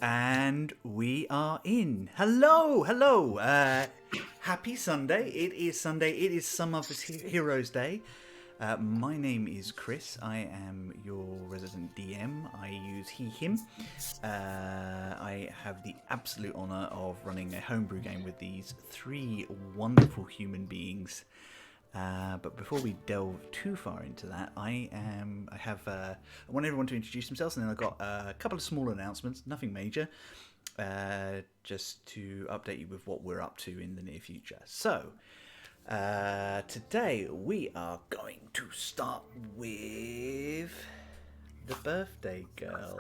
And we are in. Hello. Happy Sunday. It is Sunday. It is Some of Us Heroes Day. My name is Chris. I am your resident DM. I use he, him. I have the absolute honour of running a homebrew game with these three wonderful human beings. But before we delve too far into that, I want everyone to introduce themselves, and then I've got a couple of small announcements, nothing major, just to update you with what we're up to in the near future. So, today we are going to start with the birthday girl.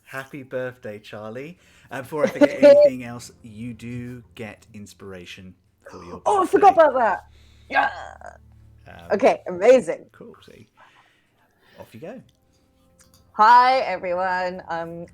Happy birthday, Charlie. Before I forget anything else, you do get inspiration for your birthday. Oh, I forgot about that. Yeah. Okay, amazing. Cool. See, off you go. Hi, everyone.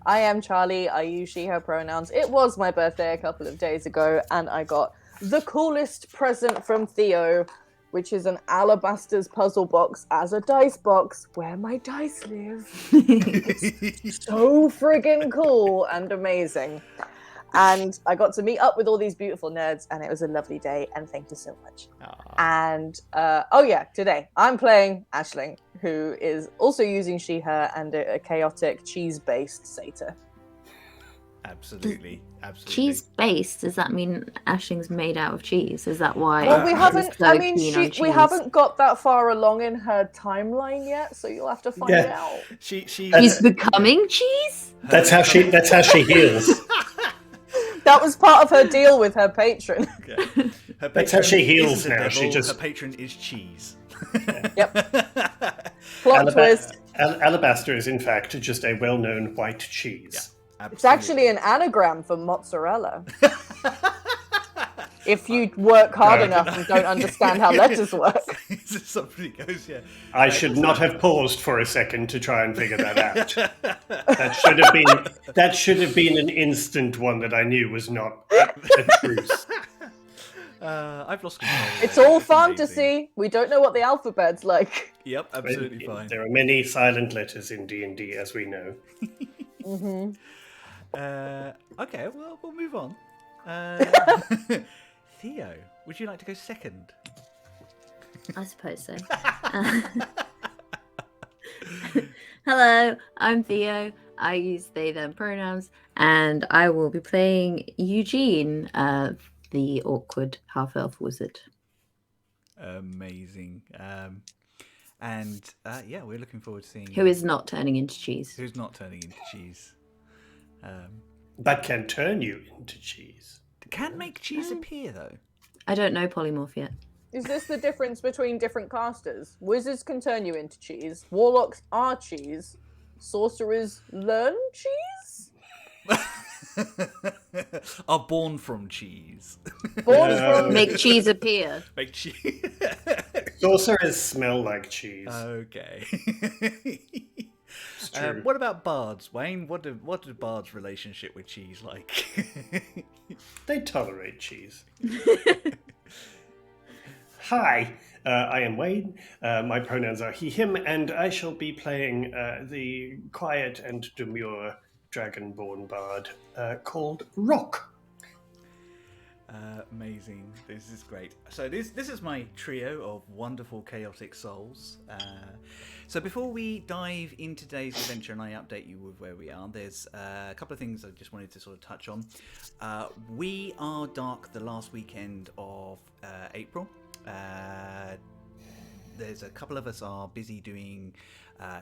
I am Charlie. I use she, her pronouns. It was my birthday a couple of days ago, and I got the coolest present from Theo, which is an Alabaster's puzzle box as a dice box where my dice live. It's so friggin' cool and amazing. And I got to meet up with all these beautiful nerds, and it was a lovely day, and thank you so much. Aww. And, today I'm playing Aisling, who is also using she, her, and a chaotic cheese-based satyr. Absolutely. Cheese-based? Does that mean Aisling's made out of cheese? Is that why? Well, we haven't got that far along in her timeline yet, so you'll have to find out. She's becoming cheese? That's how she heals. That was part of her deal with her patron. Okay. That's how she heals now. Her patron is cheese. Yep. Plot twist. Alabaster is in fact just a well-known white cheese. Yeah, it's actually an anagram for mozzarella. If you work hard enough and don't understand how letters work. Somebody goes, yeah. I should not have paused for a second to try and figure that out. That should have been an instant one that I knew was not a truth. I've lost control. It's all fantasy. We don't know what the alphabet's like. Yep, absolutely fine. There are many silent letters in D&D, as we know. Mm-hmm. Okay, well, we'll move on. Theo, would you like to go second? I suppose so. Hello, I'm Theo. I use they, them pronouns, and I will be playing Eugene, the awkward half-elf wizard. Amazing. We're looking forward to seeing... Who is not turning into cheese. Who's not turning into cheese. But can turn you into cheese. Can make cheese appear, though. I don't know polymorph yet. Is this the difference between different casters? Wizards can turn you into cheese. Warlocks are cheese. Sorcerers learn cheese? Are born from cheese. Make cheese appear. Make cheese. Sorcerers smell like cheese. Okay. It's true. What about bards, Wayne? What is bards' relationship with cheese like? They tolerate cheese. Hi, I am Wayne. My pronouns are he, him, and I shall be playing the quiet and demure dragonborn bard called Rok. Amazing. This is great. So this is my trio of wonderful chaotic souls. So before we dive into today's adventure and I update you with where we are, there's a couple of things I just wanted to sort of touch on. We are dark the last weekend of April. There's a couple of us are busy doing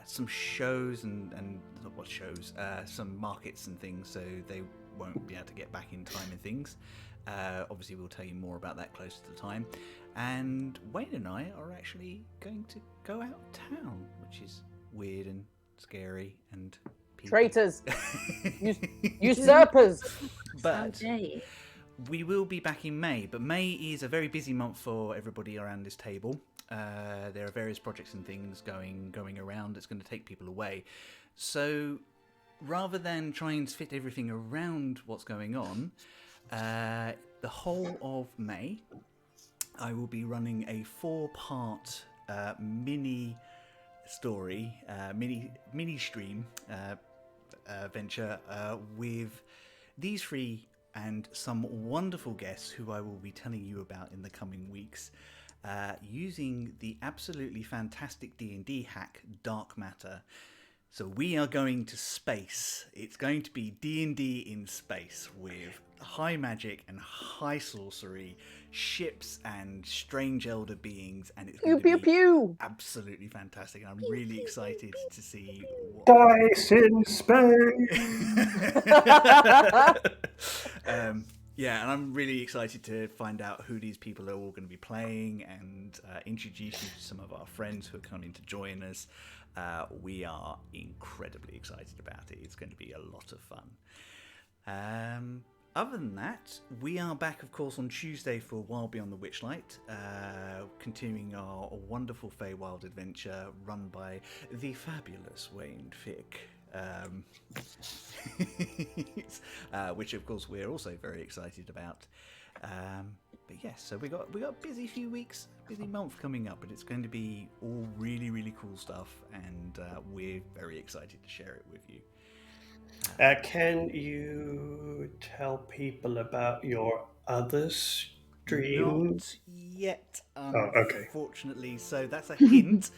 some shows and what shows, some markets and things, so they won't be able to get back in time and things. Obviously, we'll tell you more about that closer to the time. And Wayne and I are actually going to go out of town, which is weird and scary and people. Traitors. Usurpers. But we will be back in May. But May is a very busy month for everybody around this table. There are various projects and things going around that's going to take people away. So rather than try and fit everything around what's going on, the whole of May, I will be running a 4-part mini story, mini stream venture with these three and some wonderful guests who I will be telling you about in the coming weeks, using the absolutely fantastic D&D hack Dark Matter. So we are going to space. It's going to be D&D in space with high magic and high sorcery, ships and strange elder beings, and it's going to be absolutely fantastic. And I'm really excited to see what... Dice in space! Yeah, and I'm really excited to find out who these people are all going to be playing and introduce you to some of our friends who are coming to join us. We are incredibly excited about it. It's going to be a lot of fun. Other than that, we are back, of course, on Tuesday for Wild Beyond the Witchlight, continuing our wonderful Feywild adventure run by the fabulous Wayne Fick. Which of course we're also very excited about. But yes, so we got a busy few weeks, busy month coming up, but it's going to be all really, really cool stuff, and we're very excited to share it with you. Can you tell people about your other stream? Not yet, okay. unfortunately. So that's a hint.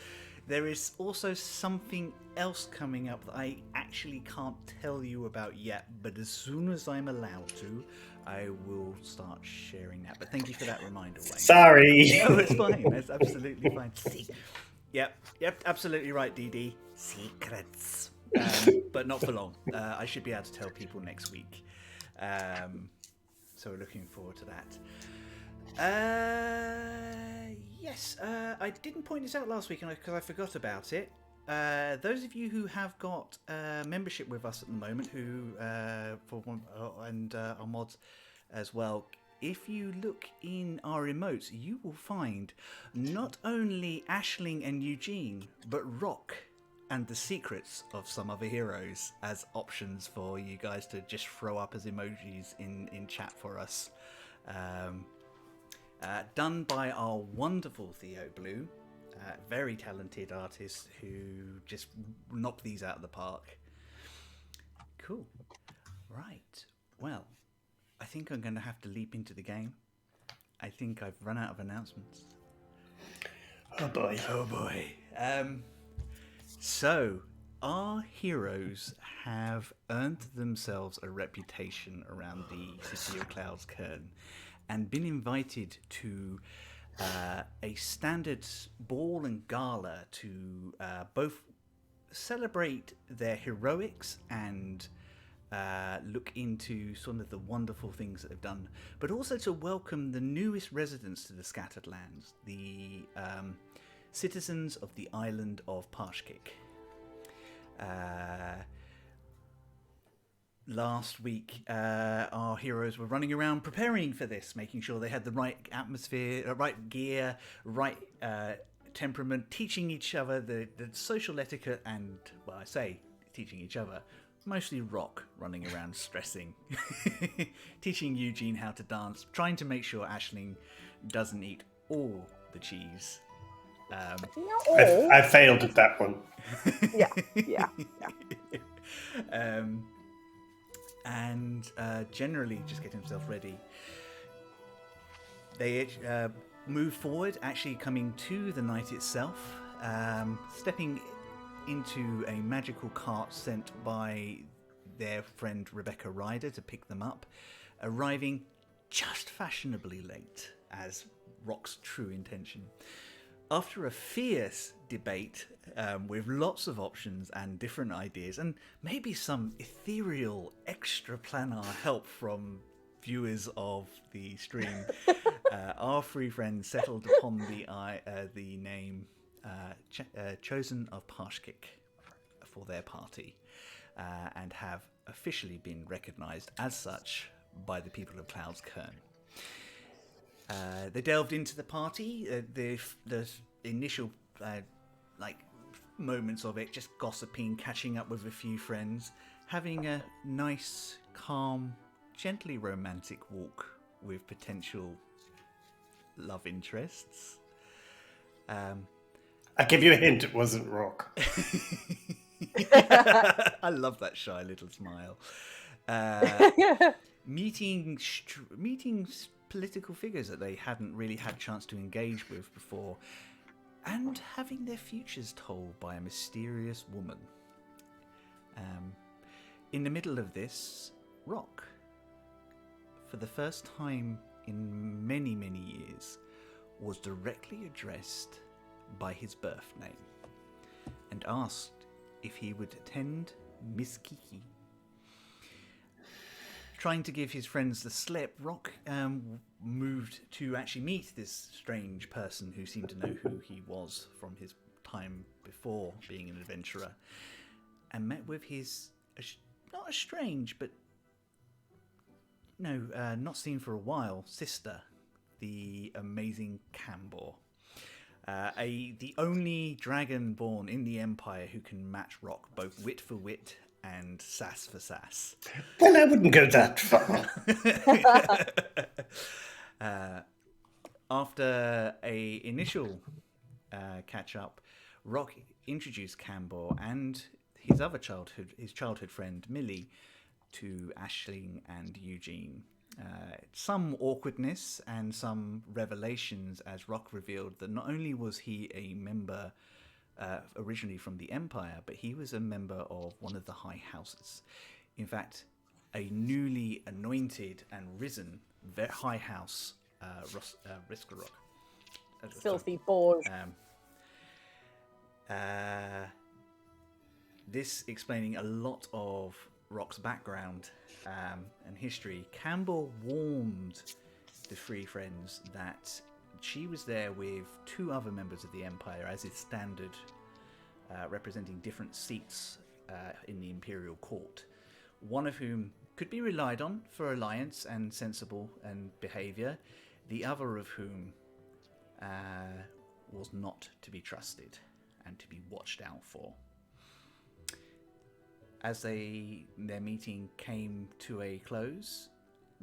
There is also something else coming up that I actually can't tell you about yet, but as soon as I'm allowed to, I will start sharing that. But thank you for that reminder, Wayne. Sorry. No, it's fine. That's absolutely fine. Yep, absolutely right, DD. Secrets. But not for long. I should be able to tell people next week. So we're looking forward to that. Yes, I didn't point this out last week because I forgot about it. Those of you who have got membership with us at the moment, and our mods as well, if you look in our emotes, you will find not only Aisling and Eugene, but Rok and the secrets of some other heroes as options for you guys to just throw up as emojis in chat for us. Done by our wonderful Theo Blue, very talented artist who just knocked these out of the park. Cool. Right. Well, I think I'm going to have to leap into the game. I think I've run out of announcements. Oh boy. Oh boy. So, our heroes have earned themselves a reputation around the City of Cloud's Cairn and been invited to a standard ball and gala to both celebrate their heroics and look into some of the wonderful things that they've done, but also to welcome the newest residents to the Scattered Lands, the citizens of the island of Parshkik. Last week, our heroes were running around preparing for this, making sure they had the right atmosphere, right gear, right temperament, teaching each other the social etiquette, and, well, I say teaching each other, mostly Rok running around stressing, teaching Eugene how to dance, trying to make sure Aisling doesn't eat all the cheese. I failed at that one. Yeah. And generally just get himself ready. They move forward, actually coming to the night itself, stepping into a magical cart sent by their friend Rebecca Ryder to pick them up, arriving just fashionably late, as Rok's true intention. After a fierce debate with lots of options and different ideas, and maybe some ethereal extra-planar help from viewers of the stream, our three friends settled upon the name Chosen of Parshkik for their party, and have officially been recognised as such by the people of Cloud's Cairn. They delved into the party, the initial moments of it, just gossiping, catching up with a few friends, having a nice, calm, gently romantic walk with potential love interests. I give you a hint, it wasn't Rok. I love that shy little smile. Meeting political figures that they hadn't really had a chance to engage with before, and having their futures told by a mysterious woman. In the middle of this, Rok, for the first time in many, many years, was directly addressed by his birth name and asked if he would attend Miss Kiki. Trying to give his friends the slip, Rok moved to actually meet this strange person who seemed to know who he was from his time before being an adventurer, and met with his, not estranged, but not seen for a while, sister, the amazing Cambor. The only dragon born in the Empire who can match Rok, both wit for wit and sass for sass. Well, I wouldn't go that far. After a initial catch-up, Rok introduced Cambor and his childhood friend Millie, to Aisling and Eugene. Some awkwardness and some revelations as Rok revealed that not only was he a member originally from the Empire, but he was a member of one of the high houses. In fact, a newly anointed and risen high house, Riskarok. Filthy Borg. This explaining a lot of Rok's background and history. Cambor warned the three friends that she was there with two other members of the Empire, as is standard, representing different seats in the Imperial Court. One of whom could be relied on for alliance and sensible and behaviour, the other of whom was not to be trusted and to be watched out for. As their meeting came to a close,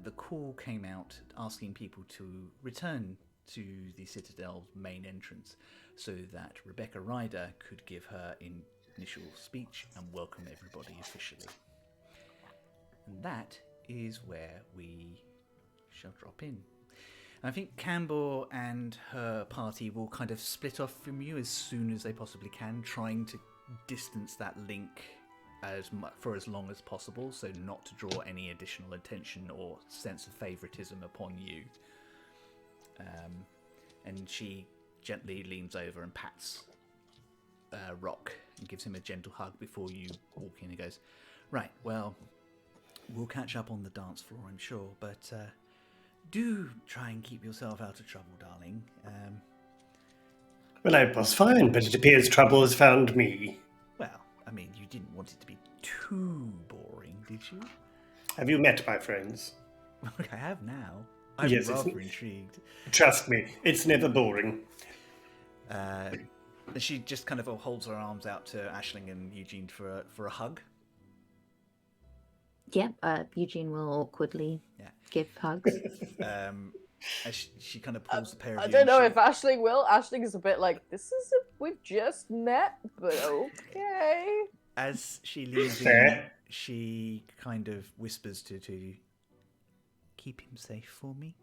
the call came out asking people to return to the Citadel's main entrance so that Rebecca Ryder could give her initial speech and welcome everybody officially. And that is where we shall drop in. And I think Cambor and her party will kind of split off from you as soon as they possibly can, trying to distance that link for as long as possible, so not to draw any additional attention or sense of favoritism upon you. And she gently leans over and pats Rok and gives him a gentle hug before you walk in and goes, "Right, well, we'll catch up on the dance floor, I'm sure, but do try and keep yourself out of trouble, darling." Well, I was fine, but it appears trouble has found me. Well, I mean, you didn't want it to be too boring, did you? Have you met my friends? I have now. I'm Yes, rather intrigued. Trust me, it's never boring. She just kind of holds her arms out to Aisling and Eugene for a hug. Yeah, Eugene will awkwardly give hugs. As she kind of pulls the pair of you. I don't know if Aisling will. Aisling is a bit like, we've just met, but okay. As she leaves in, she kind of whispers to you, "Keep him safe for me."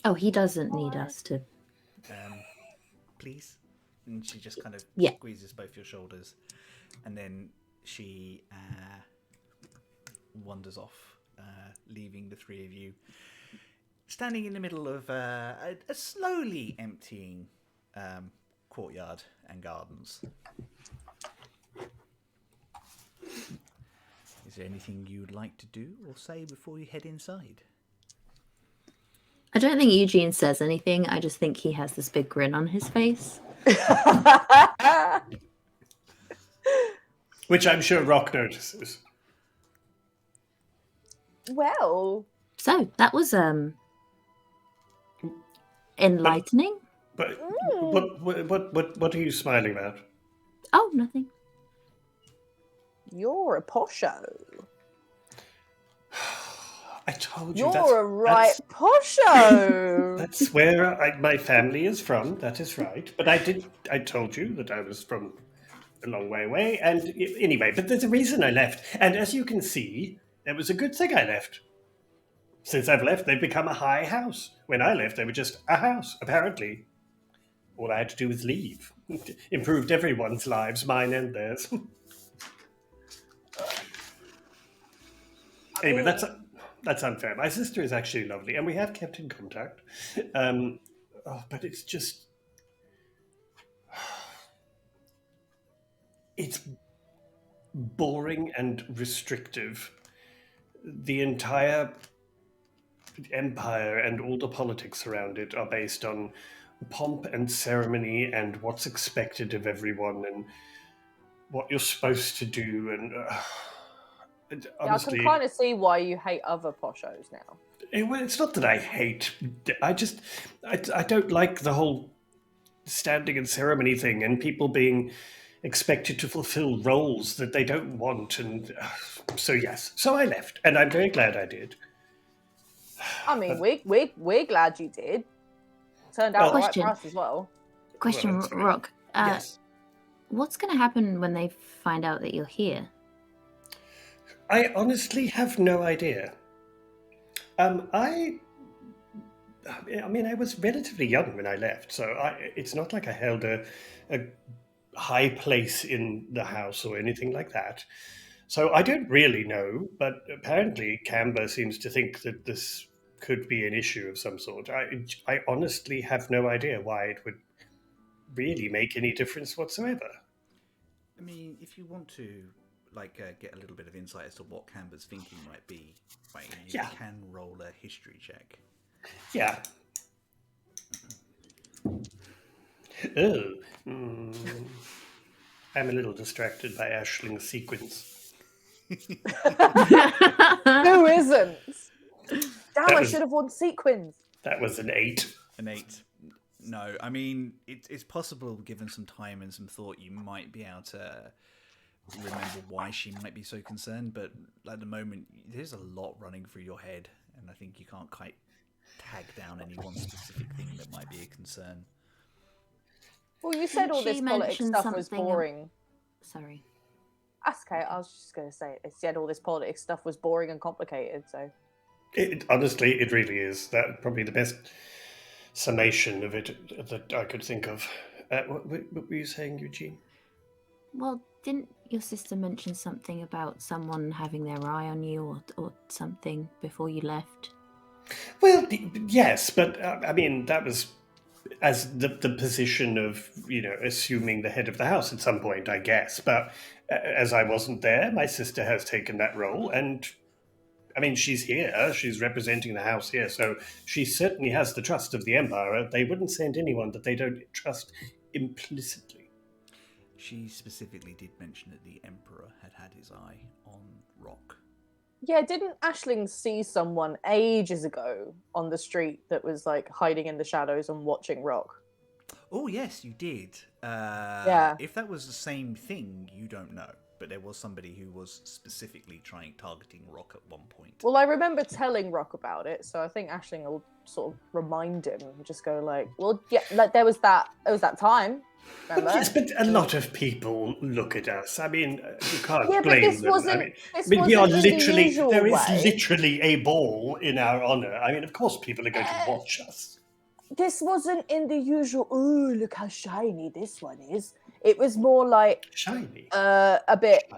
Oh, he doesn't need us to. Please. And she just kind of squeezes both your shoulders, and then she wanders off, leaving the three of you standing in the middle of a slowly emptying courtyard and gardens. Is there anything you'd like to do or say before you head inside? I don't think Eugene says anything. I just think he has this big grin on his face. Which I'm sure Rok notices. Well. So, that was enlightening. But what are you smiling about? Oh, nothing. You're a posho. I told you. You're a right posho. That's where my family is from. That is right. But I told you that I was from a long way away. And anyway, but there's a reason I left. And as you can see, it was a good thing I left. Since I've left, they've become a high house. When I left, they were just a house, apparently. All I had to do was leave. Improved everyone's lives, mine and theirs. Anyway, that's unfair. My sister is actually lovely, and we have kept in contact. But it's just... It's boring and restrictive. The entire empire and all the politics around it are based on pomp and ceremony and what's expected of everyone and what you're supposed to do. And honestly, I can kind of see why you hate other poshos now. It's not that I hate. I don't like the whole standing and ceremony thing and people being expected to fulfill roles that they don't want. And so I left, and I'm very glad I did. I mean, we're glad you did. Turned out right for us as well. Question, Rock. Yes. What's going to happen when they find out that you're here? I honestly have no idea. I mean, I was relatively young when I left, so it's not like I held a high place in the house or anything like that. So I don't really know, but apparently Cambor seems to think that this could be an issue of some sort. I honestly have no idea why it would really make any difference whatsoever. I mean, if you want to get a little bit of insight as to what Cambor's thinking might be, right, you can roll a history check. Yeah. I'm a little distracted by Ashling's sequence. Who isn't? Damn, I should have won sequins. That was an 8. An 8. No, I mean, it's possible, given some time and some thought, you might be able to remember why she might be so concerned, but at the moment, there's a lot running through your head, and I think you can't quite tag down any one specific thing that might be a concern. Well, you said all this politics stuff was boring. Sorry. That's okay, I was just going to say, it said all this politics stuff was boring and complicated, so... Honestly, it really is. That's probably the best summation of it that I could think of. What were you saying, Eugene? Well, didn't your sister mention something about someone having their eye on you or something before you left? Well, yes, but I mean, that was as the position of, assuming the head of the house at some point, I guess. But as I wasn't there, my sister has taken that role, and I mean, she's here, she's representing the house here, so she certainly has the trust of the Empire. They wouldn't send anyone that they don't trust implicitly. She specifically did mention that the Emperor had his eye on Rock. Yeah, didn't Aisling see someone ages ago on the street that was hiding in the shadows and watching Rock? Oh, yes, you did. Yeah. If that was the same thing, you don't know. But there was somebody who was specifically targeting Rock at one point. Well, I remember telling Rock about it, so I think Aisling will sort of remind him and just go well, yeah, there was that time. Remember? Yes, but a lot of people look at us. I mean, you can't blame this them. Wasn't, we are literally, there way. is literally a ball in our honor. I mean, of course people are going to watch us. This wasn't in the usual, ooh, look how shiny this one is. It was more shiny. A bit,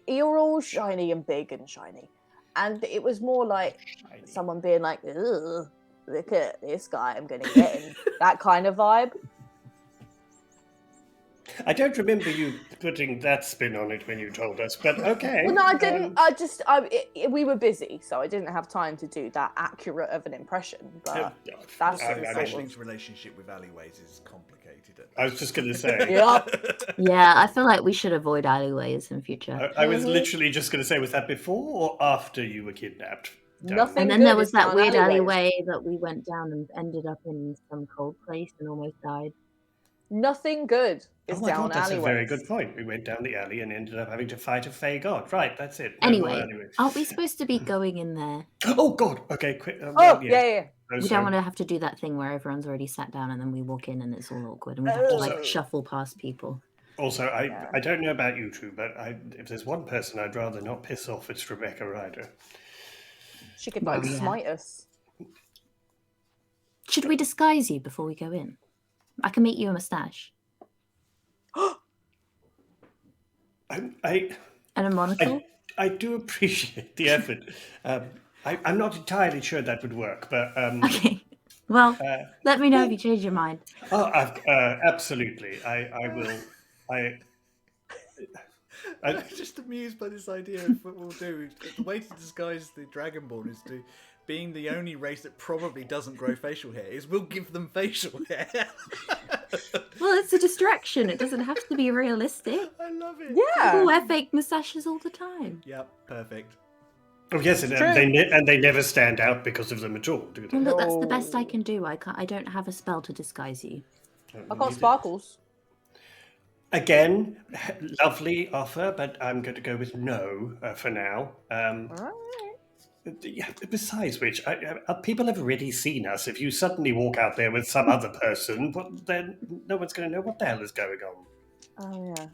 you're all shiny and big and shiny. And it was more shiny. Someone being ooh, look at this guy, I'm going to get him. That kind of vibe. I don't remember you putting that spin on it when you told us, but okay. Well, no, I didn't. We were busy, so I didn't have time to do that accurate of an impression. But that's Ashling's relationship with alleyways is complicated. I was just going to say. Yeah, I feel like we should avoid alleyways in future. I was literally just going to say, was that before or after you were kidnapped? Nothing. And then there was that weird alleyway that we went down and ended up in some cold place and almost died. Nothing good is down alleyways. That's a very good point. We went down the alley and ended up having to fight a fey god. Right, that's it. Anyway, aren't we supposed to be going in there? Oh, God. Okay, quick. Yeah. We don't want to have to do that thing where everyone's already sat down and then we walk in and it's all awkward and we have to shuffle past people. Also, I don't know about you two, but if there's one person I'd rather not piss off, it's Rebecca Ryder. She could Well, yeah. smite us. Should we disguise you before we go in? I can make you a moustache. I And a monocle? I do appreciate the effort. I'm not entirely sure that would work, but Okay. Well, let me know if you change your mind. absolutely. I will. I'm just amused by this idea of what we'll do. The way to disguise the Dragonborn is to, being the only race that probably doesn't grow facial hair, is we'll give them facial hair. Well, it's a distraction. It doesn't have to be realistic. I love it. Yeah. People wear fake moustaches all the time. Yep, perfect. Oh yes, and they never stand out because of them at all, do they? Well, look, that's the best I can do. I don't have a spell to disguise you. I got sparkles. Again, lovely offer, but I'm going to go with no for now. Alright. Yeah, besides which, people have already seen us. If you suddenly walk out there with some other person, then no one's going to know what the hell is going on. Oh yeah.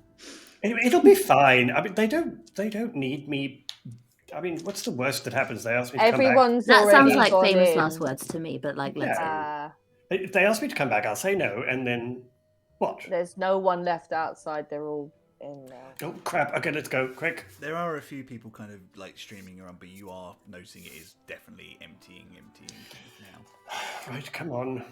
Anyway, it'll be fine. I mean, they don't need me. I mean, what's the worst that happens? They ask me to Everyone's That already sounds like gone famous in. last words to me, but like, let's. Yeah. If they ask me to come back, I'll say no, and then what? There's no one left outside. They're all in now. Oh crap! Okay, let's go quick. There are a few people kind of like streaming around, but you are noticing it is definitely emptying now. Right, come on.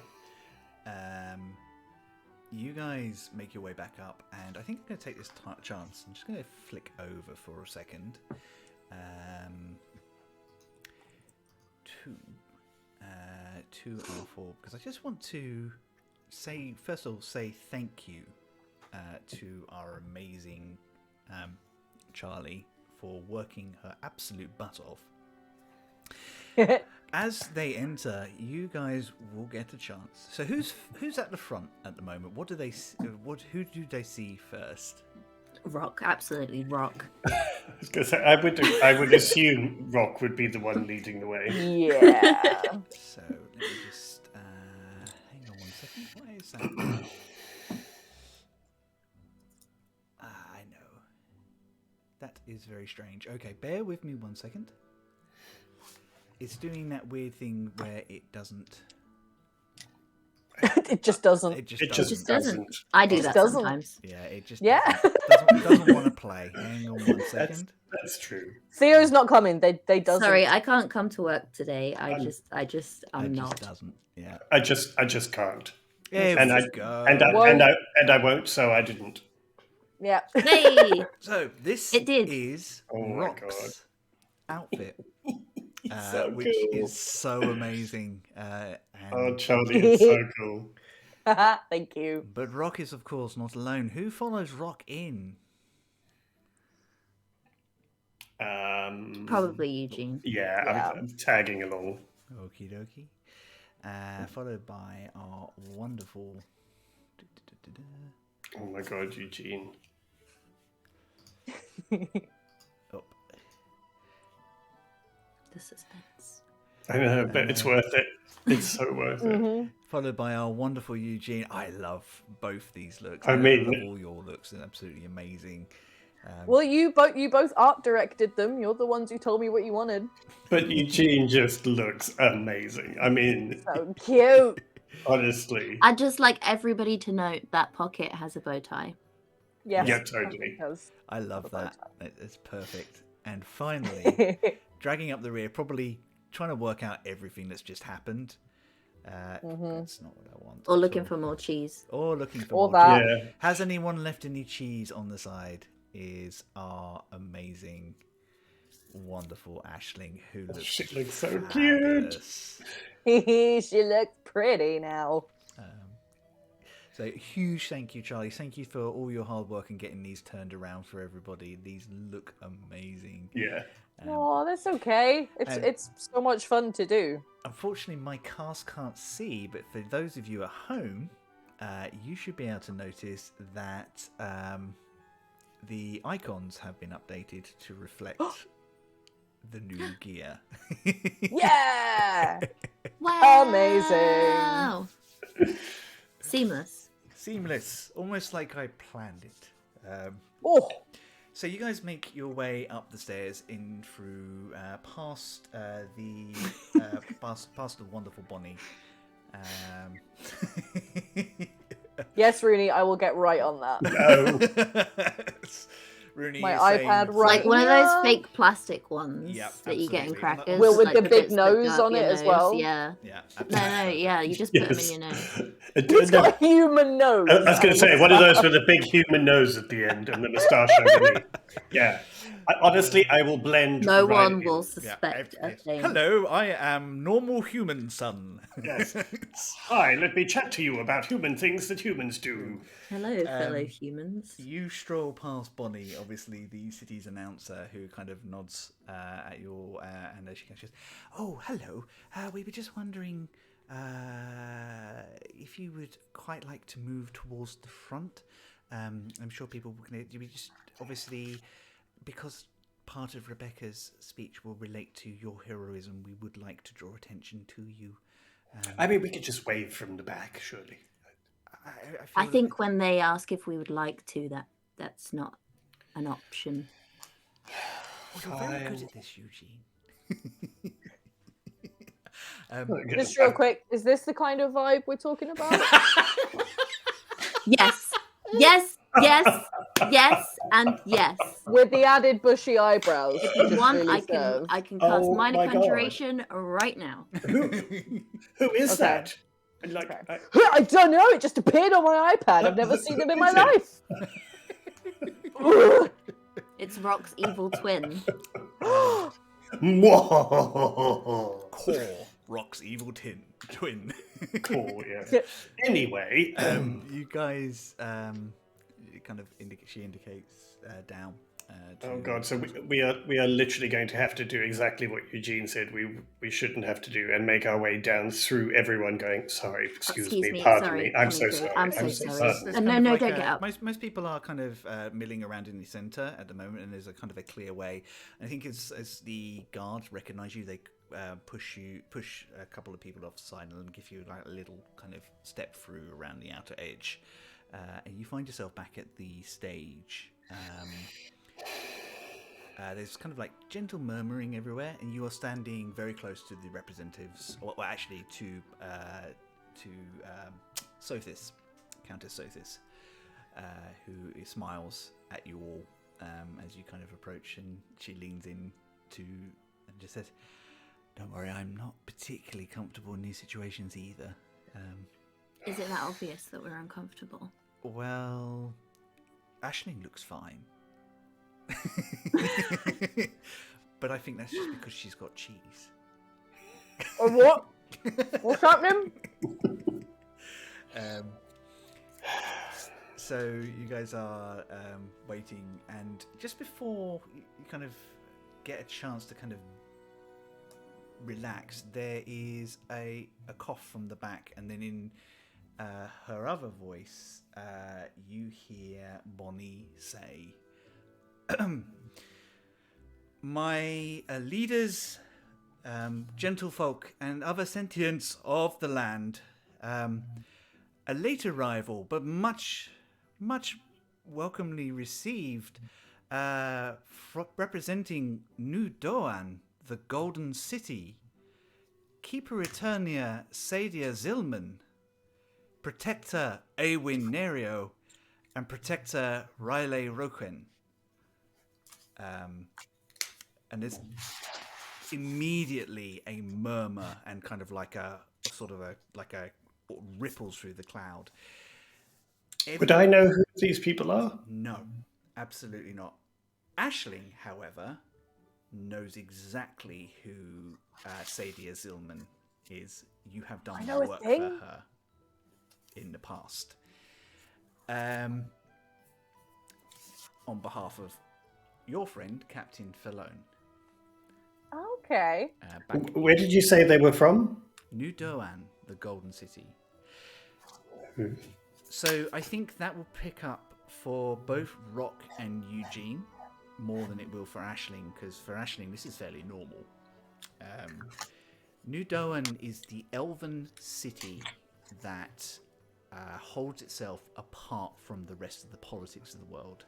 You guys make your way back up, and I think I'm going to take this chance. I'm just going to flick over for a second. Two R4, because I just want to say, first of all, say thank you to our amazing Charlie for working her absolute butt off. As they enter, you guys will get a chance. So who's at the front at the moment? Who do they see first? Rock, absolutely Rock. I was going to say, I would assume Rock would be the one leading the way. Yeah. So let me just hang on one second. Why is that? I know. That is very strange. Okay, bear with me 1 second. It's doing that weird thing where it doesn't. It just doesn't. It It just just doesn't. doesn't. I do Just that doesn't. sometimes. Yeah, it just Yeah. doesn't want to play. Hang on 1 second. That's true. Theo's not coming. They doesn't. Sorry, I can't come to work today. I'm It not. just doesn't. Yeah. I just can't. There And we go. I won't, so I didn't. Yeah. Hey! So this It did. is Oh my Rock's outfit, so which cool. is so amazing. Oh, Charlie, it's so cool. Thank you. But Rock is, of course, not alone. Who follows Rock in? Probably Eugene. Yeah. I'm tagging along. Okie dokie. Followed by our wonderful. Oh my god, Eugene. Up. The suspense. I know, but it's worth it. It's so worth it. Followed by our wonderful Eugene. I love both these looks. I mean- love all your looks. They're absolutely amazing. Well, you both art directed them. You're the ones who told me what you wanted. But Eugene just looks amazing. I mean, So cute. honestly. I'd just like everybody to note that Pocket has a bow tie. Yes. Yeah, totally. Because- I love that. It's perfect. And finally, dragging up the rear, probably trying to work out everything that's just happened. That's not what I want. Or looking for more cheese. Or looking for Or more that. cheese. Yeah. Has anyone left any cheese on the side? Is our amazing, wonderful Aisling, who looks She looks so cute. fabulous. She looks pretty now. So huge thank you, Charlie. Thank you for all your hard work and getting these turned around for everybody. These look amazing. Yeah. Oh, that's okay. It's so much fun to do. Unfortunately, my cast can't see, but for those of you at home, you should be able to notice that the icons have been updated to reflect the new gear. Yeah. Wow! Amazing. Seamless. Seamless, almost like I planned it. Oh, So you guys make your way up the stairs in through past past the wonderful Bonnie. yes, Rooney, I will get right on that. No. Rooney My is iPad saying, right Like one of those here. fake plastic ones Yep, that you get in absolutely. crackers. Well, with like the big bits that nose go up on your it as nose. well. Yeah. Yeah, No, absolutely. yeah, you just put them in Yes. your nose. It's got a human nose. I was going to say, one of those with a big human nose at the end and the moustache underneath. Yeah. Honestly, I will blend No right one in. will Yeah, suspect a thing. Hello, I am normal human son. Yes. Hi, let me chat to you about human things that humans do. Hello, fellow humans. You stroll past Bonnie, obviously the city's announcer, who kind of nods at your and as she goes, "Oh, hello. We were just wondering if you would quite like to move towards the front. I'm sure people will. We just obviously because part of Rebecca's speech will relate to your heroism. We would like to draw attention to you. I mean, we could just wave from the back, surely. I think when they ask if we would like to, that's not an option. You're very good at this, Eugene. Just real quick, is this the kind of vibe we're talking about? Yes, yes, yes, yes, and yes. With the added bushy eyebrows. If you just want, really I can cast Oh minor my God. conjuration right now. Who is Okay. that? Like, Okay. I don't know, it just appeared on my iPad. I've never seen them in my life. It's Rock's evil twin. Core Rock's evil twin. Cool, yeah. Anyway, You guys, kind of she indicates down. oh god, so we are literally going to have to do exactly what Eugene said we shouldn't have to do and make our way down through everyone going, sorry, excuse me, pardon sorry, me, I'm coming so through. sorry. I'm so sorry. There's No, kind no, of like don't get up. Most people are kind of milling around in the centre at the moment, and there's a kind of a clear way. I think as the guards recognise you, they push a couple of people off the side and give you like a little kind of step through around the outer edge, and you find yourself back at the stage. There's kind of like gentle murmuring everywhere, and you are standing very close to the representatives, or actually to Sothis, Countess Sothis, who smiles at you all as you kind of approach, and she leans in and just says, "Don't worry, I'm not particularly comfortable in these situations either." Is it that obvious that we're uncomfortable? Well, Aisling looks fine. But I think that's just because she's got cheese. Or what? What's happening? So you guys are waiting, and just before you kind of get a chance to kind of relax, there is a cough from the back, and then in her other voice, you hear Bonnie say, "My leaders, gentlefolk, and other sentients of the land, a late arrival, but much welcomely received, representing New Doan, the Golden City, Keeper Eternia Sadia Zilman, Protector Awin Nerio, and Protector Riley Roquen." And there's immediately a murmur and kind of like a sort of a ripples through the cloud. Would I know who these people are? No, absolutely not. Aisling, however, knows exactly who Sadia Zilman is. You have done know a work thing. for her in the past. On behalf of your friend, Captain Falone. Okay. Where did you say they were from? New Doan, the Golden City. So I think that will pick up for both Rock and Eugene more than it will for Aisling, because for Aisling this is fairly normal. New Doan is the elven city that holds itself apart from the rest of the politics of the world.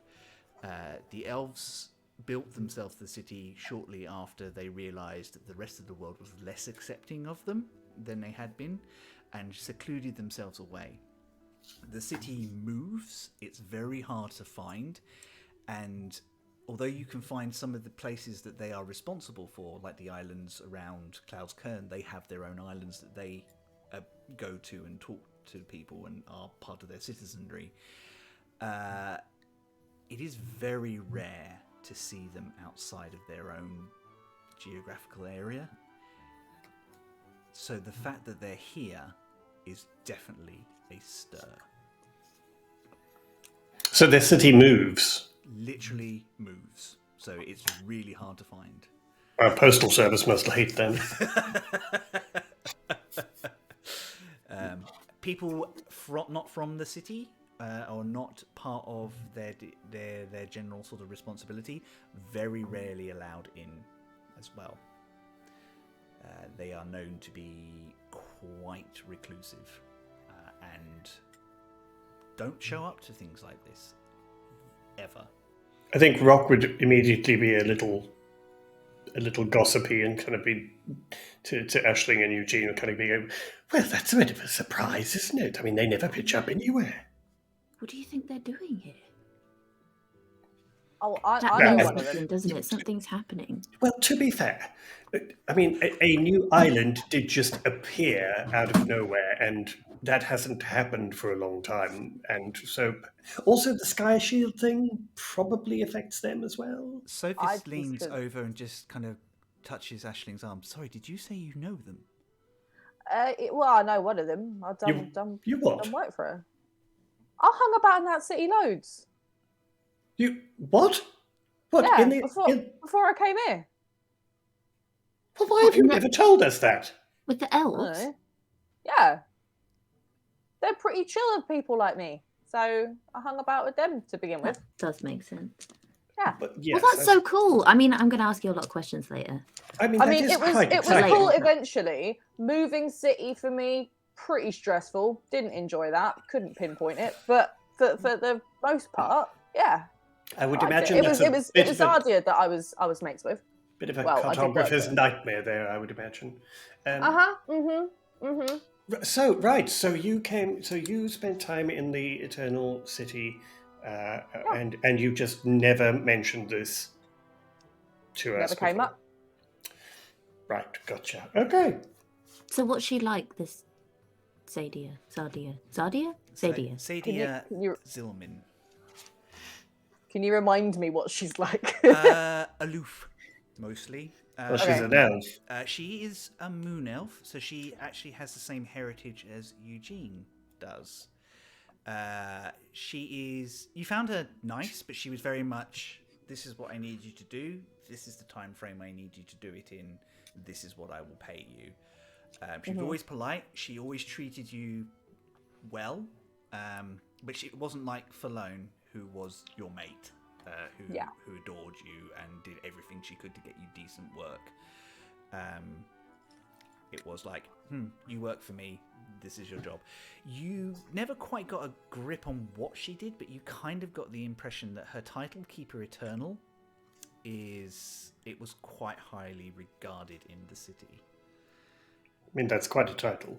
The elves built themselves the city shortly after they realized that the rest of the world was less accepting of them than they had been, and secluded themselves away. The city moves. It's very hard to find, and although you can find some of the places that they are responsible for, like the islands around Cloud's Cairn, they have their own islands that they go to and talk to people and are part of their citizenry. It is very rare to see them outside of their own geographical area. So the fact that they're here is definitely a stir. So the city moves. Literally moves. So it's really hard to find. Our postal service must hate them. People not from the city or not part of their general sort of responsibility, very rarely allowed in as well. They are known to be quite reclusive and don't show up to things like this ever. I think Rock would immediately be a little gossipy and kind of be to Aisling and Eugene kind of be, well, that's a bit of a surprise, isn't it? I mean, they never pitch up anywhere. What do you think they're doing here? Oh, That I means know one of them. something, doesn't it? Something's happening. Well, to be fair, I mean, a new island did just appear out of nowhere, and that hasn't happened for a long time. And so, also the Sky Shield thing probably affects them as well. Sophis leans over and just kind of touches Aisling's arm. Sorry, did you say you know them? Well, I know one of them. I've done work for her. I hung about in that city loads. You what? What? Yeah, before I came here. Well, why have you never told us that? With the elves? Yeah. They're pretty chill of people like me. So I hung about with them to begin with. That does make sense. Yeah. But yes, well, that's so cool. I mean, I'm going to ask you a lot of questions later. I mean, it was cool eventually. Moving city for me, pretty stressful. Didn't enjoy that. Couldn't pinpoint it. But for the most part, yeah. I would imagine it was Zardia that I was mates with. Bit of a cartographer's nightmare there, I would imagine. So you spent time in the Eternal City, and you just never mentioned this to us. Never came up. Right, gotcha. Okay. So what's she like, this Sadia Zilmin. Can you remind me what she's like? Aloof, mostly. Well, she's an elf. She is a moon elf, so she actually has the same heritage as Eugene does. You found her nice, but she was very much, this is what I need you to do, this is the time frame I need you to do it in, this is what I will pay you. She was always polite, she always treated you well, but it wasn't like Falone, who was your mate, who adored you and did everything she could to get you decent work. It was like, you work for me, this is your job. You never quite got a grip on what she did, but you kind of got the impression that her title, Keeper Eternal, it was quite highly regarded in the city. I mean, that's quite a title.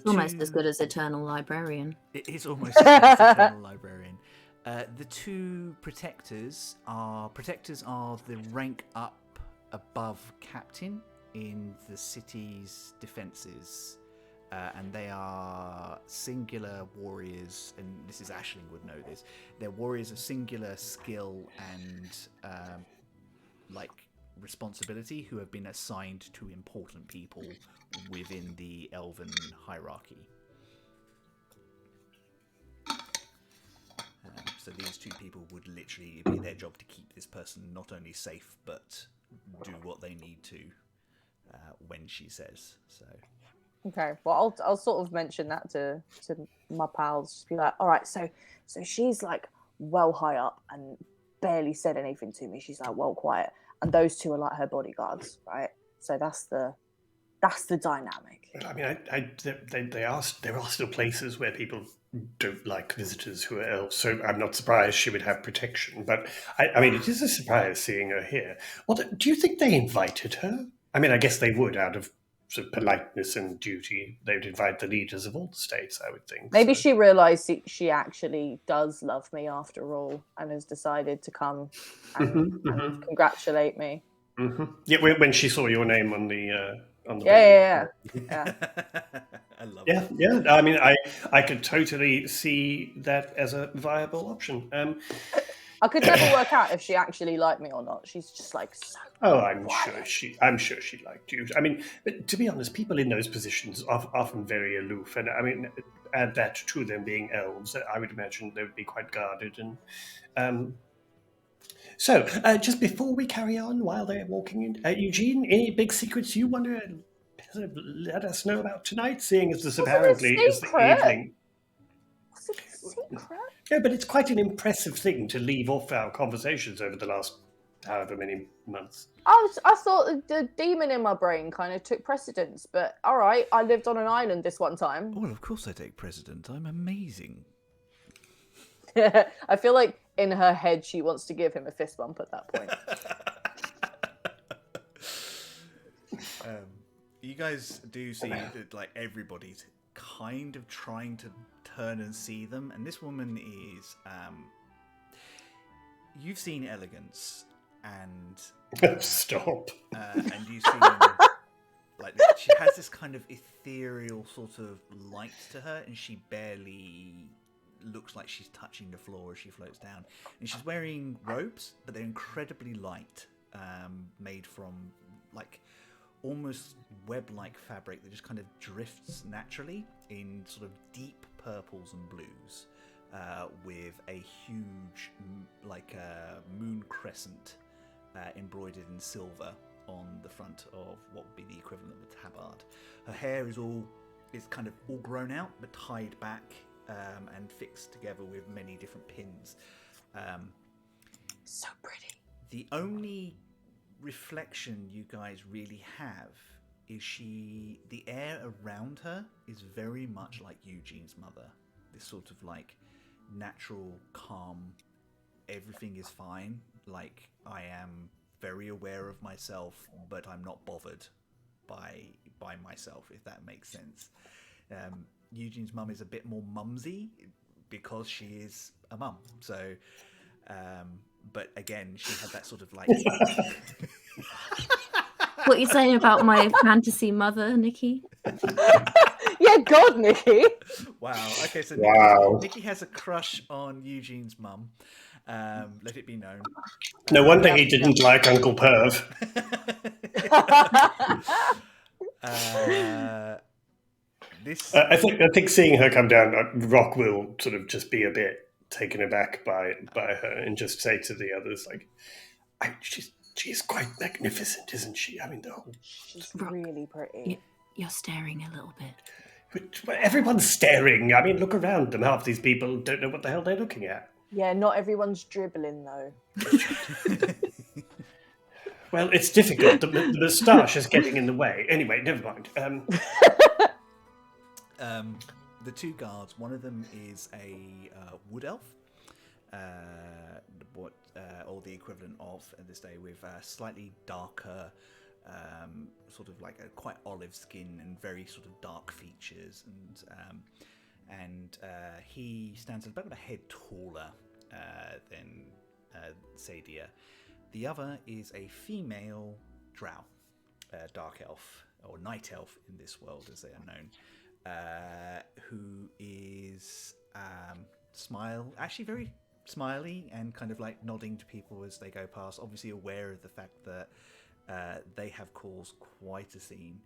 Almost as good as Eternal Librarian. It is almost as good as Eternal Librarian. The two protectors are the rank up above captain in the city's defences, and they are singular warriors, and this is Aisling would know this. They're warriors of singular skill and responsibility who have been assigned to important people within the elven hierarchy. So these two people would literally be their job to keep this person not only safe but do what they need to when she says so. Okay, well, I'll sort of mention that to my pals. Just be like, all right, so she's like well high up and barely said anything to me. She's like well quiet, and those two are like her bodyguards, right? So that's the That's the dynamic. I mean, there are still places where people don't like visitors who are elves, so I'm not surprised she would have protection. But I mean, it is a surprise seeing her here. What do you think they invited her? I mean, I guess they would out of sort of politeness and duty. They would invite the leaders of all the states, I would think. Maybe so. she realised she actually does love me after all, and has decided to come and congratulate me. Yeah, when she saw your name on the Yeah. I love Yeah, it. yeah. I mean, I could totally see that as a viable option. I could never work out if she actually liked me or not. She's just like so. Oh, I'm quiet. sure she liked you. I mean, to be honest, people in those positions are often very aloof, and I mean, add that to them being elves, I would imagine they would be quite guarded. And so, just before we carry on, while they're walking in, Eugene, any big secrets you want to let us know about tonight? Seeing as this apparently is the evening. What's a secret? Yeah, but it's quite an impressive thing to leave off our conversations over the last however many months. I thought the demon in my brain kind of took precedence, but all right, I lived on an island this one time. Well, of course I take precedent. I'm amazing. I feel like in her head she wants to give him a fist bump at that point. You guys do see that, like, everybody's kind of trying to turn and see them, and this woman is you've seen elegance, and Stop. and you've seen like she has this kind of ethereal sort of light to her, and she barely looks like she's touching the floor as she floats down, and she's wearing robes, but they're incredibly light, made from like almost web-like fabric that just kind of drifts naturally in sort of deep purples and blues, with a huge moon crescent embroidered in silver on the front of what would be the equivalent of a tabard. Her hair is kind of all grown out but tied back and fixed together with many different pins. So pretty. The only reflection you guys really have is the air around her is very much like Eugene's mother. This sort of like natural calm, everything is fine, like I am very aware of myself, but I'm not bothered by myself, if that makes sense. Eugene's mum is a bit more mumsy because she is a mum, so but again, she had that sort of like What are you saying about my fantasy mother, Nikki? Yeah, God, Nikki. Wow. Okay, so Nikki has a crush on Eugene's mum. Let it be known. No wonder he didn't like Uncle Perv. I think seeing her come down, Rock will sort of just be a bit taken aback by her and just say to the others, like, she's quite magnificent, isn't she? I mean, she's really pretty. You're staring a little bit. But everyone's staring. I mean, look around them. Half these people don't know what the hell they're looking at. Yeah, not everyone's dribbling though. Well, it's difficult. The moustache is getting in the way. Anyway, never mind. The two guards, one of them is a wood elf, or the equivalent of at this day, with slightly darker, sort of like a quite olive skin and very sort of dark features, and he stands about a head taller than Sadia. The other is a female drow, dark elf, or night elf in this world as they are known, who is actually very smiley and kind of like nodding to people as they go past, obviously aware of the fact that they have caused quite a scene.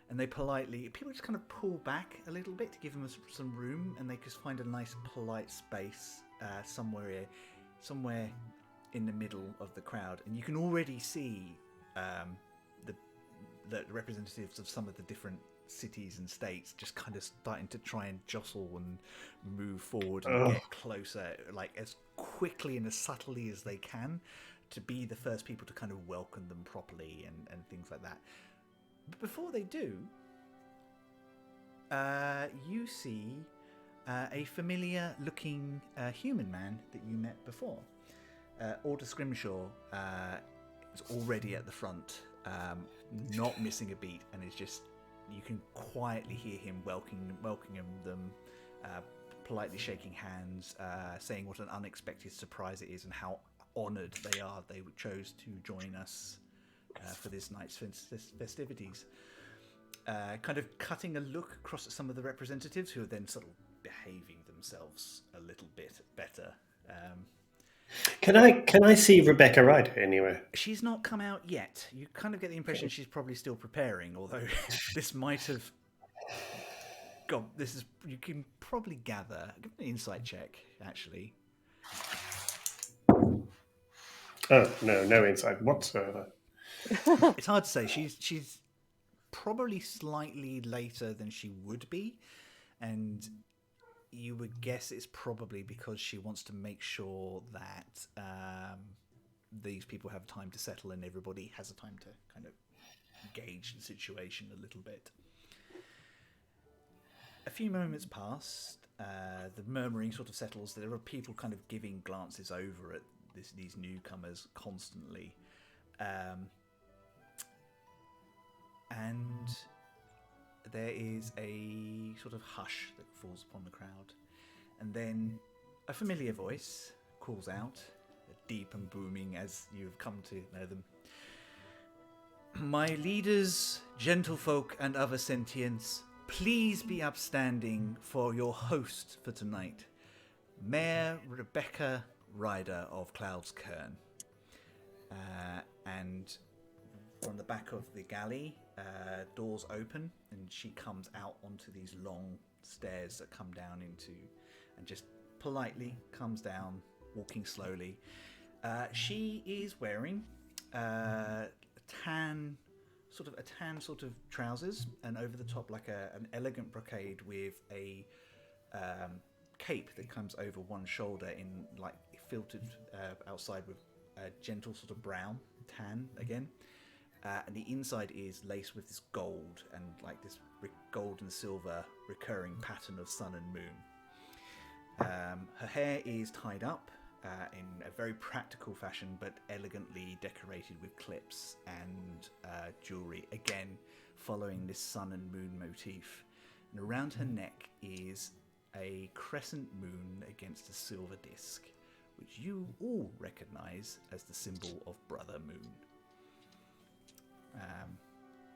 And people just kind of pull back a little bit to give them some room, and they just find a nice polite space somewhere in the middle of the crowd. And you can already see the representatives of some of the different cities and states just kind of starting to try and jostle and move forward and get closer, like as quickly and as subtly as they can, to be the first people to kind of welcome them properly and things like that. But before they do, you see a familiar-looking human man that you met before. Alder Scrimshaw is already at the front, not missing a beat, and is just, you can quietly hear him welcoming them, politely shaking hands, saying what an unexpected surprise it is and how honoured they are they chose to join us for this night's festivities. Kind of cutting a look across at some of the representatives who are then sort of behaving themselves a little bit better. Can I see Rebecca Ryder anywhere? She's not come out yet. You kind of get the impression she's probably still preparing, although this might have... God, this is... You can probably gather... Give me an insight check, actually. Oh, no insight whatsoever. It's hard to say. She's probably slightly later than she would be, and you would guess it's probably because she wants to make sure that these people have time to settle and everybody has a time to kind of gauge the situation a little bit. A few moments pass. The murmuring sort of settles. There are people kind of giving glances over at these newcomers constantly. And there is a sort of hush that falls upon the crowd. And then a familiar voice calls out, deep and booming as you've come to know them. My leaders, gentlefolk and other sentients, please be upstanding for your host for tonight, Mayor Rebecca Ryder of Cloud's Cairn. And from the back of the galley, doors open and she comes out onto these long stairs that come down into, and just politely comes down, walking slowly. She is wearing tan sort of trousers, and over the top like an elegant brocade with a cape that comes over one shoulder in like filtered outside with a gentle sort of brown tan again. And the inside is laced with this gold and like this gold and silver recurring pattern of sun and moon. Her hair is tied up in a very practical fashion, but elegantly decorated with clips and jewelry, again following this sun and moon motif. And around her neck is a crescent moon against a silver disc, which you all recognise as the symbol of Brother Moon.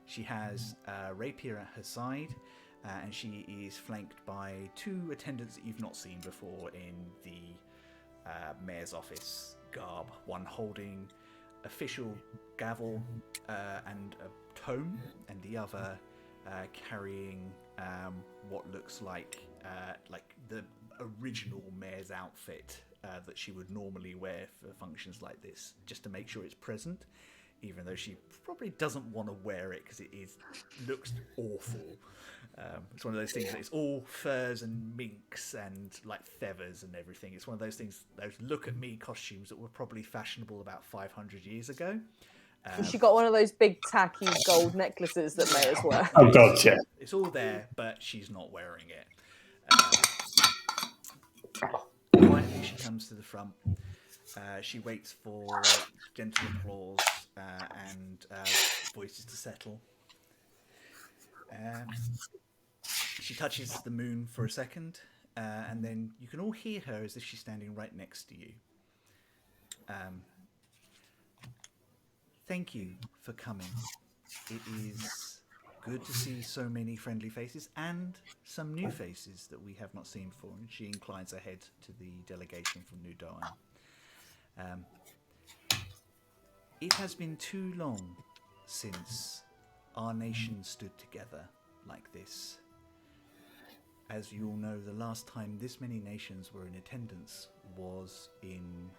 She has a rapier at her side, and she is flanked by two attendants that you've not seen before in the mayor's office garb. One holding official gavel and a tome, and the other carrying what looks like the original mayor's outfit that she would normally wear for functions like this, just to make sure it's present, even though she probably doesn't want to wear it because it looks awful. It's one of those things that it's all furs and minks and like feathers and everything. It's one of those things, those look at me costumes that were probably fashionable about 500 years ago. She got one of those big tacky gold necklaces that mayors wear. Oh god, yeah. It's all there, but she's not wearing it. Quietly she comes to the front. She waits for gentle applause and voices to settle. She touches the moon for a second, and then you can all hear her as if she's standing right next to you. Thank you for coming. It is good to see so many friendly faces and some new faces that we have not seen before. And she inclines her head to the delegation from New Doan. It has been too long since our nation stood together like this. As you all know, the last time this many nations were in attendance was in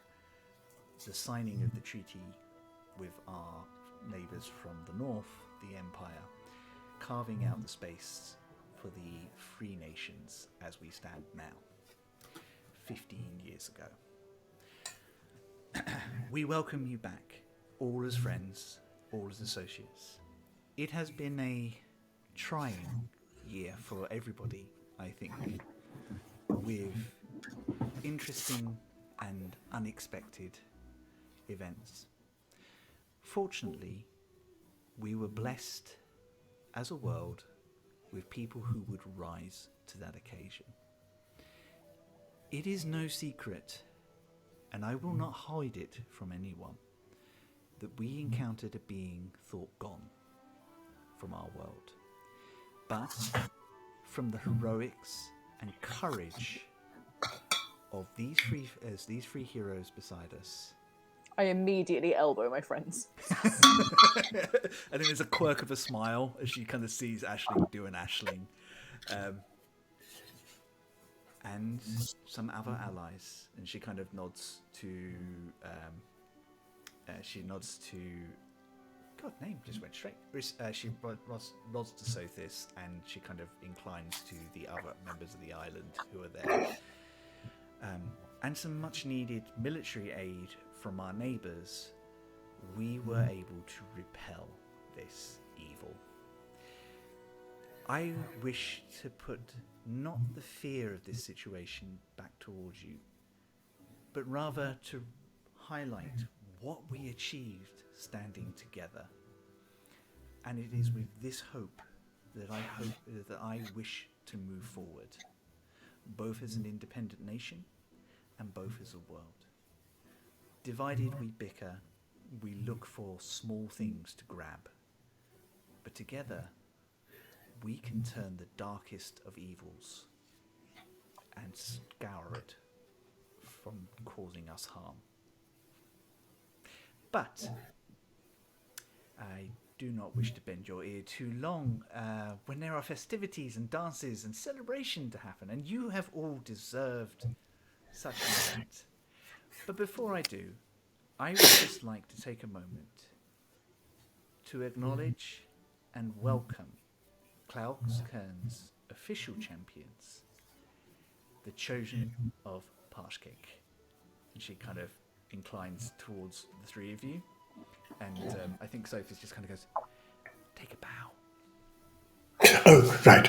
the signing of the treaty with our neighbours from the north, the Empire, carving out the space for the free nations as we stand now, 15 years ago. We welcome you back, all as friends, all as associates. it has been a trying year for everybody, I think, with interesting and unexpected events. Fortunately, we were blessed as a world with people who would rise to that occasion. It is no secret, and I will not hide it from anyone, that we encountered a being thought gone from our world. But from the heroics and courage of these three heroes beside us, I immediately elbow my friends. and then there's a quirk of a smile as she kind of sees Aisling do an Aisling, and some other allies, and she kind of nods to. God, name just went straight. She nods to Sothis, and she kind of inclines to the other members of the island who are there, and some much-needed military aid from our neighbours. We were able to repel this evil. I wish to put not the fear of this situation back towards you, but rather to highlight what we achieved standing together. And it is with this hope that I wish to move forward, both as an independent nation and both as a world. Divided we bicker, we look for small things to grab, but together we can turn the darkest of evils and scour it from causing us harm. But I do not wish to bend your ear too long when there are festivities and dances and celebration to happen, and you have all deserved such an event. But before I do, I would just like to take a moment to acknowledge and welcome Cloud's Kern's official champions, the Chosen of Parshcake. And she kind of inclines towards the three of you, and I think Sophie just kind of goes, take a bow. Oh, right.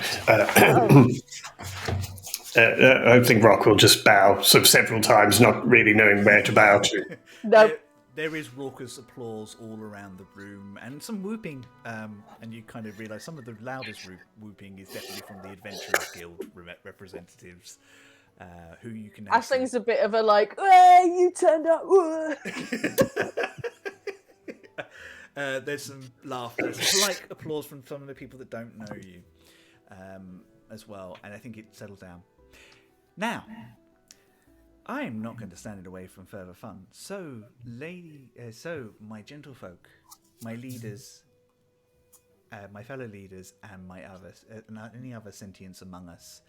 I think Rock will just bow sort of several times, not really knowing where to bow to. Nope. There is raucous applause all around the room, and some whooping, and you kind of realise some of the loudest whooping is definitely from the Adventurers Guild representatives, who you can now see. Aisling's a bit of a like, hey, you turned up. There's some laughter, some polite applause from some of the people that don't know you, as well, and I think it settles down. Now, I am not going to stand it away from further fun. So, my gentlefolk, my leaders, my fellow leaders, and my others, any other sentients among us,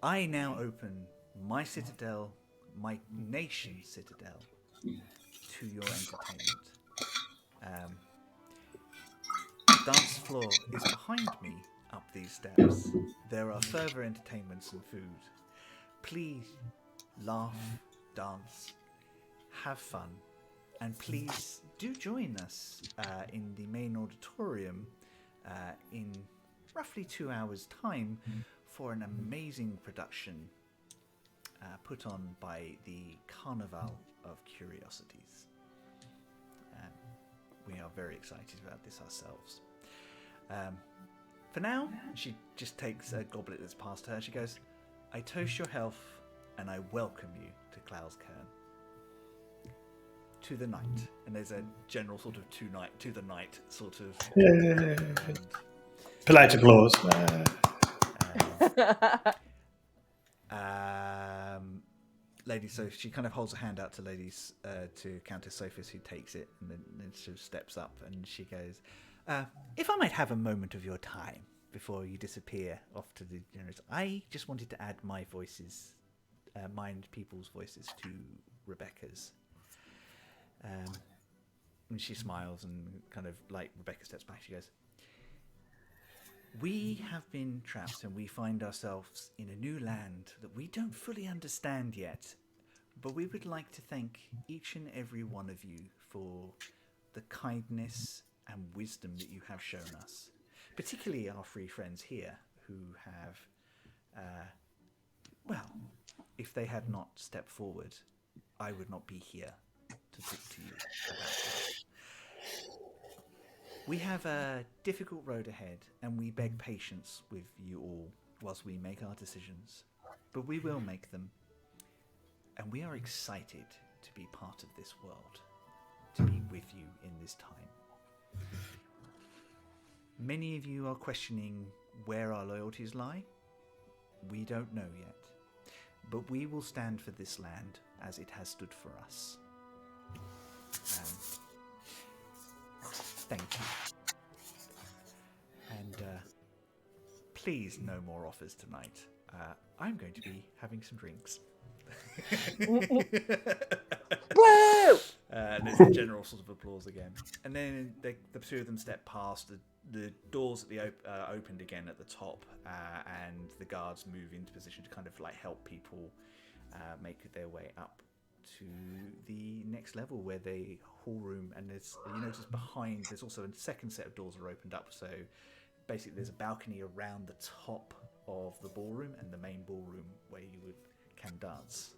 I now open my citadel, my nation's citadel, to your entertainment. The dance floor is behind me up these steps. There are further entertainments and food. Please laugh, dance, have fun, and please do join us in the main auditorium in roughly 2 hours' time for an amazing production put on by the Carnival of Curiosities. We are very excited about this ourselves. For now, she just takes a goblet that's passed her. She goes, I toast your health and I welcome you to Cloud's Cairn. To the night. And there's a general sort of to the night sort of... Polite applause. Lady Sophie, she kind of holds a hand out to to Countess Sophis, who takes it and then sort of steps up, and she goes, if I might have a moment of your time before you disappear off to the generous, I just wanted to add my voices, mind people's voices to Rebecca's. And she smiles and kind of like Rebecca steps back. She goes, we have been trapped and we find ourselves in a new land that we don't fully understand yet, but we would like to thank each and every one of you for the kindness and wisdom that you have shown us, particularly our three friends here who have, well, if they had not stepped forward, I would not be here to talk to you about this. We have a difficult road ahead, and we beg patience with you all whilst we make our decisions. But we will make them, and we are excited to be part of this world, to be with you in this time. Many of you are questioning where our loyalties lie. We don't know yet, but we will stand for this land as it has stood for us. Thank you. And please, no more offers tonight. I'm going to be having some drinks. Woo! And there's a general sort of applause again. And then the two of them step past. The doors at the opened again at the top, and the guards move into position to kind of like help people make their way up to the next level, where the hall room, and there's, you notice behind there's also a second set of doors are opened up, so basically there's a balcony around the top of the ballroom and the main ballroom where you can dance.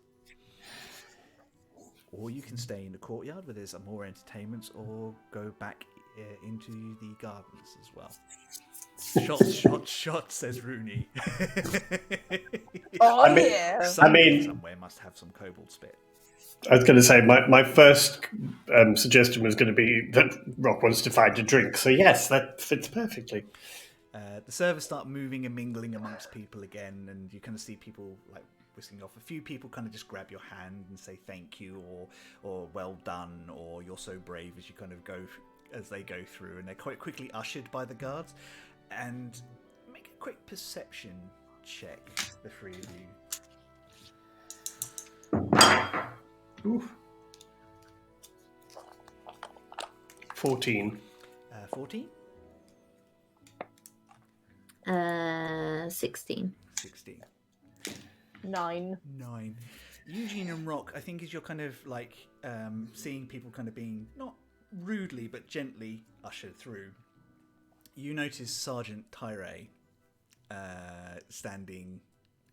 Or you can stay in the courtyard where there's more entertainments, or go back into the gardens as well. Shots, says Rooney. Oh, yeah. Somewhere must have some kobold spit. I was going to say, my first suggestion was going to be that Rock wants to find a drink. So yes, that fits perfectly. The servers start moving and mingling amongst people again, and you kind of see people like whisking off. A few people kind of just grab your hand and say thank you, or well done, or you're so brave, as you kind of go as they go through, and they're quite quickly ushered by the guards. And make a quick perception check, the three of you. Oof. 14. 14? 16. 16. 9. Eugene and Rock, I think, as you're kind of like seeing people kind of being not rudely but gently ushered through, you notice Sergeant Tyree standing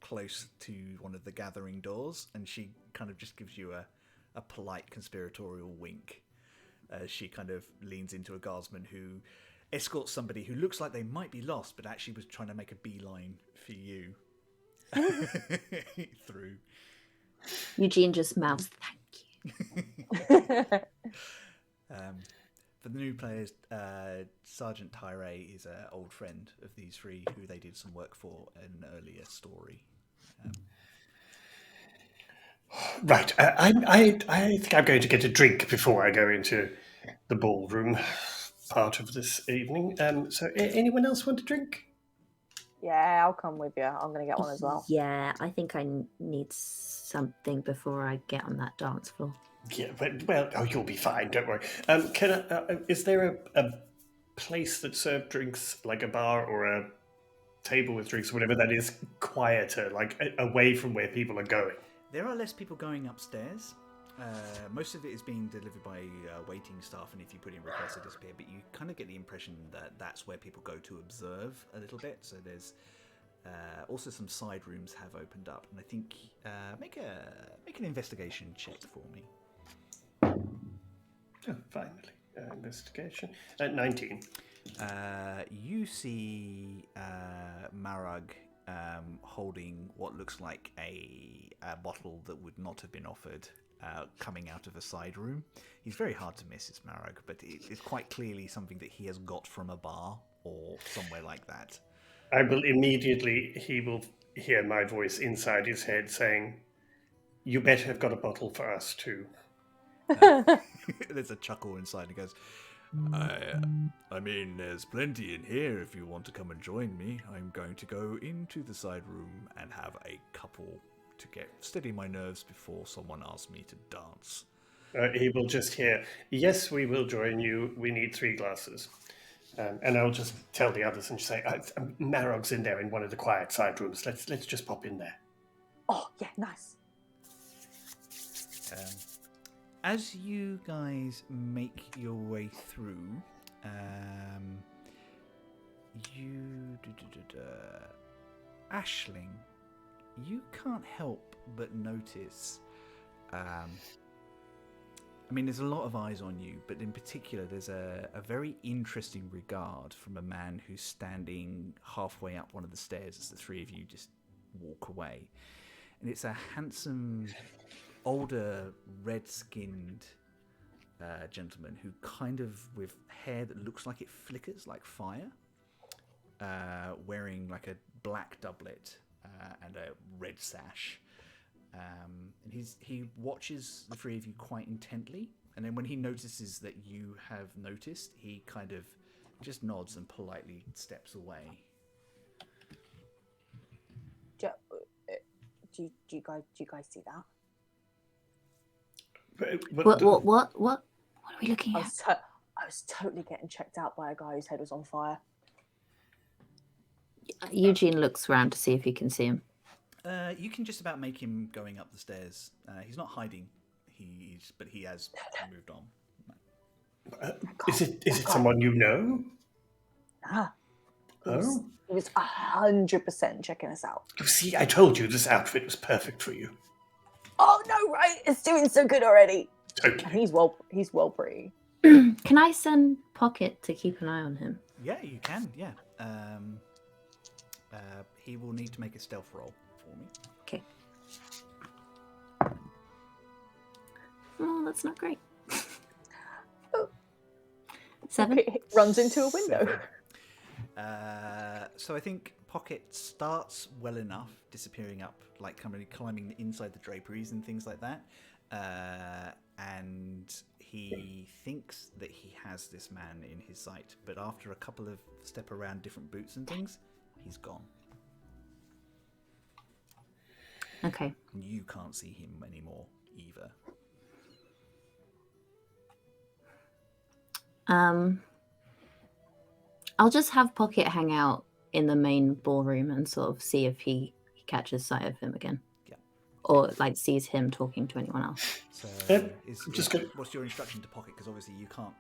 close to one of the gathering doors, and she kind of just gives you a polite conspiratorial wink as she kind of leans into a guardsman who escorts somebody who looks like they might be lost, but actually was trying to make a beeline for you through. Eugene just mouths, thank you. For the new players, Sergeant Tyree is an old friend of these three who they did some work for in an earlier story. Right. I think I'm going to get a drink before I go into the ballroom part of this evening. So anyone else want a drink? Yeah, I'll come with you. I'm going to get one as well. Yeah, I think I need something before I get on that dance floor. Yeah, well, you'll be fine. Don't worry. Is there a place that serves drinks, like a bar or a table with drinks, or whatever that is, quieter, like away from where people are going? There are less people going upstairs. Most of it is being delivered by waiting staff, and if you put in requests, it disappear. But you kind of get the impression that that's where people go to observe a little bit. So there's also some side rooms have opened up, and I think make an investigation check for me. Oh, finally, investigation at 19. You see Marag holding what looks like a bottle that would not have been offered, coming out of a side room. He's very hard to miss, it's Marag, but it's quite clearly something that he has got from a bar or somewhere like that. I will immediately, he will hear my voice inside his head saying, "You better have got a bottle for us too." There's a chuckle inside. He goes, I mean, there's plenty in here if you want to come and join me. I'm going to go into the side room and have a couple to steady my nerves before someone asks me to dance. He will just hear, "Yes, we will join you. We need 3 glasses." And I'll just tell the others and say, "Marog's in there in one of the quiet side rooms. Let's just pop in there." Oh, yeah, nice. As you guys make your way through, Aisling, you can't help but notice. There's a lot of eyes on you, but in particular, there's a very interesting regard from a man who's standing halfway up one of the stairs as the three of you just walk away. And it's a handsome, older, red-skinned gentleman who kind of, with hair that looks like it flickers like fire, wearing like a black doublet and a red sash. And he watches the three of you quite intently, and then when he notices that you have noticed, he kind of just nods and politely steps away. Do you guys see that? What are we looking at? I was totally getting checked out by a guy whose head was on fire. Eugene looks around to see if he can see him. You can just about make him going up the stairs. He's not hiding, but he has moved on. Is it someone you know? He was 100% checking us out. You see, I told you this outfit was perfect for you. Oh no, right? It's doing so good already. Totally. And he's well pretty. Can I send Pocket to keep an eye on him? Yeah, you can. Yeah. He will need to make a stealth roll for me. Okay. Oh, that's not great. 7. It runs into a window. So I think Pocket starts well enough, disappearing up, like climbing inside the draperies and things like that. And he thinks that he has this man in his sight, but after a couple of step around different boots and things, he's gone. Okay. You can't see him anymore either. I'll just have Pocket hang out in the main ballroom and sort of see if he catches sight of him again. Yeah. Or like sees him talking to anyone else. So what's your instruction to Pocket? Because obviously you can't.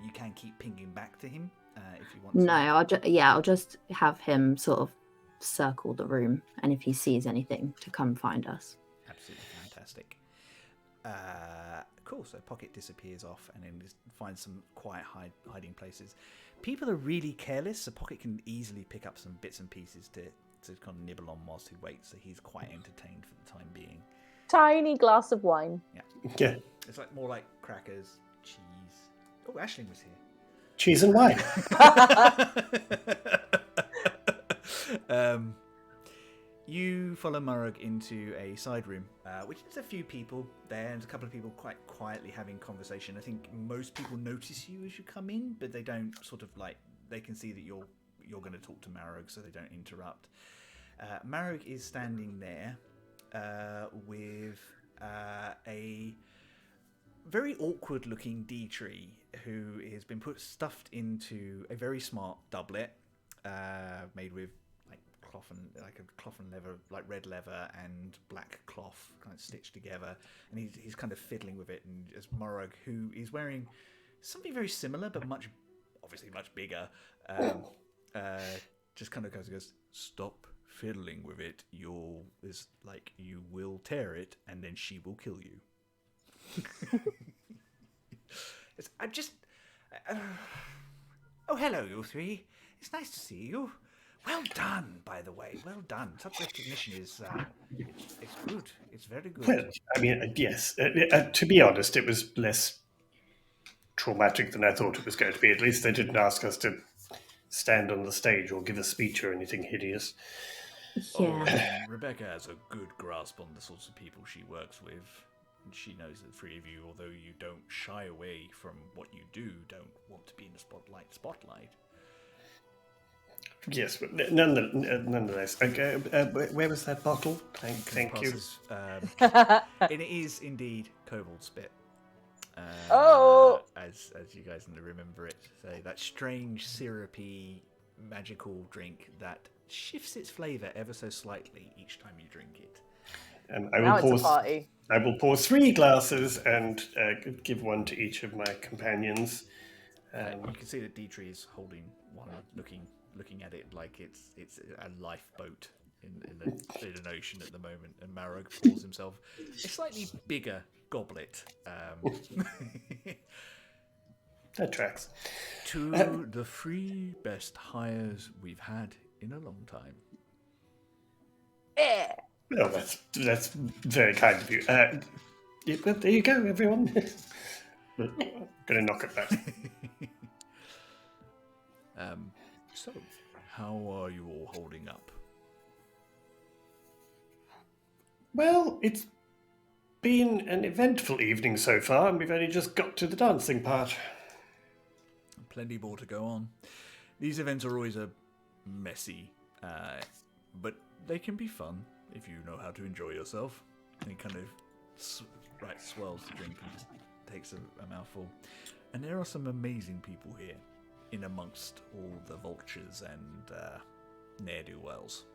You can keep pinging back to him if you want. No, I'll just have him sort of circle the room, and if he sees anything, to come find us. Absolutely fantastic. Cool. So Pocket disappears off and then finds some quiet hiding places. People are really careless, so Pocket can easily pick up some bits and pieces to kind of nibble on whilst he waits. So he's quite entertained for the time being. Tiny glass of wine. Yeah. It's like more like crackers, cheese. Oh, Aisling was here. Cheese and wine. You follow Murrug into a side room, which is a few people there, and a couple of people quite quietly having conversation. I think most people notice you as you come in, but they don't they can see that you're going to talk to Murrug, so they don't interrupt. Murrug is standing there with a very awkward-looking D-tree who has been stuffed into a very smart doublet made with cloth and leather, like red leather and black cloth, kind of stitched together, and he's kind of fiddling with it. And as Morag, who is wearing something very similar but obviously much bigger, just kind of goes, "Stop fiddling with it. You will tear it, and then she will kill you." Oh, hello, you three. It's nice to see you. Well done, by the way. Well done. Such recognition is it's good. It's very good. Well, yes. To be honest, it was less traumatic than I thought it was going to be. At least they didn't ask us to stand on the stage or give a speech or anything hideous. Yeah. Rebecca has a good grasp on the sorts of people she works with. And she knows that the three of you, although you don't shy away from what you do, don't want to be in the spotlight. Yes, but nonetheless. Where was that bottle? Thank you. And it is indeed kobold spit. As you guys remember it. So that strange, syrupy, magical drink that shifts its flavour ever so slightly each time you drink it. And I will pour 3 glasses and give one to each of my companions. You can see that Dietrich is holding one, looking at it like it's a lifeboat in an ocean at the moment, and Marog pours himself a slightly bigger goblet. That tracks. To the 3 best hires we've had in a long time. Yeah. Well, that's very kind of you. Well, there you go, everyone. I'm going to knock it back. So, how are you all holding up? Well, it's been an eventful evening so far, and we've only just got to the dancing part. Plenty more to go on. These events are always messy, but they can be fun if you know how to enjoy yourself. And he kind of swells the drink and takes a mouthful. And there are some amazing people here, in amongst all the vultures and ne'er-do-wells.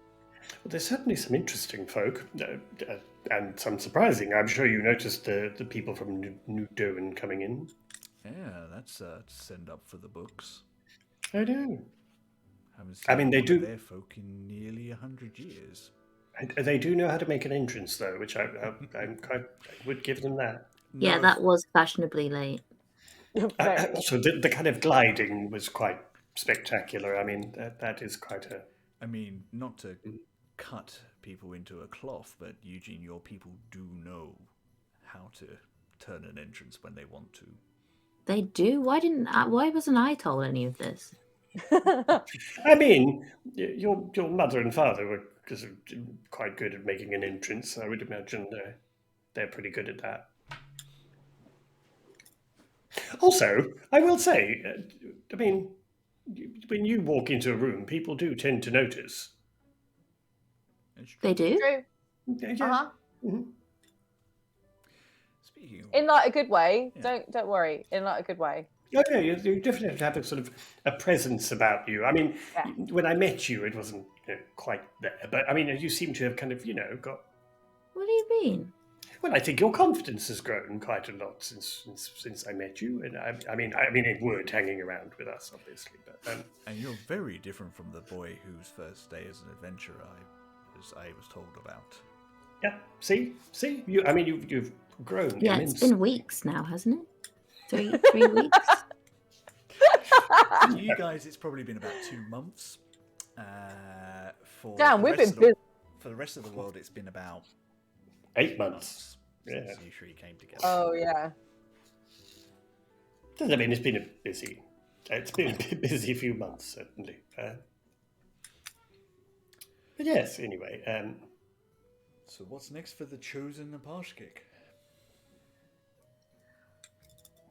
Well, there's certainly some interesting folk, and some surprising. I'm sure you noticed the people from New Doan coming in. Yeah, that's send up for the books. I know. I mean, they do. Their folk in nearly 100 years. They do know how to make an entrance, though, which I would give them that. Yeah, No, that was fashionably late. Also, the kind of gliding was quite spectacular. I mean, that is quite a... I mean, not to cut people into a cloth, but Eugene, your people do know how to turn an entrance when they want to. They do? Why wasn't I told any of this? I mean, your mother and father were quite good at making an entrance. I would imagine they're pretty good at that. Also, I will say, I mean, when you walk into a room, people do tend to notice. They do? True. Yeah. Uh-huh. Mm-hmm. Speaking of In like a good way. Yeah. Don't worry. In like a good way. Oh, yeah, you definitely have a sort of a presence about you. I mean, Yeah. when I met you, it wasn't quite there, but I mean, you seem to have kind of, got. What do you mean? Well, I think your confidence has grown quite a lot since I met you, and I mean, it would hanging around with us, obviously, but. And you're very different from the boy whose first day as an adventurer I was told about. Yeah, see, you've grown. Yeah, immensely. it's been weeks now, hasn't it? 3 weeks? For you guys, it's probably been about 2 months. Damn, we've been busy. For the rest of the world, it's been about 8 months. since Yeah. you three came together. Oh yeah. I mean, it's been a busy few months, certainly. But yes, anyway. So what's next for the chosen Apashkik?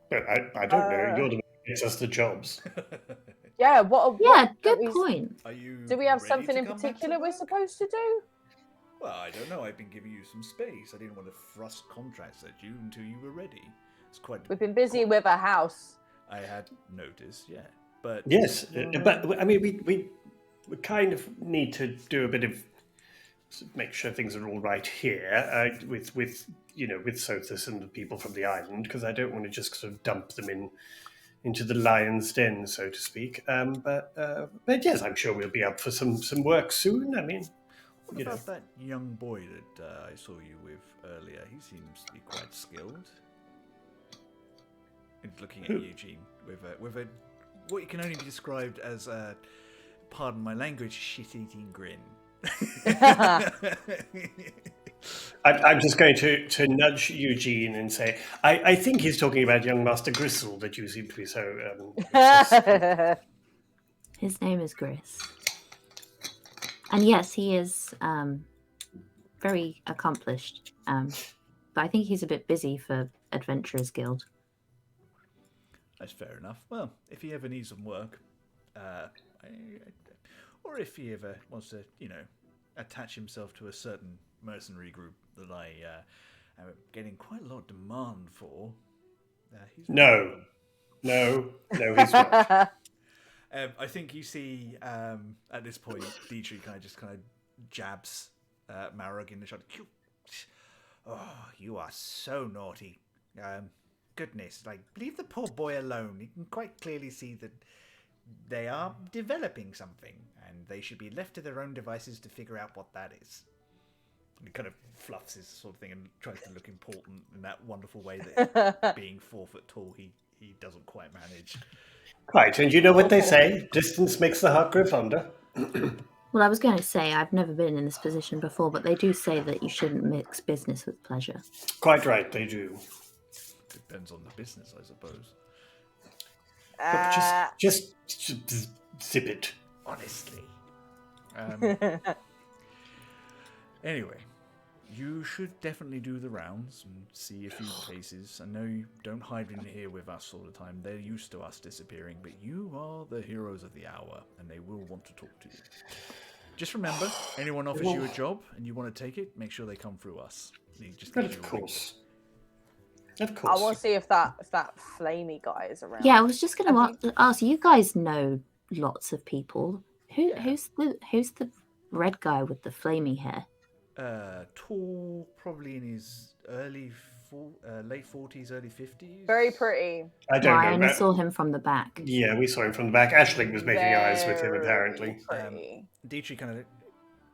But I don't know. You're the one who gets us the jobs. Yeah. Yeah, don't good we- point. Are you? Do we have ready something to in come back to particular we're work? supposed to do? Well, I don't know. I've been giving you some space. I didn't want to thrust contracts at you until you were ready. It's quite. We've been busy with a house. I had noticed, yeah, but Yes, but I mean, we kind of need to do a bit of make sure things are all right here with Sothis and the people from the island, because I don't want to just sort of dump them into the lion's den, so to speak. But yes, I'm sure we'll be up for some work soon. I mean, what about that young boy that I saw you with earlier? He seems to be quite skilled. And looking at Eugene with a what can only be described as a, pardon my language, shit-eating grin. I'm just going to nudge Eugene and say, I think he's talking about young Master Gristle that you seem to be so obsessed. His name is Gris. And yes, he is very accomplished. But I think he's a bit busy for Adventurers Guild. That's fair enough. Well, if he ever needs some work, or if he ever wants to, attach himself to a certain mercenary group that I am getting quite a lot of demand for, he's No, he's not. I think you see at this point, Dietrich kind of jabs Marog in the shoulder. Oh, you are so naughty. goodness, like, leave the poor boy alone. You can quite clearly see that they are developing something, and they should be left to their own devices to figure out what that is. And he kind of fluffs his sort of thing and tries to look important in that wonderful way that being 4 foot tall, he doesn't quite manage. Quite, and you know what they say, distance makes the heart grow fonder. Well, I was going to say, I've never been in this position before, but they do say that you shouldn't mix business with pleasure. Quite right, they do. Depends on the business, I suppose. Look, just zip it. Honestly. Anyway, you should definitely do the rounds and see a few places. I know you don't hide in here with us all the time. They're used to us disappearing, but you are the heroes of the hour, and they will want to talk to you. Just remember, anyone offers you a job and you want to take it, make sure they come through us. Of course. Of I course. want to see if that flamey guy is around. Yeah, I was just going to ask. You guys know lots of people. Who's the red guy with the flamey hair? Tall, probably in his late 40s, early 50s. Very pretty. I don't I know. only But saw him from the back. yeah, we saw him from the back. Ashling was making eyes with him, apparently. Pretty. Dietrich kind of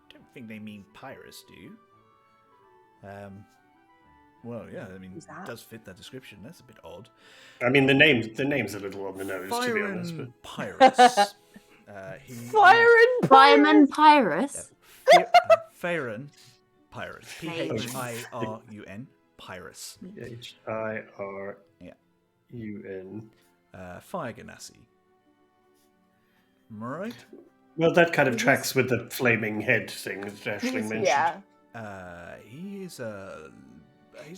don't think they mean Pyrrhus, do you? Well, yeah, I mean, Who's that? it does fit that description. That's a bit odd. I mean, the name's a little on the nose, to be honest. But Pyrrhus. Fireman Pyrrhus. Pharon Pyrrhus. P-H-I-R-U-N. Pyrrhus. P-H-I-R-U-N. Fire Ganassi. Am I right? Well, that kind of tracks with the flaming head thing that Ashling mentioned. Yeah. He's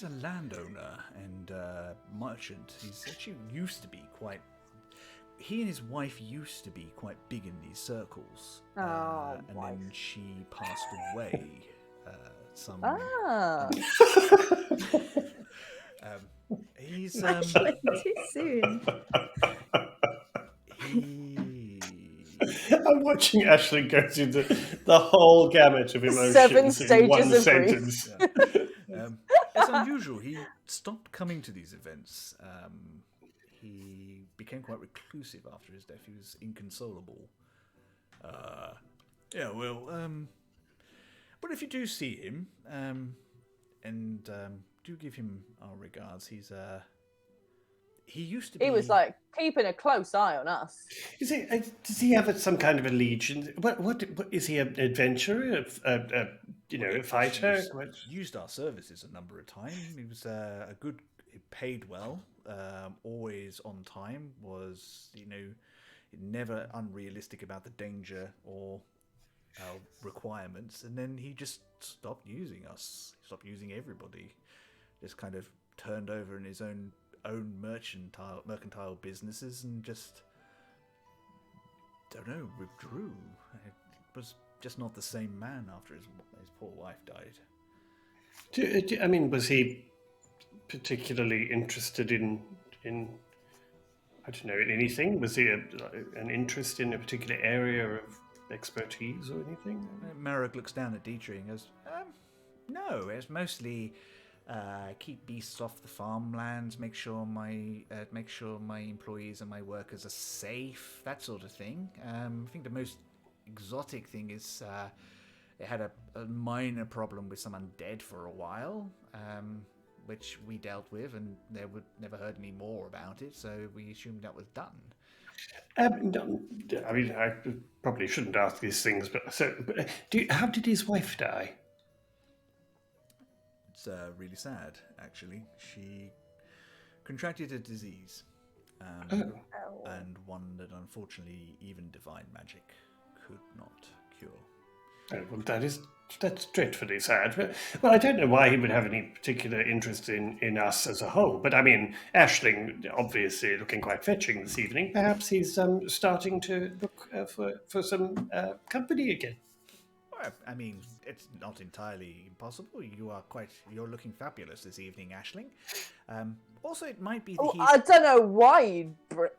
a landowner and merchant. He's actually used to be quite. He and his wife used to be quite big in these circles. And then she passed away. He's Too soon. I'm watching Ashling go through the whole gamut of emotions 7 in stages one of grief. sentence. It's unusual. He stopped coming to these events. He became quite reclusive after his death. He was inconsolable. But if you do see him, and do give him our regards. He used to be. He was like keeping a close eye on us. Does he have some kind of allegiance? What is he? An adventurer? A fighter? Used our services a number of times. He was he paid well, always on time. Was never unrealistic about the danger or our requirements. And then he just stopped using us. He stopped using everybody. Just kind of turned over in his own mercantile businesses and just withdrew. It was just not the same man after his poor wife died. I mean, was he particularly interested in I don't know, in anything? Was he an interest in a particular area of expertise or anything? Marek looks down at Dietrich and goes, no, it's mostly keep beasts off the farmlands, make sure my employees and my workers are safe, that sort of thing. I think the most exotic thing is it had a minor problem with some undead for a while, which we dealt with, and never heard any more about it, so we assumed that was done. No, I mean, I probably shouldn't ask these things, but how did his wife die? It's really sad, actually. She contracted a disease, and one that unfortunately even divine magic could not cure. Oh, well, that's dreadfully sad. Well, I don't know why he would have any particular interest in us as a whole, but I mean, Ashling obviously looking quite fetching this evening. Perhaps he's starting to look for some company again. Well, I mean, it's not entirely impossible. You're looking fabulous this evening, Ashling. Also, it might be that he's... I don't know why you're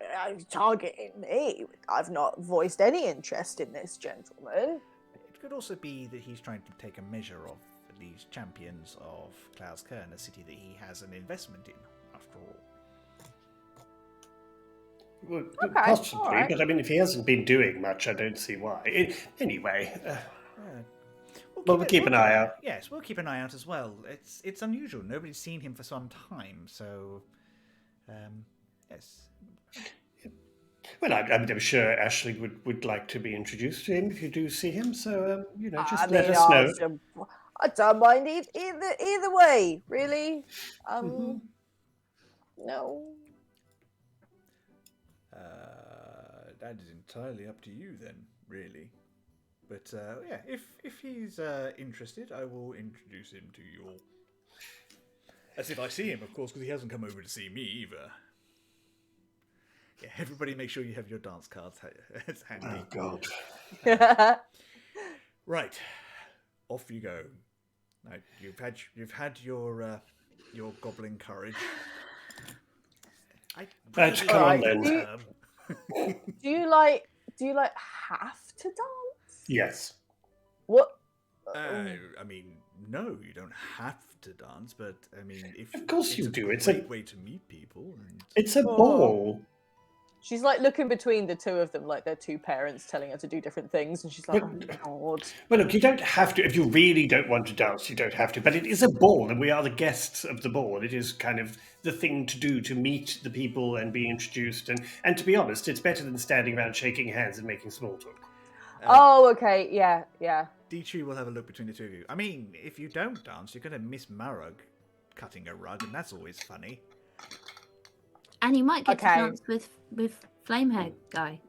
targeting me. I've not voiced any interest in this gentleman. It could also be that he's trying to take a measure of these champions of Klaus Kern, a city that he has an investment in, after all. Well, Okay, possibly, all right. but I mean, if he hasn't been doing much, I don't see why. Anyway, we'll keep an eye out. Yes, we'll keep an eye out as well. It's unusual. Nobody's seen him for some time, so yes. Well, I'm sure Ashley would like to be introduced to him if you do see him. So, just let us know. I don't mind either way, really. No. That is entirely up to you then, really. But yeah, if he's interested, I will introduce him to you all. As if I see him, of course, because he hasn't come over to see me either. Yeah, everybody make sure you have your dance cards handy. Oh, God. Right, off you go. Now, you've had your goblin courage. Come on then. Do you like have to dance? Yes. What? I mean, no, you don't have to dance, but I mean, if Of course you do. It's a great way to meet people. And... It's a ball. She's like looking between the two of them, like they're two parents telling her to do different things, and she's like, "Oh God." Well, look, you don't have to. If you really don't want to dance, you don't have to. But it is a ball, and we are the guests of the ball. It is kind of the thing to do to meet the people and be introduced. And to be honest, it's better than standing around shaking hands and making small talk. Oh, okay, yeah. D2 will have a look between the two of you. I mean, if you don't dance, you're going to miss Marug cutting a rug, and that's always funny. And you might get to dance with Flamehead guy.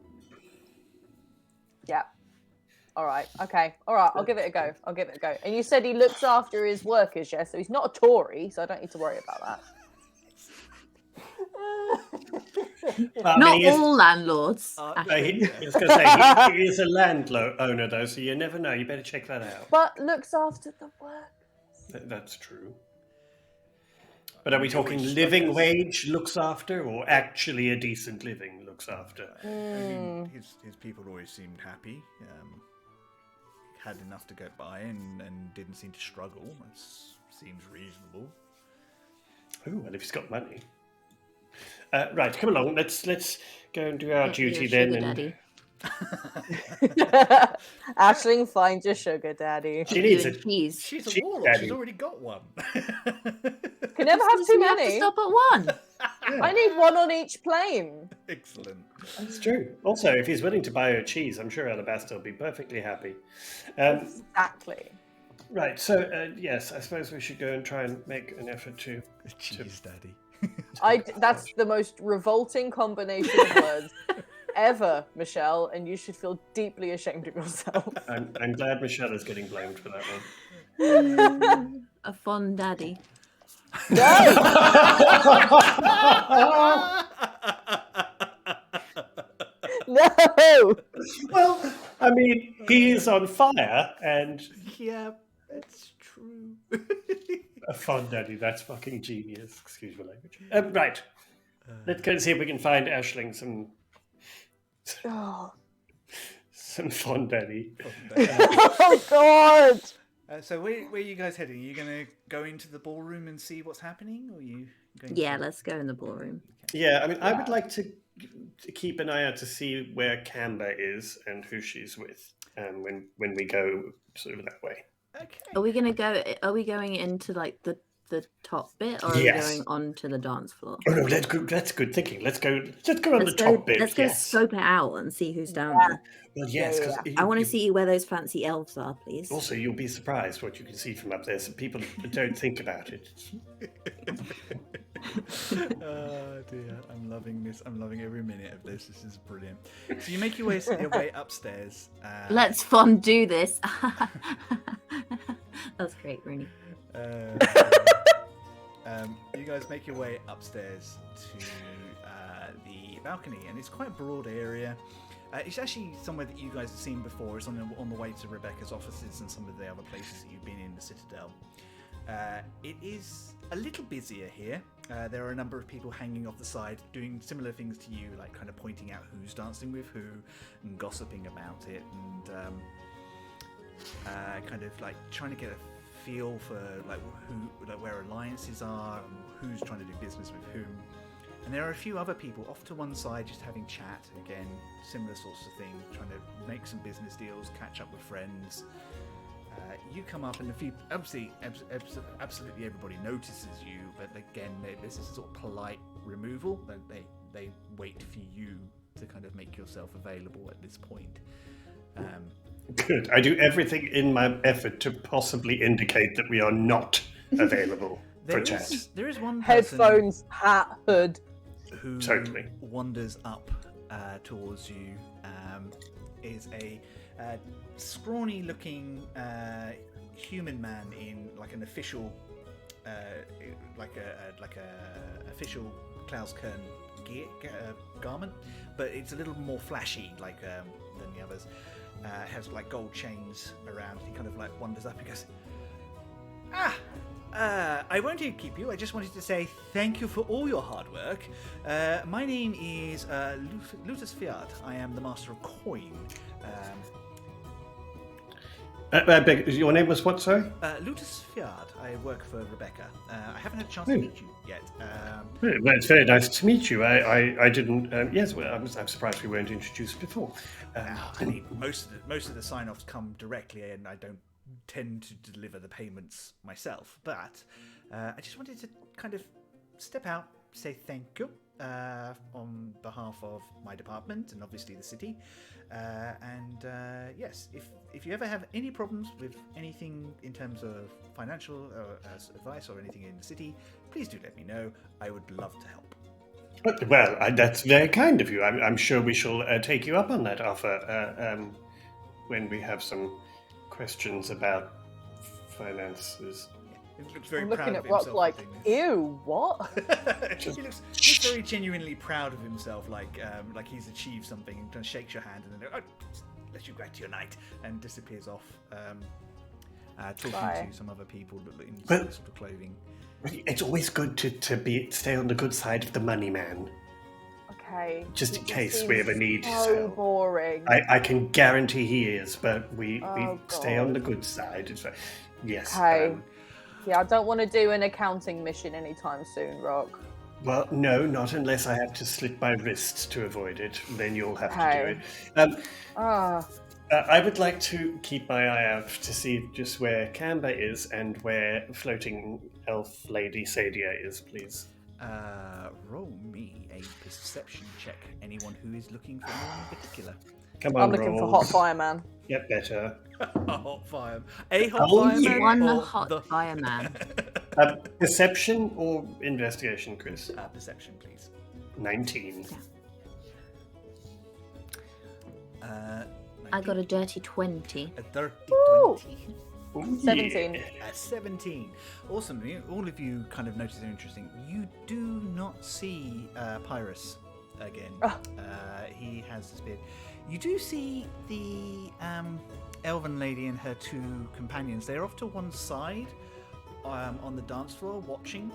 Yeah. All right. Okay. All right. I'll give it a go. And you said he looks after his workers, yeah? So he's not a Tory, so I don't need to worry about that. Not all landlords. He is a landowner, though, so you never know. You better check that out. But looks after the workers. That's true. But are we talking living wage looks after, or actually a decent living looks after? I mean, his people always seemed happy. Had enough to get by and didn't seem to struggle. That seems reasonable. Oh, well, if he's got money. Right, come along. Let's go and do our duty then. Daddy. Aisling, find your sugar daddy. She needs a cheese. She's a warlock. She's already got one. Can never have too We have to many. stop at one. I need one on each plane. Excellent. That's true. Also, if he's willing to buy her cheese, I'm sure Alabaster will be perfectly happy. Exactly. Right, so yes, I suppose we should go and try and make an effort to... Cheese daddy. That's the most revolting combination of words ever, Michelle, and you should feel deeply ashamed of yourself. I'm glad Michelle is getting blamed for that one. A fond daddy. No! Well, I mean, he is on fire, and... Yeah, it's true. A fond daddy, that's fucking genius. Excuse my language. Right. Let's go and see if we can find Aisling some fond daddy. Oh, God! So where are you guys heading? Are you going to go into the ballroom and see what's happening? Or are you going Let's go in the ballroom. Yeah, I mean, I would like to keep an eye out to see where Cambor is and who she's with, when we go sort of that way. Okay. Are we going into like the top bit, or are we going onto the dance floor? Oh no, that's good thinking. Let's go on the top bit. Let's go scope it out and see who's down there. Well, yes, because I want to see where those fancy elves are, please. Also, you'll be surprised what you can see from up there. So people don't think about it. Oh dear, I'm loving this. I'm loving every minute of this. This is brilliant. So you make your way upstairs. Let's fondue this. That's great, Rooney. You guys make your way upstairs to the balcony, and it's quite a broad area. It's actually somewhere that you guys have seen before. It's on the way to Rebecca's offices and some of the other places that you've been in the Citadel. It is a little busier here. There are a number of people hanging off the side doing similar things to you, like kind of pointing out who's dancing with who and gossiping about it, and kind of like trying to get a feel for like where alliances are and who's trying to do business with whom. And there are a few other people off to one side just having chat, again, similar sorts of thing, trying to make some business deals, catch up with friends. You come up and a few, obviously, absolutely everybody notices you, but again, this is a sort of polite removal. They wait for you to kind of make yourself available at this point. Good. I do everything in my effort to possibly indicate that we are not available for chat. There is one person Headphones, hat, hood. who Totally. wanders up towards you. Is a scrawny-looking human man in like an official, official Klaus Kern garment, but it's a little more flashy than the others. Has like gold chains around. He kind of like wanders up and goes, I won't keep you. I just wanted to say thank you for all your hard work. My name is Lutus Fiat. I am the master of coin. Your name was what, sorry? Lutus Fiat. I work for Rebecca. I haven't had a chance to meet you yet. Well, it's very nice to meet you. I didn't. Yes, well, I'm surprised we weren't introduced before. I mean, most of the sign-offs come directly, and I don't tend to deliver the payments myself. But I just wanted to kind of step out, say thank you on behalf of my department and obviously the city. Yes, if you ever have any problems with anything in terms of financial advice or anything in the city, please do let me know. I would love to help. Well, that's very kind of you. I'm sure we shall take you up on that offer when we have some questions about finances. He looks very I'm proud looking of at Rock himself. like, for doing this. ew, what? He looks very genuinely proud of himself, like he's achieved something, and kind of shakes your hand and then lets you back to your night and disappears off, talking to some other people in sort of clothing. It's always good to stay on the good side of the money man. Okay. Just in It case seems we ever need his so help. boring. I can guarantee he is, but we Oh, stay on God. the good side. Yes. Okay. Yeah, I don't want to do an accounting mission anytime soon, Rock. Well, no, not unless I have to slit my wrists to avoid it. Then you'll have Okay. to do it. Ah, I would like to keep my eye out to see just where Cambor is and where floating elf lady Sadia is, please. Roll me a perception check. Anyone who is looking for anyone in particular. Come on, I'm looking for roll. Hot Fireman. Get better. A hot fire. A hot Oh, fireman. yeah. One or hot the... fireman. Perception or investigation, Chris? Perception, please. 19. I got a dirty 20. A dirty Woo! 20. Ooh, 17. yeah. 17. Awesome. All of you kind of notice are interesting. You do not see Pyrrhus again. He has disappeared. You do see the elven lady and her two companions. They're off to one side on the dance floor, watching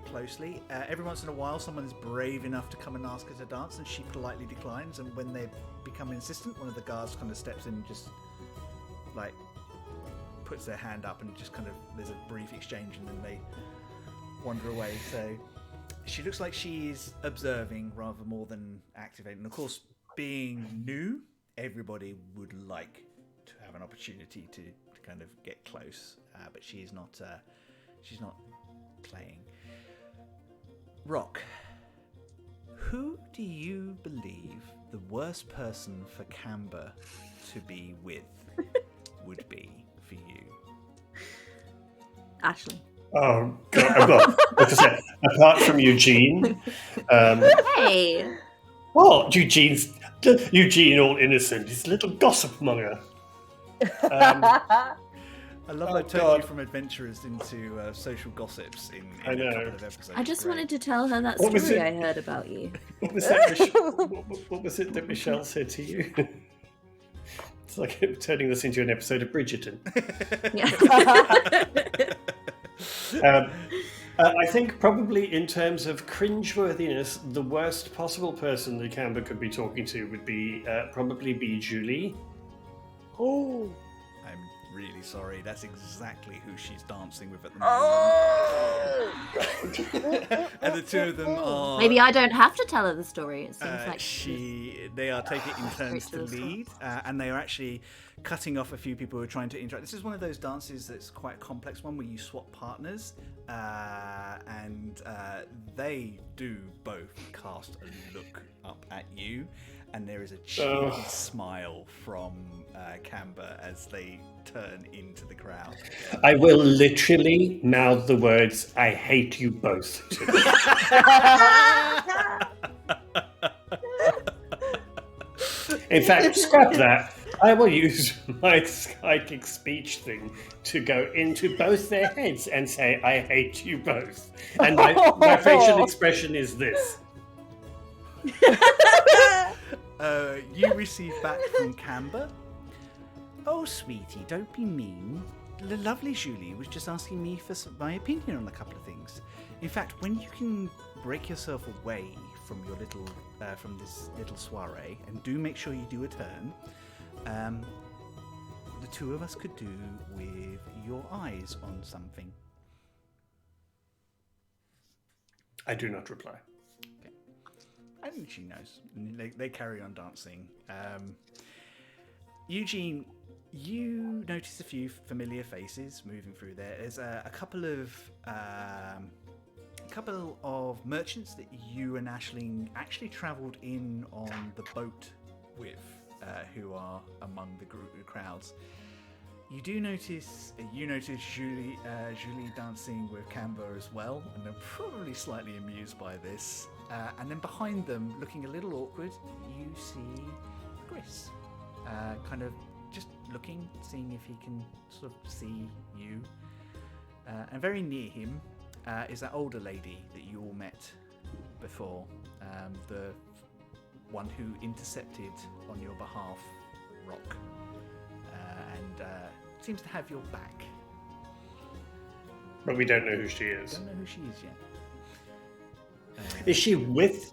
closely. Every once in a while, someone is brave enough to come and ask her to dance, and she politely declines. And when they become insistent, one of the guards kind of steps in and just puts their hand up, and just kind of there's a brief exchange, and then they wander away. So she looks like she's observing rather more than activating. Of course, being new, everybody would like to have an opportunity to kind of get close, but she's not playing. Rock, who do you believe the worst person for Cambor to be with would be for you? Ashley. Oh, God. Well, like I said, apart from Eugene. Hey! What? Eugene, all innocent. He's a little gossip monger. I love that turned you from adventurers into social gossips in I know. a couple of episodes. I just Great. wanted to tell her that What was story it? I heard about you. What was that, what was it that Michelle said to you? It's like turning this into an episode of Bridgerton. Yeah. I think probably in terms of cringeworthiness, the worst possible person that Cambor could be talking to would be probably be Juli. Oh. really sorry. That's exactly who she's dancing with at the moment. Oh! And the two of them are... Maybe I don't have to tell her the story. It seems like They are taking it in turns Straight to to the lead, and they are actually cutting off a few people who are trying to interact. This is one of those dances that's quite a complex one where you swap partners, and they do both cast a look up at you, and there is a cheeky smile from Cambor as they turn into the crowd. I will literally mouth the words, "I hate you both." to them. In fact, scrap that. I will use my psychic speech thing to go into both their heads and say, "I hate you both." And my facial expression is this. You receive back from Cambor. Oh, sweetie, don't be mean. The lovely Julie was just asking me for my opinion on a couple of things. In fact, when you can break yourself away from your little, from this little soiree, and do make sure you do a turn, the two of us could do with your eyes on something. I do not reply. Okay. I think she knows. And they carry on dancing. Eugene, you notice a few familiar faces moving through there. There's a couple of merchants that you and Aisling actually travelled in on the boat with, who are among the crowds. You do notice Julie dancing with Cambor as well, and they're probably slightly amused by this. And then behind them, looking a little awkward, you see Chris, kind of just looking, seeing if he can sort of see you. And very near him is that older lady that you all met before, the one who intercepted on your behalf Rok, and seems to have your back. But we don't know who she is. Don't know who she is yet. Is she with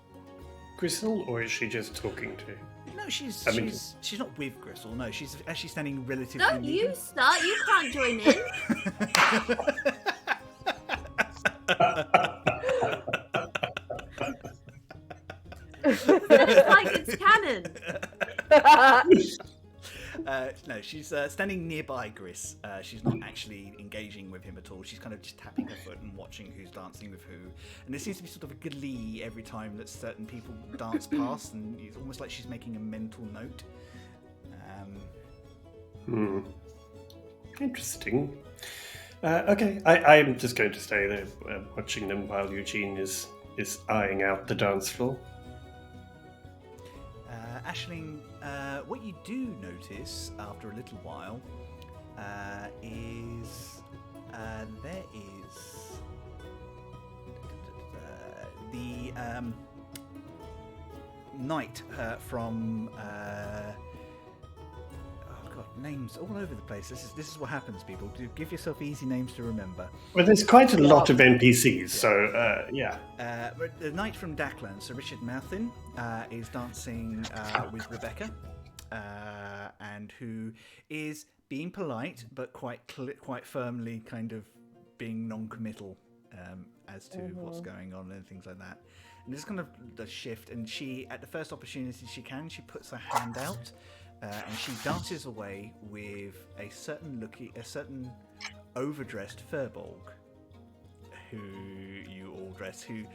Gristle, or is she just talking to? No, she's not with Gristle. No, she's actually standing relatively. Don't you start. You can't join in. It's like it's canon. No, she's standing nearby Gris. She's not actually engaging with him at all. She's kind of just tapping her foot and watching who's dancing with who. And there seems to be sort of a glee every time that certain people dance past, and it's almost like she's making a mental note. Interesting. Okay, I'm just going to stay there watching them while Eugene is eyeing out the dance floor. Aisling, what you do notice after a little while is there is the knight from names all over the place. This is what happens, people. Do give yourself easy names to remember. Well, there's quite a lot of NPCs, so yeah. But the knight from Daklan, Sir Richard Mouthin, is dancing with Rebecca, and who is being polite but quite firmly kind of being non-committal as to what's going on and things like that. And this is kind of the shift. And she, at the first opportunity she puts her hand out. And she dances away with a certain overdressed Furbolg, who you all dress, who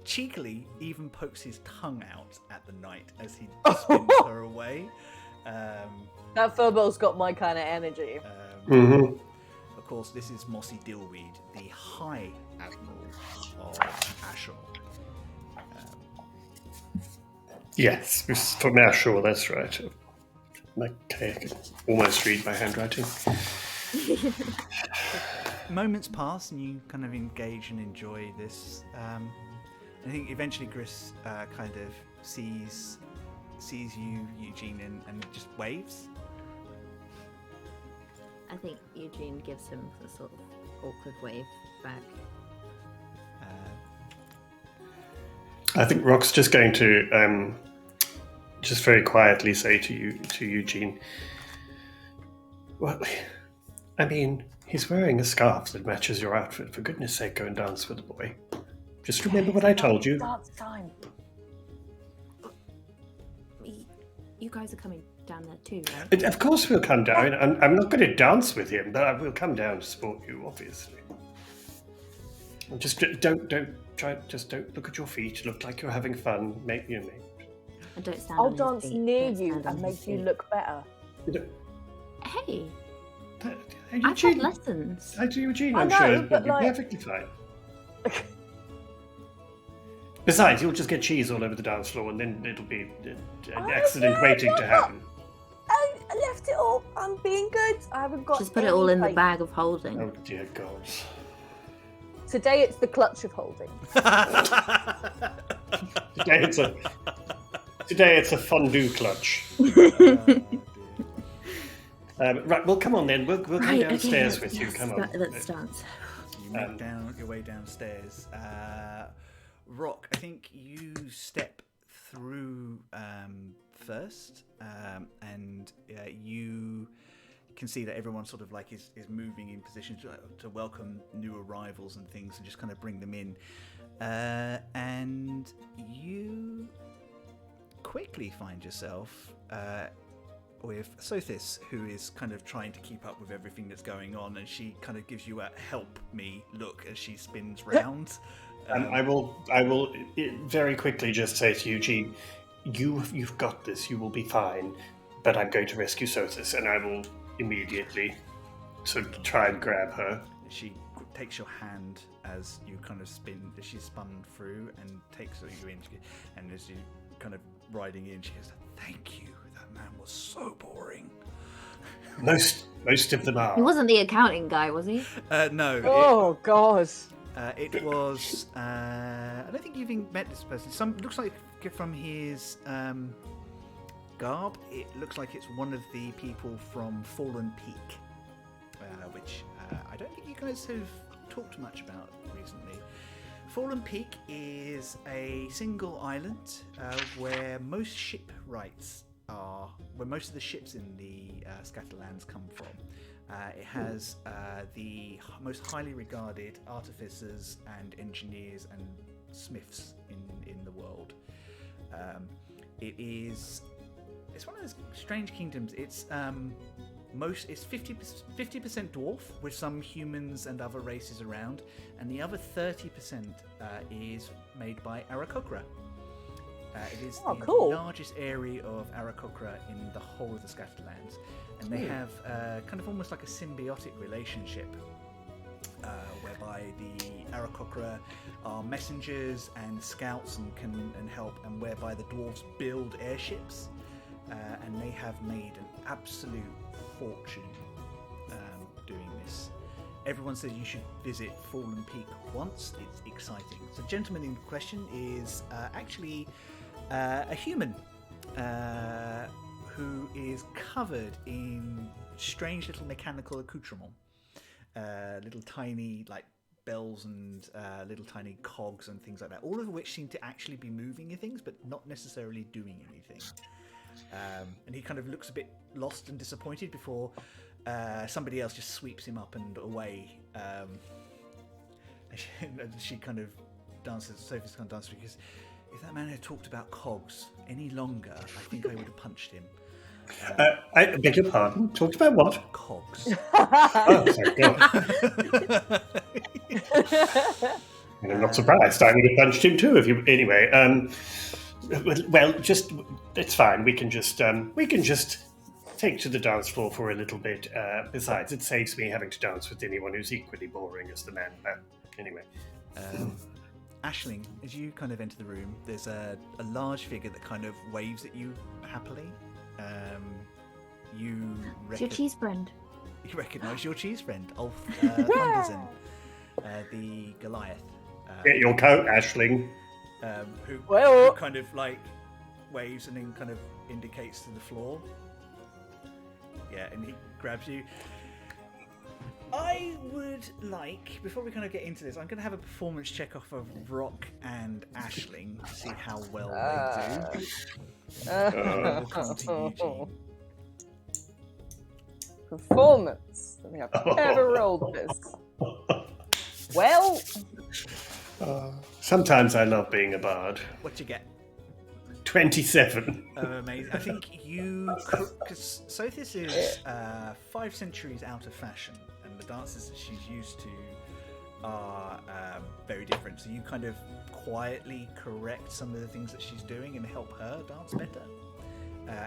cheekily even pokes his tongue out at the knight as he spins her away. That Furbolg's got my kind of energy. Of course, this is Mossy Dillweed, the High Admiral of Ashore. Yes, it's from Ashore, that's right. Okay, I can almost read my handwriting. Moments pass and you kind of engage and enjoy this. I think eventually Gris kind of sees you, Eugene, and just waves. I think Eugene gives him a sort of awkward wave back. I think Rok's just going to just very quietly say to Eugene, well, I mean, he's wearing a scarf that matches your outfit. For goodness sake, go and dance with the boy. Just remember what I told you. Dance time. You guys are coming down there too, right? Of course we'll come down. I'm not going to dance with him, but I will come down to support you, obviously. Just don't try. Just don't look at your feet. Look like you're having fun. And don't stand I'll on his dance feet. near Don't you stand on and his make you feet. look better. Hey, I've Eugene, had lessons. Eugene, I I'm know, sure it'll but be like- perfectly fine. Besides, you'll just get cheese all over the dance floor, and then it'll be an accident waiting to happen. I left it all. I'm being good. I haven't got. Just put it all in the any bag of holding. Oh dear God! plate. Today it's the clutch of holding. Today it's a fondue clutch. Right, well, come on then. We'll come Right, downstairs okay, with you. yes, Come on. Let's dance. You make down your way downstairs. Rock, I think you step through first, and you can see that everyone sort of like is moving in position to welcome new arrivals and things, and just kind of bring them in. And you quickly find yourself with Sothis, who is kind of trying to keep up with everything that's going on, and she kind of gives you a help me look as she spins round. I will very quickly just say to Eugene, you've got this. You will be fine. But I'm going to rescue Sothis, and I will immediately sort of try and grab her. She takes your hand as you kind of spin, as she's spun through, and takes you in. And as you kind of riding in, she goes, "Thank you. That man was so boring." Most of them are. He wasn't the accounting guy, was he? No. Oh God. It was. I don't think you've even met this person. Looks like from his garb, it looks like it's one of the people from Fallen Peak, which I don't think you guys have talked much about recently. Fallen Peak is a single island where most shipwrights are, where most of the ships in the Scatterlands come from. It has the most highly regarded artificers and engineers and smiths in the world. It's one of those strange kingdoms. It's 50% dwarf with some humans and other races around, and the other 30% is made by Aarakocra. It is the largest area of Aarakocra in the whole of the Scatterlands, and they have kind of almost like a symbiotic relationship, whereby the Aarakocra are messengers and scouts and can help, and whereby the dwarves build airships, and they have made an absolute fortune doing this. Everyone says you should visit Fallen Peak once. It's exciting. So the gentleman in question is actually a human who is covered in strange little mechanical accoutrements, little tiny like bells and little tiny cogs and things like that, all of which seem to actually be moving things but not necessarily doing anything. And he kind of looks a bit lost and disappointed before somebody else just sweeps him up and away. And she kind of dances, Sophie's kind of dances, because if that man had talked about cogs any longer, I think I would have punched him. I beg your pardon? Talked about what? Cogs. Oh, thank God. And I'm not surprised. I would have punched him too if you... Anyway, well, just... It's fine. We can just take to the dance floor for a little bit. Besides, it saves me having to dance with anyone who's equally boring as the man. Anyway. Aisling, as you kind of enter the room, there's a large figure that kind of waves at you happily. It's your cheese friend. You recognise your cheese friend, Ulf Thunderzen, the Goliath. Get your coat, Aisling. Who Well, kind of like waves and then kind of indicates to the floor. Yeah, and he grabs you. I would like, before we kind of get into this, I'm going to have a performance check off of Rock and Aisling to see how well they do. We'll come to Eugene. performance than I've ever rolled this. Well, sometimes I love being a bard. What you get? 27. Amazing. I think you, because Sothis is 5 centuries out of fashion, and the dances that she's used to are very different. So you kind of quietly correct some of the things that she's doing and help her dance better.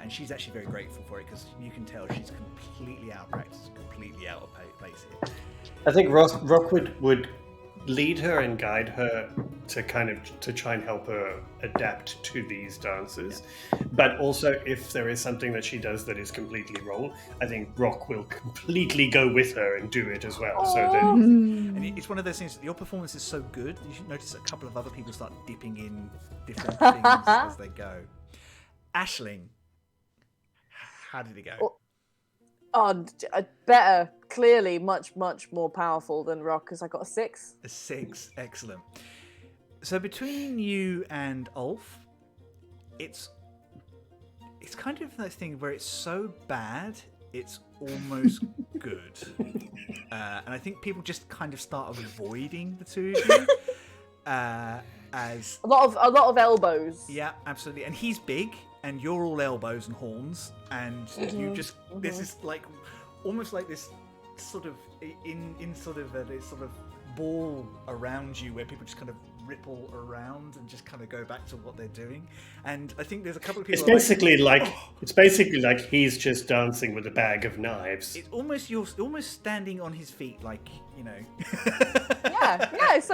And she's actually very grateful for it, because you can tell she's completely out of practice, completely out of place here. I think Rock would lead her and guide her to try and help her adapt to these dances. But also, if there is something that she does that is completely wrong, I think Rock will completely go with her and do it as well. So then, and it's one of those things, your performance is so good, you should notice a couple of other people start dipping in different things as they go. Aisling, how did it go? Better. Clearly much, much more powerful than Rock, because I got a 6. A 6, excellent. So between you and Ulf, it's kind of that thing where it's so bad, it's almost good. And I think people just kind of start avoiding the two of you. As a lot of elbows. Yeah, absolutely. And he's big, and you're all elbows and horns, and you just this is like almost like this sort of in sort of this sort of ball around you where people just kind of ripple around and just kind of go back to what they're doing. And I think there's a couple of people. It's basically like he's just dancing with a bag of knives. It's almost you're almost standing on his feet, like, you know. yeah. It's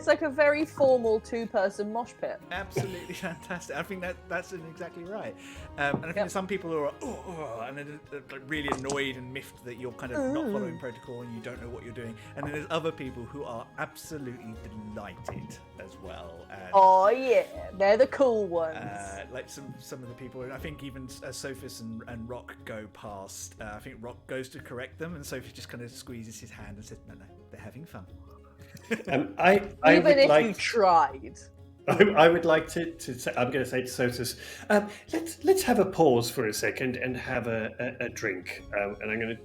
like a very formal 2-person mosh pit. Absolutely fantastic. I think that's exactly right. And I think some people are and they're really annoyed and miffed that you're kind of not following protocol and you don't know what you're doing. And then there's other people who are absolutely delighted as well. And, they're the cool ones. Like some of the people, and I think even Sophis and Rock go past. I think Rock goes to correct them, and Sophie just kind of squeezes his hand and says, "No, they're having fun." Even if you tried. I would like to say, I'm going to say to Sophis, let's have a pause for a second and have a drink, and I'm going to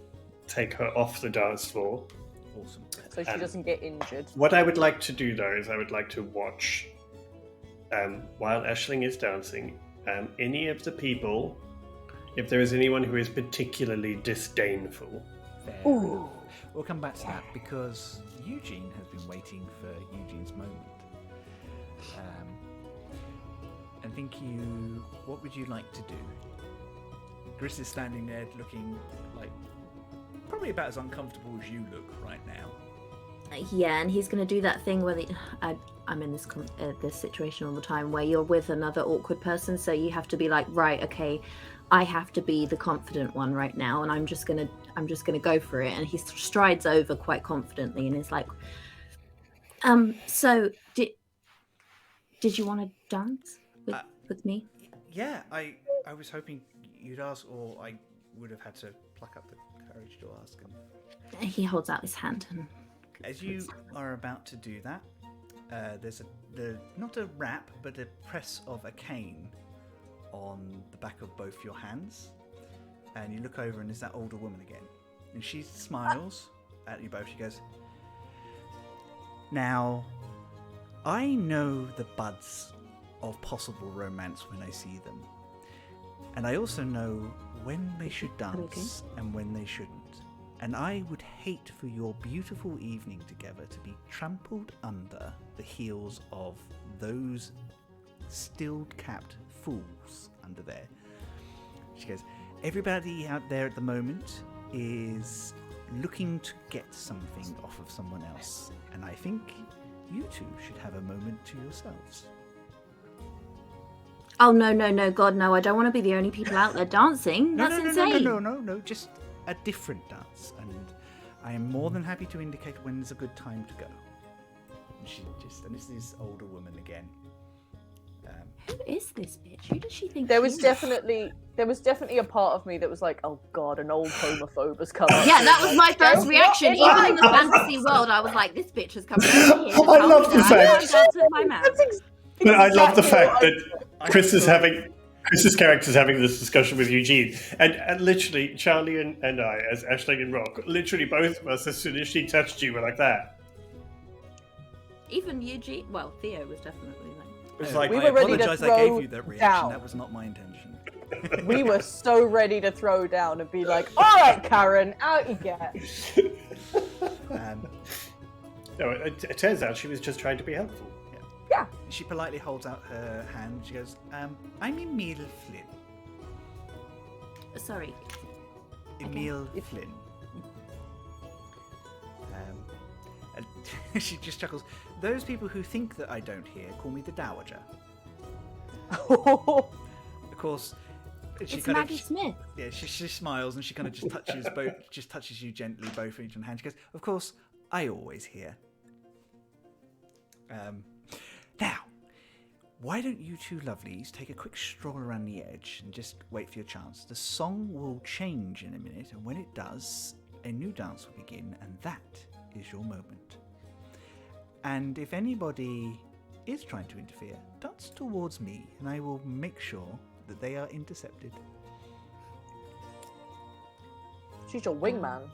take her off the dance floor. Awesome. So she doesn't get injured. What I would like to do, though, is I would like to watch, while Aisling is dancing, any of the people, if there is anyone who is particularly disdainful. Ooh. We'll come back to that, because Eugene has been waiting for Eugene's moment. And what would you like to do? Gris is standing there looking like probably about as uncomfortable as you look right now. Yeah, and he's going to do that thing where I'm in this situation all the time where you're with another awkward person, so you have to be like, right, okay, I have to be the confident one right now, and I'm just gonna go for it. And he strides over quite confidently and is like, so did you want to dance with me? Yeah, I was hoping you'd ask, or I would have had to pluck up the courage to ask. And he holds out his hand. And as you are about to do that, there's not a rap, but a press of a cane on the back of both your hands, and you look over and there's that older woman again, and she smiles at you both. She goes, "Now, I know the buds of possible romance when I see them, and I also know when they should dance and when they shouldn't, and I would hate for your beautiful evening together to be trampled under the heels of those still-capped fools under there." She goes, "Everybody out there at the moment is looking to get something off of someone else, and I think you two should have a moment to yourselves." Oh, no, God, no, I don't want to be the only people out there dancing. That's insane. No, just a different dance, and I am more than happy to indicate when is a good time to go. And it's this older woman again. Who is this bitch? Who does she think there was she is? definitely a part of me that was like, oh god, an old homophobe has come up. Yeah, that was my first reaction. Even in the fantasy world, I was like, this bitch has come over here. I love the fact. My mouth. But I love the fact that Chris is having Chris's character's having this discussion with Eugene, and literally Charlie and I, as Aisling and Rock, literally both of us, as soon as she touched you, were like that. Even Eugene, well, Theo was definitely like. It was like, We I were ready to apologise I throw gave you that reaction. down. That was not my intention. We were so ready to throw down and be like, all right, Karen, out you get. No, it turns out she was just trying to be helpful. Yeah. She politely holds out her hand. She goes, I'm Emile Flynn. Sorry. Emile Flynn. And she just chuckles. Those people who think that I don't hear call me the Dowager. Of course, she It's kind Maggie of Smith. yeah. She smiles and she kind of just touches you gently, both each on the hand. She goes, "Of course, I always hear." Now, why don't you two lovelies take a quick stroll around the edge and just wait for your chance? The song will change in a minute, and when it does, a new dance will begin, and that is your moment. And if anybody is trying to interfere, dance towards me, and I will make sure that they are intercepted. She's your wingman.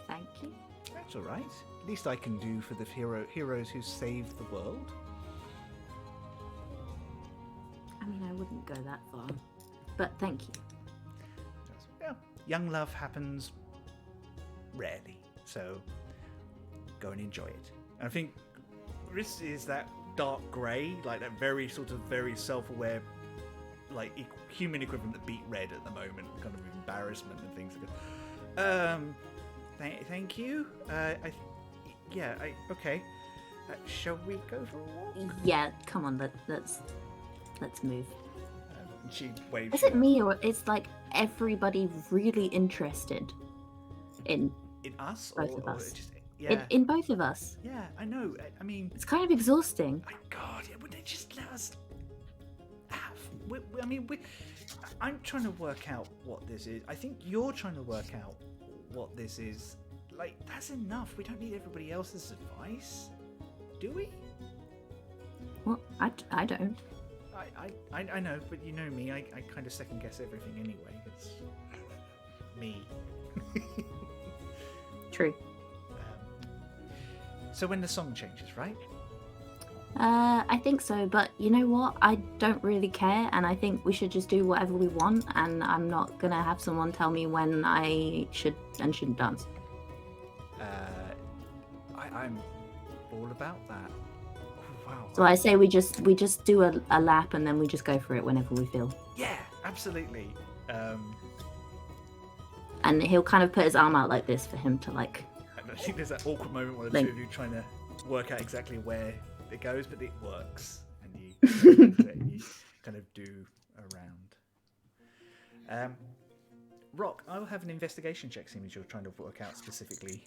Thank you. That's all right. Least I can do for the heroes who saved the world. I mean, I wouldn't go that far, but thank you. Yeah, young love happens rarely, so go and enjoy it. And I think this is that dark grey, like that very sort of very self-aware, like human equivalent of beat red at the moment, kind of embarrassment and things. Thank you. Okay. Shall we go for a walk? Yeah, come on, let's move. She waves. Is it me or is like everybody really interested in us? both of us? Just, yeah. In both of us? Yeah, I know. I mean, it's kind of exhausting. My God, yeah, would they just let us have? I'm trying to work out what this is. I think you're trying to work out what this is. Like, that's enough. We don't need everybody else's advice, do we? Well, I don't. I know, but you know me. I kind of second guess everything anyway. It's me. True. So when the song changes, right? I think so, but you know what? I don't really care, and I think we should just do whatever we want, and I'm not gonna have someone tell me when I should and shouldn't dance. I'm all about that. Oh, wow. So I say we just do a lap, and then we just go for it whenever we feel. Yeah, absolutely. And he'll kind of put his arm out like this for him to like. I think there's that awkward moment where the two of you trying to work out exactly where it goes, but it works, and you kind of do around. Rock, I will have an investigation check, seeing as you're trying to work out specifically.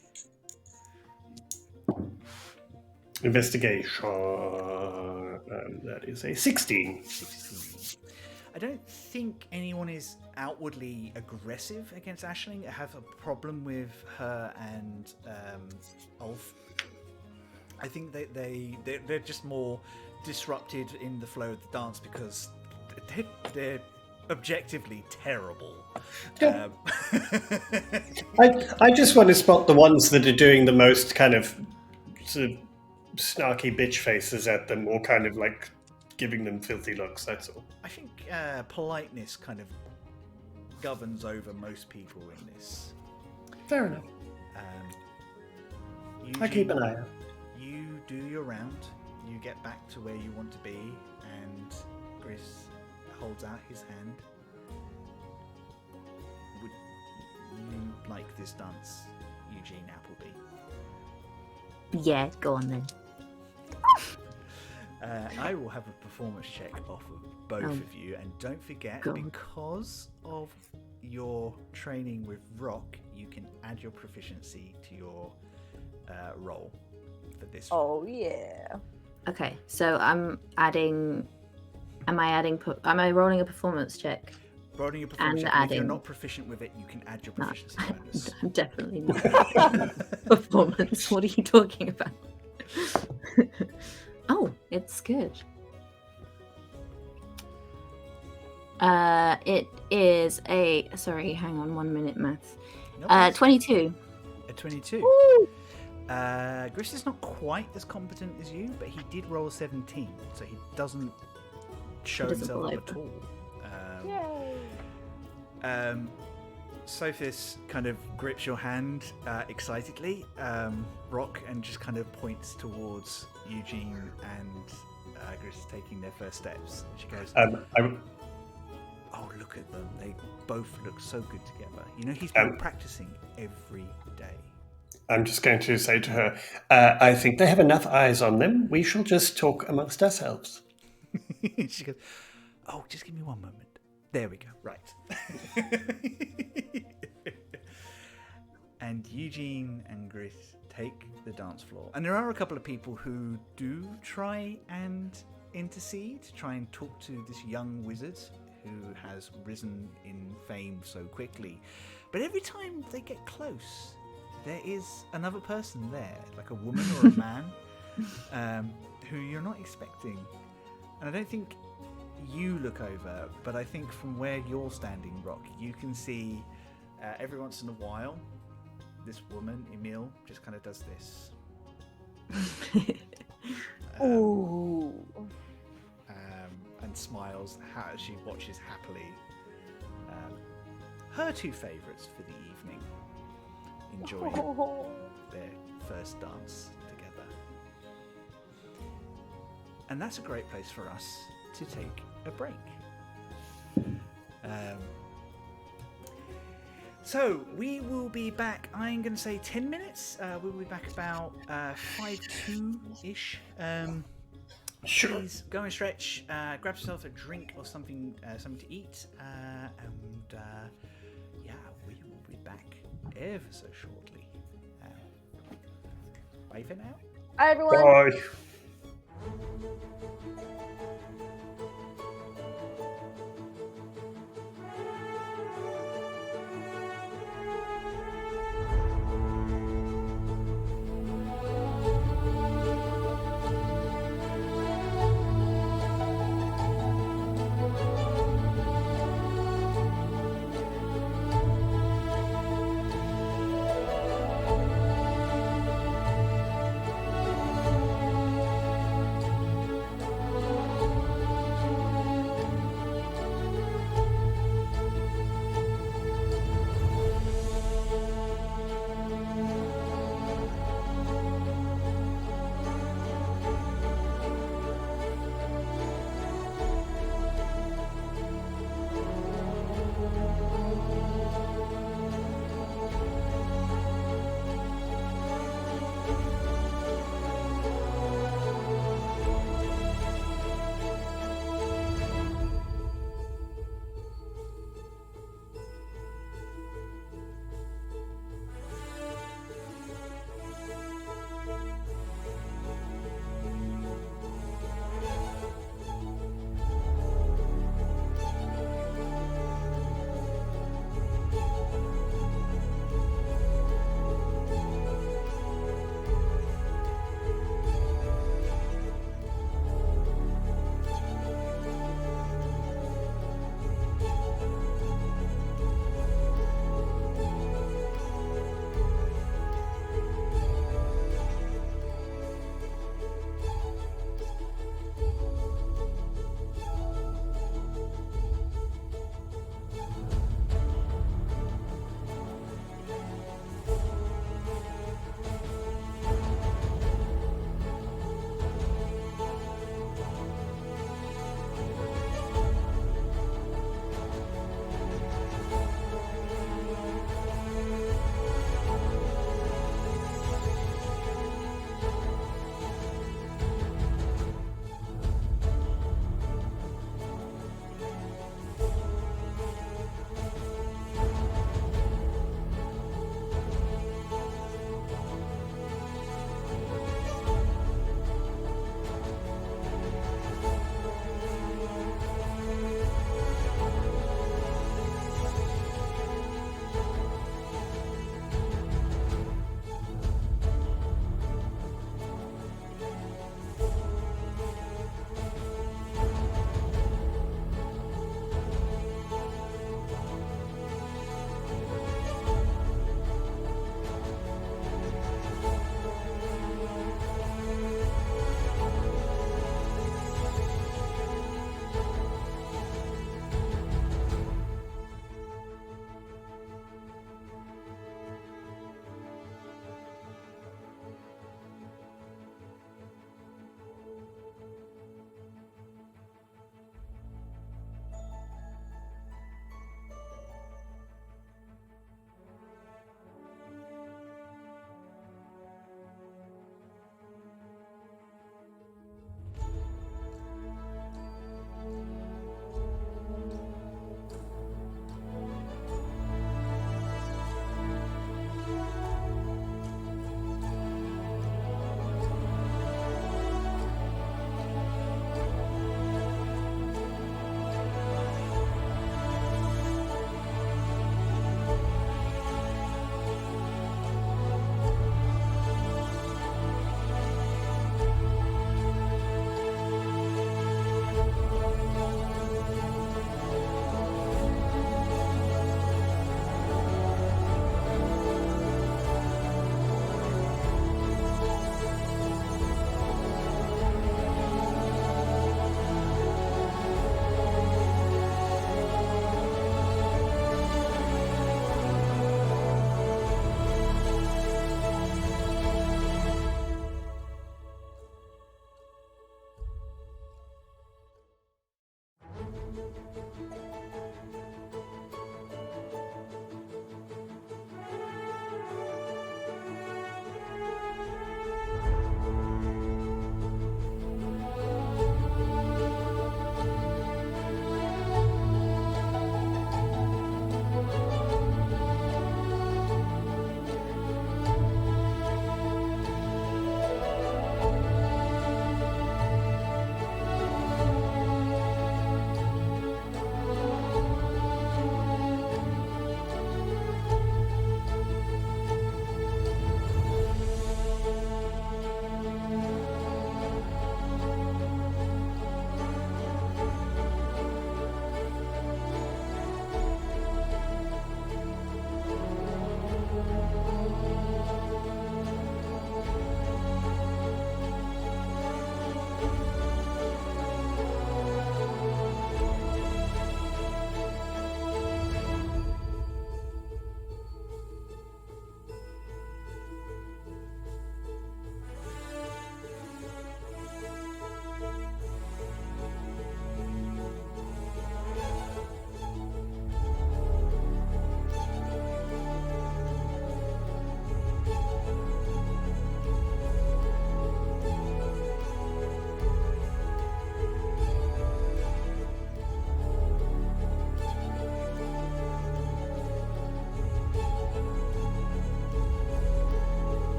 Investigation. That is a 16. 16. I don't think anyone is outwardly aggressive against Aisling. I have a problem with her and Ulf. I think they're just more disrupted in the flow of the dance because they're objectively terrible. I just want to spot the ones that are doing the most kind of sort of snarky bitch faces at them, or kind of like giving them filthy looks. That's all. I think politeness kind of governs over most people in this. Fair enough. I keep an eye out. You do your round. You get back to where you want to be, and Chris holds out his hand. Would you like this dance, Eugene Appleby? Yeah, go on then. I will have a performance check off of both of you, and don't forget, because of your training with Rock, you can add your proficiency to your roll for this. Oh yeah. Okay, so am I rolling a performance check? Rolling your performance check, and if you're not proficient with it, you can add your proficiency bonus. I'm definitely not. Performance, what are you talking about? Oh, it's good. It is a. Sorry, hang on 1 minute, maths. No, it's 22. a 22. Woo! Gris is not quite as competent as you, but he did roll a 17, so he doesn't show doesn't himself blow up at all. Yay! Sophis kind of grips your hand excitedly, Rock, and just kind of points towards Eugene and Gris taking their first steps. And she goes, "Oh, look at them! They both look so good together. You know, he's been practicing every day." I'm just going to say to her, I think they have enough eyes on them. We shall just talk amongst ourselves. She goes, "Oh, just give me 1 moment. There we go. Right." And Eugene and Gris take the dance floor. And there are a couple of people who do try and intercede, try and talk to this young wizard who has risen in fame so quickly. But every time they get close, there is another person there, like a woman or a man, who you're not expecting. And I don't think you look over, but I think from where you're standing, Rock, you can see every once in a while this woman, Emil, just kind of does this. Ooh. And smiles as she watches happily her two favourites for the evening enjoying their first dance together. And that's a great place for us to take a break. So we will be back, I'm going to say 10 minutes. We'll be back about 5-2-ish. Sure. Please go and stretch, grab yourself a drink or something to eat, and yeah, we will be back ever so shortly. Bye for now. Hi, everyone. Bye.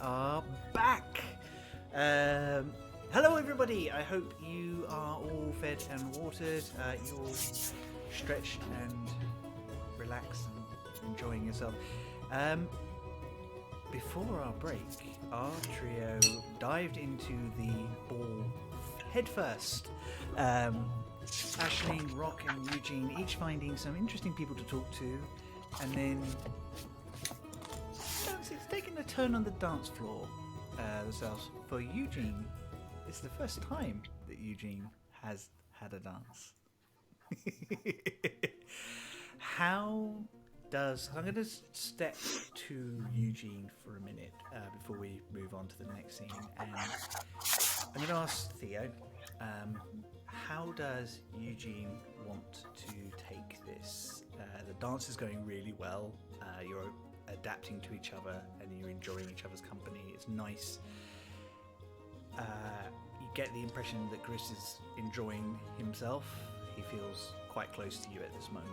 are back. Hello, everybody. I hope you are all fed and watered. You're all stretched and relaxed and enjoying yourself. Before our break, our trio dived into the ball headfirst. Aisling, Rok, and Eugene each finding some interesting people to talk to, and then it's taking a turn on the dance floor themselves. For Eugene, it's the first time that Eugene has had a dance. I'm going to step to Eugene for a minute before we move on to the next scene, and I'm going to ask Theo, how does Eugene want to take this? The dance is going really well. You're adapting to each other and you're enjoying each other's company. It's nice. You get the impression that Gris is enjoying himself. He feels quite close to you at this moment.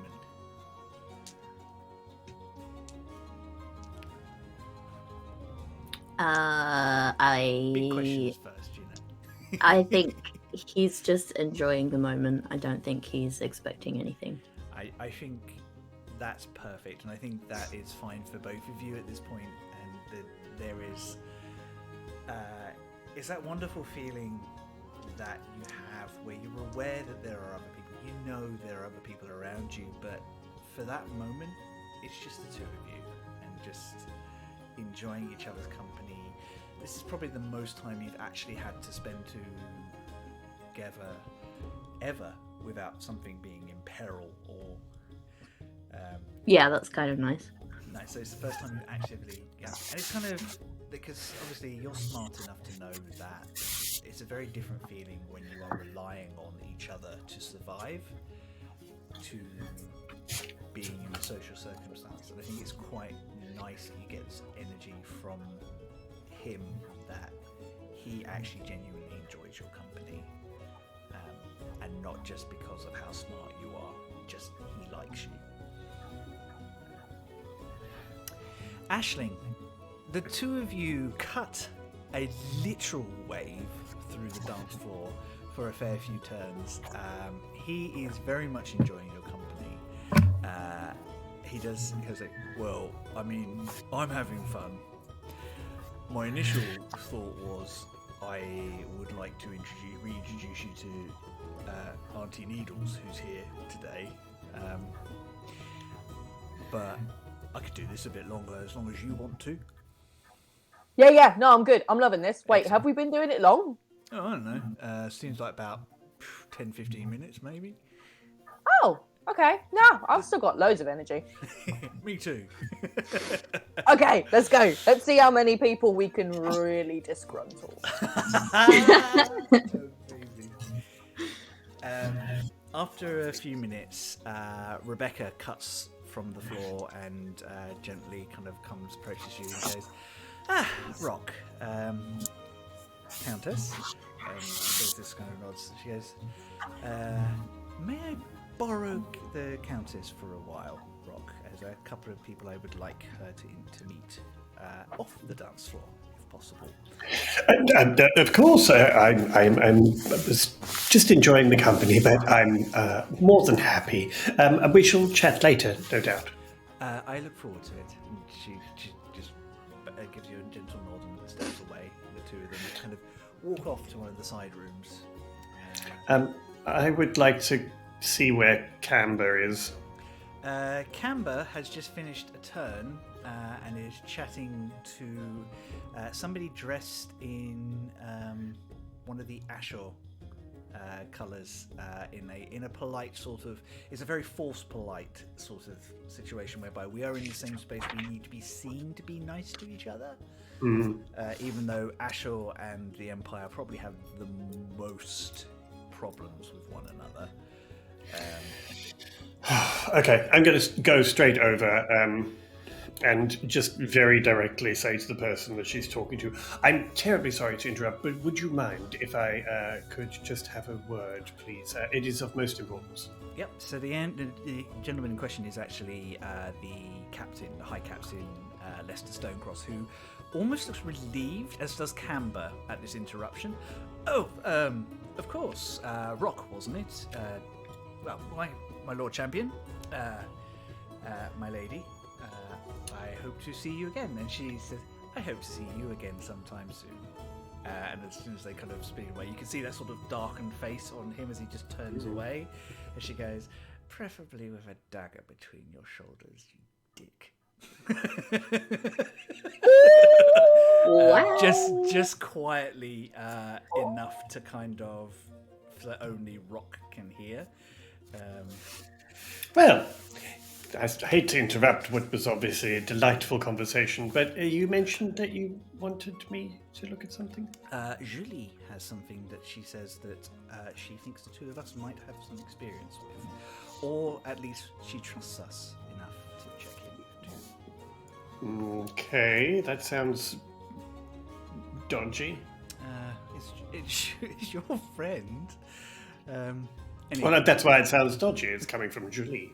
Big questions first, you know. I think he's just enjoying the moment. I don't think he's expecting anything. I think that's perfect, and I think that is fine for both of you at this point. And there is it's that wonderful feeling that you have where you're aware that there are other people. You know there are other people around you, but for that moment, it's just the two of you, and just enjoying each other's company. This is probably the most time you've actually had to spend together ever without something being in peril or yeah, that's kind of nice. Nice. So it's the first time you've actively, and it's kind of because obviously you're smart enough to know that it's a very different feeling when you are relying on each other to survive, to being in a social circumstance. And I think it's quite nice that you get this energy from him that he actually genuinely enjoys your company, and not just because of how smart you are, just he likes you. Aisling, the two of you cut a literal wave through the dance floor for a fair few turns. He is very much enjoying your company. He goes like, well, I mean, I'm having fun. My initial thought was I would like to reintroduce you to Auntie Needles, who's here today. But I could do this a bit longer as long as you want to. Yeah, no, I'm good. I'm loving this. Wait, Excellent. have we been doing it long? Oh, I don't know. Seems like about 10-15 minutes, maybe. Oh, okay. No, I've still got loads of energy. Me too. Okay, let's go. Let's see how many people we can really disgruntle. After a few minutes, Rebecca cuts from the floor and gently kind of approaches you and goes, Rok, Countess. There's this kind of nods. She goes, may I borrow the Countess for a while, Rok? There's a couple of people I would like her to meet off the dance floor, if possible. And of course, I'm just enjoying the company, but I'm more than happy. We shall chat later, no doubt. I look forward to it. And she just gives you a gentle nod and steps away. The two of them kind of walk off to one of the side rooms. I would like to see where Cambor is. Cambor has just finished a turn and is chatting to somebody dressed in one of the Ashore colours in a polite sort of. It's a very forced polite sort of situation whereby we are in the same space. We need to be seen to be nice to each other. Even though Ashore and the Empire probably have the most problems with one another. Okay, I'm going to go straight over and just very directly say to the person that she's talking to, I'm terribly sorry to interrupt, but would you mind if I could just have a word, please? It is of most importance. Yep, so the gentleman in question is actually the captain, the High Captain, Lester Stonecross, who almost looks relieved, as does Cambor, at this interruption. Oh, of course, Rok, wasn't it? Well, my Lord Champion, my lady, I hope to see you again. And she says, I hope to see you again sometime soon. And as soon as they kind of speed away, you can see that sort of darkened face on him as he just turns away. And she goes, preferably with a dagger between your shoulders, you dick. Wow. Just quietly enough to kind of that only Rok can hear. Well, I hate to interrupt what was obviously a delightful conversation, but you mentioned that you wanted me to look at something? Juli has something that she says that she thinks the two of us might have some experience with. Or at least she trusts us enough to check in. Okay, that sounds dodgy. It's your friend. Anyway. Well, that's why it sounds dodgy. It's coming from Juli.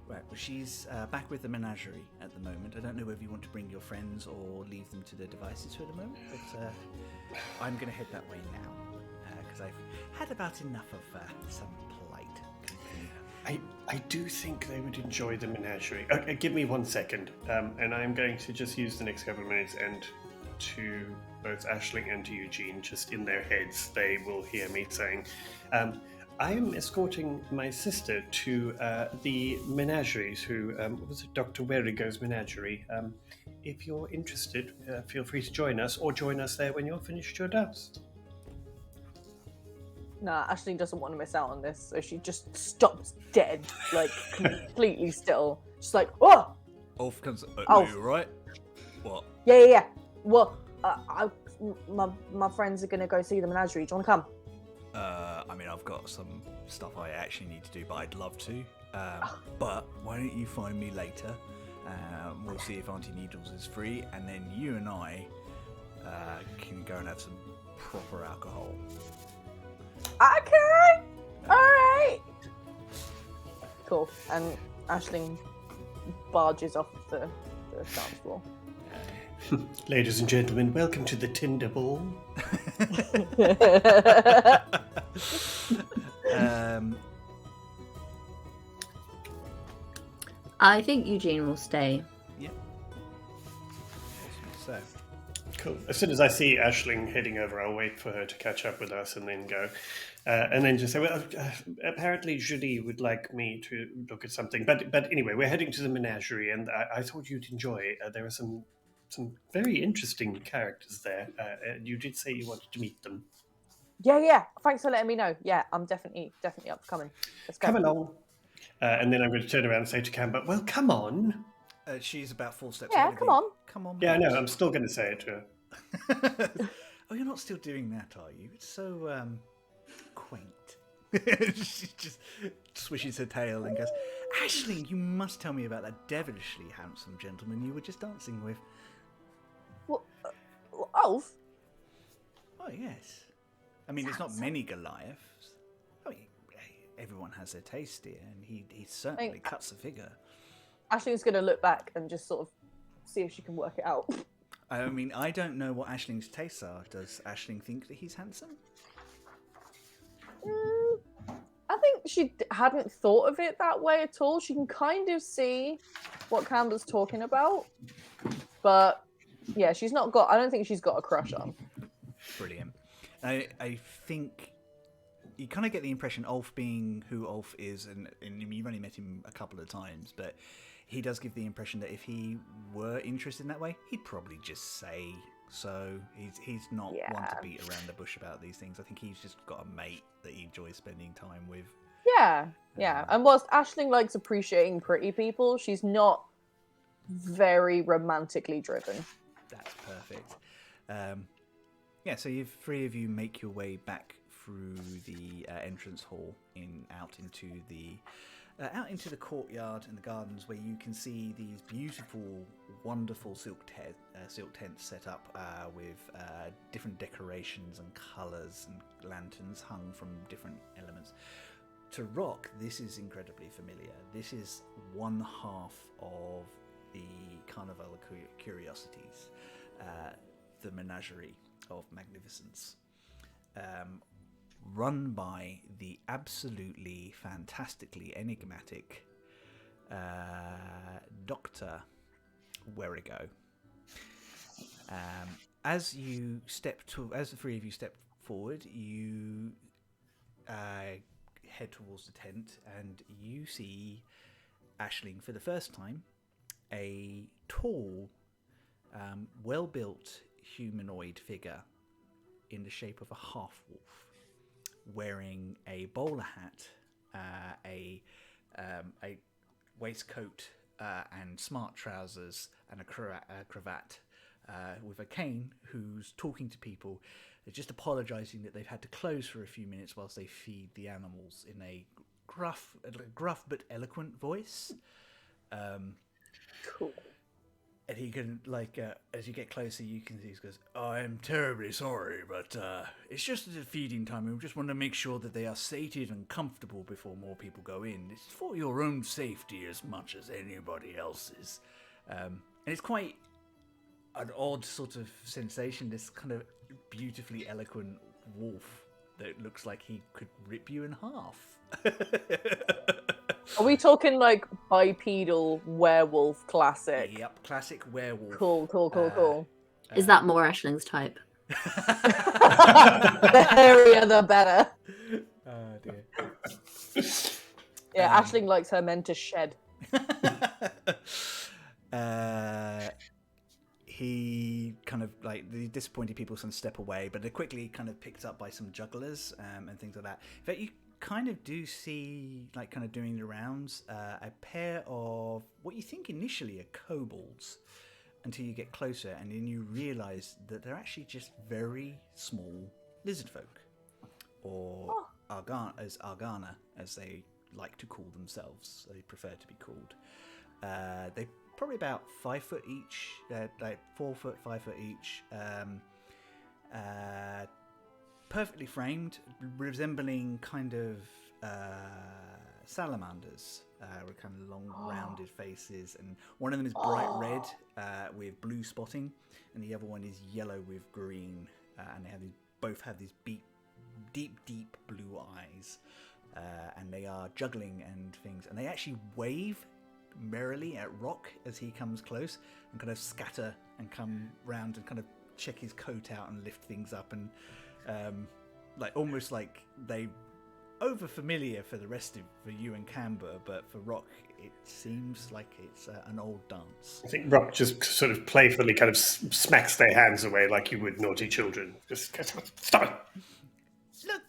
Right, well, she's back with the Menagerie at the moment. I don't know whether you want to bring your friends or leave them to their devices for the moment, but I'm going to head that way now, because I've had about enough of some polite company. I do think they would enjoy the Menagerie. Okay, give me 1 second, and I'm going to just use the next couple of minutes, and to both Aisling and to Eugene, just in their heads, they will hear me saying, I am escorting my sister to the Menageries, who was it Dr. Werrigo's Menagerie. If you're interested, feel free to join us, or join us there when you're finished your dust. Nah, Aisling doesn't want to miss out on this, so she just stops dead, like completely still. Just like, oh! Ulf comes. Ulf. You right? What? Yeah. Well, my friends are gonna go see the Menagerie. Do you want to come? I mean, I've got some stuff I actually need to do, but I'd love to. But why don't you find me later? We'll see if Auntie Needles is free, and then you and I can go and have some proper alcohol. Okay. All right. Cool. And Aisling barges off the dance floor. Ladies and gentlemen, welcome to the Tinder Ball. I think Eugene will stay. Yep. So, Cool. As soon as I see Aisling heading over, I'll wait for her to catch up with us and then go. And then just say, well, apparently Julie would like me to look at something. But anyway, we're heading to the Menagerie, and I thought you'd enjoy it. There are some very interesting characters there. You did say you wanted to meet them. Yeah. Thanks for letting me know. Yeah, I'm definitely up for coming. Let's go. Come along. And then I'm going to turn around and say to Cambor, well, come on. she's about 4 steps Yeah, ahead of come you. on. Come on. Yeah, I know. I'm still going to say it to her. Oh, you're not still doing that, are you? It's so quaint. She just swishes her tail and goes, Aisling, you must tell me about that devilishly handsome gentleman you were just dancing with. Well, Ulf? Oh, yes. I mean, it's not many Goliaths. I mean, everyone has their taste here, and he certainly cuts a figure. Aisling's going to look back and just sort of see if she can work it out. I mean, I don't know what Aisling's tastes are. Does Aisling think that he's handsome? I think she hadn't thought of it that way at all. She can kind of see what Cambor's talking about, but yeah, she's not got. I don't think she's got a crush on. Brilliant. I think you kind of get the impression, Ulf being who Ulf is, and you've only met him a couple of times, but he does give the impression that if he were interested in that way, he'd probably just say so. He's not one to beat around the bush about these things. I think he's just got a mate that he enjoys spending time with. Yeah. And whilst Aisling likes appreciating pretty people, she's not very romantically driven. That's perfect. Yeah, so you three of you make your way back through the entrance hall out into the courtyard and the gardens, where you can see these beautiful, wonderful silk tents set up with different decorations and colours and lanterns hung from different elements. To Rok, this is incredibly familiar. This is one half of the Carnival of Curiosities. the Menagerie of Magnificence, run by the absolutely fantastically enigmatic Dr. Werigo. As the three of you step forward, you head towards the tent, and you see Aisling for the first time, a tall, well-built humanoid figure in the shape of a half-wolf, wearing a bowler hat, a waistcoat and smart trousers, and a cravat, with a cane, who's talking to people. They're just apologising that they've had to close for a few minutes whilst they feed the animals in a gruff but eloquent voice. Cool. And he can, as you get closer, you can see he goes, "I'm terribly sorry, but it's just a feeding time. We just want to make sure that they are sated and comfortable before more people go in. It's for your own safety as much as anybody else's." And it's quite an odd sort of sensation, this kind of beautifully eloquent wolf that looks like he could rip you in half. Are we talking like bipedal werewolf classic? Yep, classic werewolf. Cool. Is that more Aisling's type? The hairier, the better. Oh dear. Yeah, Aisling likes her men to shed. He kind of the disappointed people sort of step away, but they're quickly kind of picked up by some jugglers and things like that. In fact, you kind of do see, kind of doing the rounds, a pair of what you think initially are kobolds, until you get closer, and then you realise that they're actually just very small lizard folk, or Argana, as they like to call themselves. They prefer to be called. They probably about 5 foot each, 4 foot, 5 foot each. Perfectly framed, resembling kind of salamanders, with kind of long, rounded faces. And one of them is bright red with blue spotting, and the other one is yellow with green. And they both have these deep blue eyes, and they are juggling and things. And they actually wave merrily at Rok as he comes close, and kind of scatter and come round and kind of check his coat out and lift things up, and almost like they over familiar for you and Cambor, but for Rok it seems like it's an old dance. I think Rok just sort of playfully kind of smacks their hands away like you would naughty children. Just stop it. Look,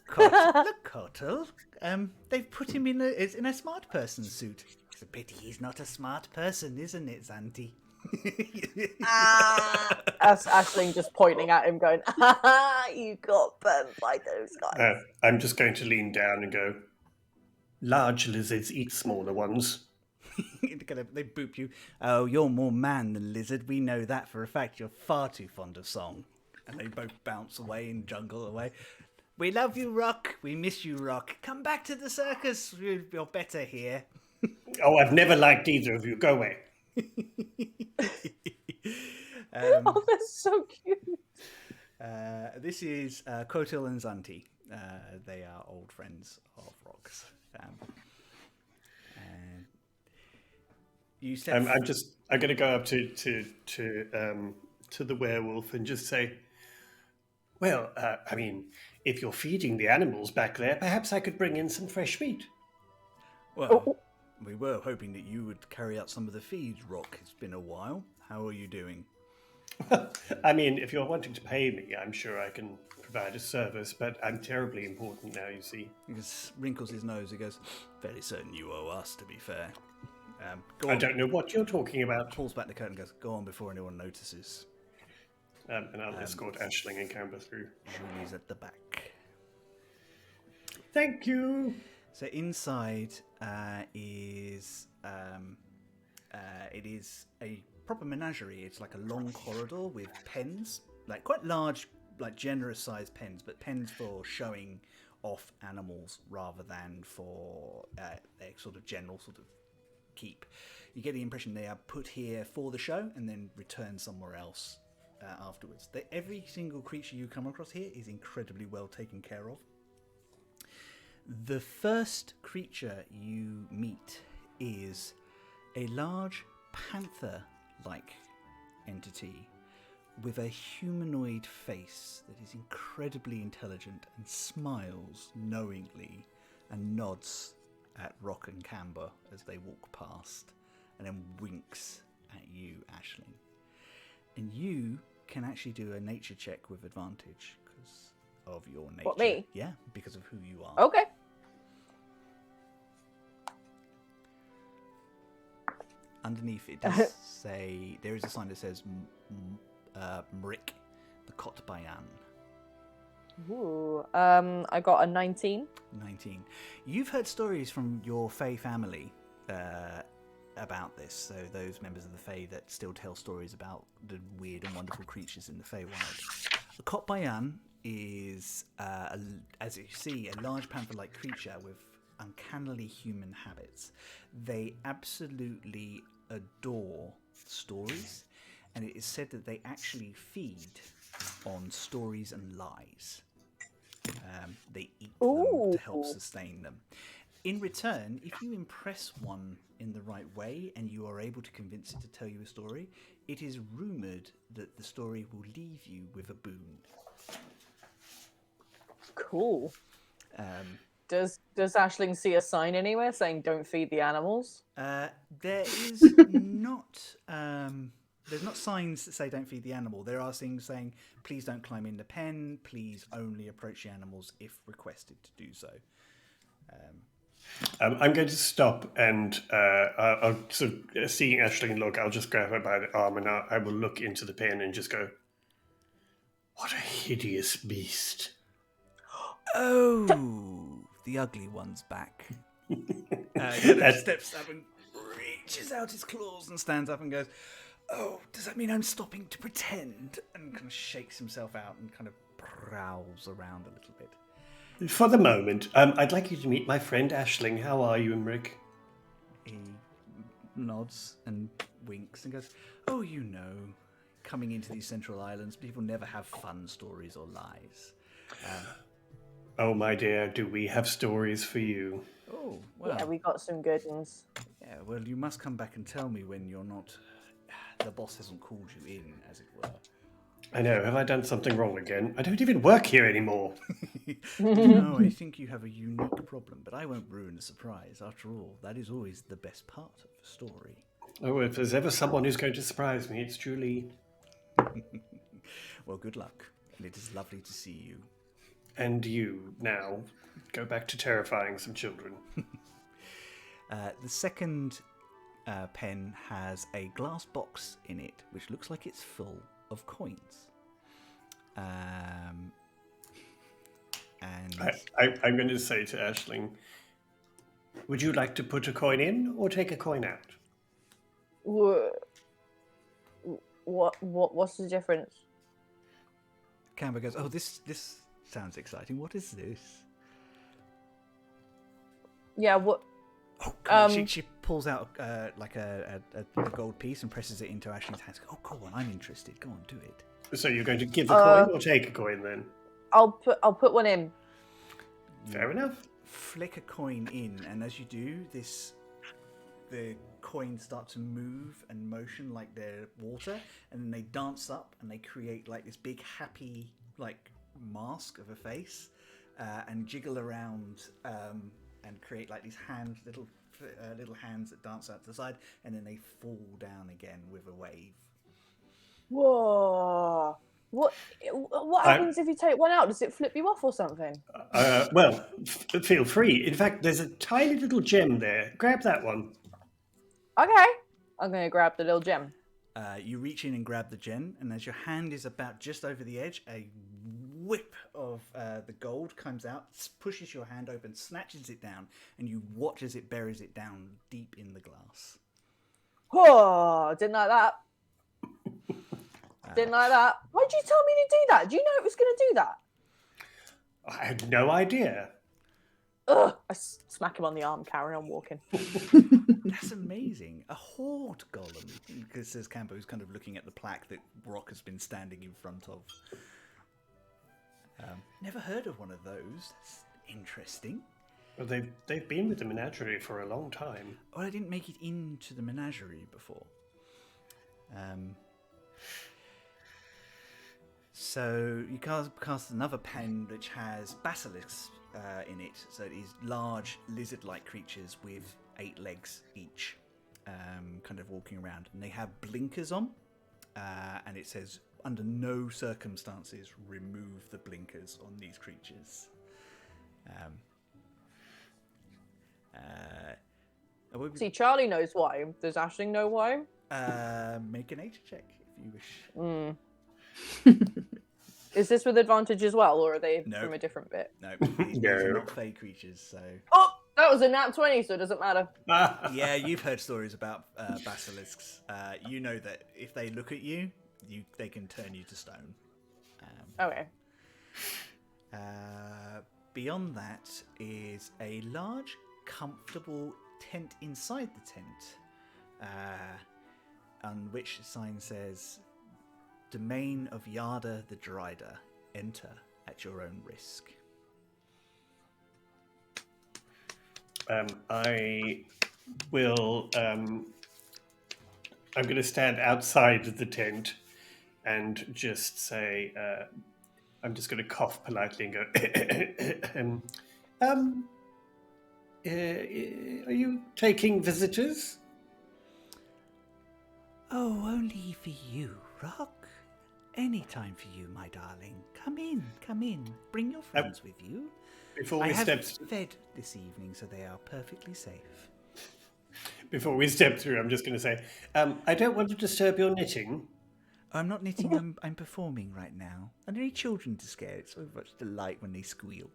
Kotal. They've put him in a smart person suit. It's a pity he's not a smart person, isn't it, Zanti? As Aisling just pointing at him, going, "You got burnt by those guys." I'm just going to lean down and go, "Large lizards eat smaller ones." They boop you. "Oh, you're more man than lizard. We know that for a fact. You're far too fond of song." And they both bounce away and jungle away. "We love you, Rok. We miss you, Rok. Come back to the circus. You're better here." "Oh, I've never liked either of you. Go away." Oh, that's so cute. This is Kotil and Zanti. They are old friends of Rok's. You said I'm going to go up to the werewolf and just say, "Well, I mean, if you're feeding the animals back there, perhaps I could bring in some fresh meat." "Well, we were hoping that you would carry out some of the feeds, Rok. It's been a while. How are you doing?" I mean, if you're wanting to pay me, I'm sure I can provide a service, but I'm terribly important now, you see. He just wrinkles his nose. He goes, "Fairly certain you owe us, to be fair." I don't know what you're talking about. Pulls back the curtain and goes, "Go on before anyone notices." And I'll escort Aisling and Cambor through. Juli's at the back. Thank you. So inside is it is a proper menagerie. It's like a long corridor with pens, like quite large, like generous sized pens, but pens for showing off animals rather than for their sort of general sort of keep. You get the impression they are put here for the show and then returned somewhere else afterwards. Every single creature you come across here is incredibly well taken care of. The first creature you meet is a large panther-like entity with a humanoid face that is incredibly intelligent and smiles knowingly and nods at Rok and Cambor as they walk past, and then winks at you, Aisling. And you can actually do a nature check with advantage because of your nature. What, me? Yeah, because of who you are. Okay. Underneath it does say, there is a sign that says Mrik, the Kot Bayan. Ooh, I got a 19. 19. You've heard stories from your Fae family about this, so those members of the Fae that still tell stories about the weird and wonderful creatures in the Feywild. The Kot Bayan is, as you see, a large panther-like creature with uncannily human habits. They absolutely adore stories, and it is said that they actually feed on stories and lies. They eat them to help sustain them. In return, if you impress one in the right way and you are able to convince it to tell you a story, it is rumoured that the story will leave you with a boon. Cool. Does Aisling see a sign anywhere saying "Don't feed the animals"? There is not. There's not signs that say "Don't feed the animal." There are things saying, "Please don't climb in the pen. Please only approach the animals if requested to do so." I'm going to stop and I'll sort of seeing Aisling look. I'll just grab her by the arm and I will look into the pen and just go, "What a hideous beast!" Oh, the ugly one's back. Steps up and reaches out his claws and stands up and goes, "Oh, does that mean I'm stopping to pretend?" And kind of shakes himself out and kind of prowls around a little bit. For the moment, I'd like you to meet my friend Aisling. How are you, Imric? He nods and winks and goes, "Oh, you know, coming into these Central Islands, people never have fun stories or lies." Oh, my dear, do we have stories for you? Oh, well. Yeah, we got some good ones. Yeah, well, you must come back and tell me when you're not... The boss hasn't called you in, as it were. I know, have I done something wrong again? I don't even work here anymore. No, I think you have a unique problem, but I won't ruin the surprise. After all, that is always the best part of a story. Oh, if there's ever someone who's going to surprise me, it's Juli. Well, good luck, and it is lovely to see you. And you, now, go back to terrifying some children. The second pen has a glass box in it, which looks like it's full of coins. And I'm going to say to Aisling, would you like to put a coin in or take a coin out? What's the difference? Cambor goes, "Oh, this sounds exciting. What is this?" Yeah, what? Oh, God. She pulls out like a gold piece and presses it into Ashley's hands. Oh, go on, I'm interested. Go on, do it. So you're going to give a coin or take a coin then? I'll put one in. Fair enough. Flick a coin in, and as you do, the coins start to move and motion like they're water, and then they dance up and they create like this big happy like mask of a face, and jiggle around and create like these little hands that dance out to the side, and then they fall down again with a wave. Whoa! What happens if you take one out? Does it flip you off or something? Well, feel free. In fact, there's a tiny little gem there. Grab that one. Okay. I'm going to grab the little gem. You reach in and grab the gem, and as your hand is about just over the edge, a whip of the gold comes out, pushes your hand open, snatches it down, and you watch as it buries it down deep in the glass. Oh, didn't like that. Didn't like that. Why'd you tell me to do that? Do you know it was going to do that? I had no idea. Ugh! I smack him on the arm, carry on walking. That's amazing. A horde golem. Because says Campo, who's kind of looking at the plaque that Rock has been standing in front of. Never heard of one of those. That's interesting. Well, they've been with the Menagerie for a long time. Well, I didn't make it into the Menagerie before. So you cast another pen which has basilisks in it. So these large lizard-like creatures with 8 legs each, kind of walking around. And they have blinkers on, and it says, under no circumstances remove the blinkers on these creatures. See, Charlie knows why. Does Aisling know why? Make a nature check if you wish. Is this with advantage as well, or are they No. from a different bit? No, these are not fey creatures, so... Oh, that was a nat 20, so it doesn't matter. Yeah, you've heard stories about basilisks. You know that if they look at you, they can turn you to stone. Okay. Beyond that is a large, comfortable tent inside the tent, on which the sign says, Domain of Yada the Drider. Enter at your own risk. I will. I'm going to stand outside the tent and just say, I'm just going to cough politely and go, are you taking visitors? Oh, only for you, Rock. Any time for you, my darling. Come in. Bring your friends with you. Before I we have step fed this evening, so they are perfectly safe. Before we step through, I'm just going to say, I don't want to disturb your knitting. I'm not knitting, I'm performing right now. Are there any children to scare? It's so much delight when they squeal.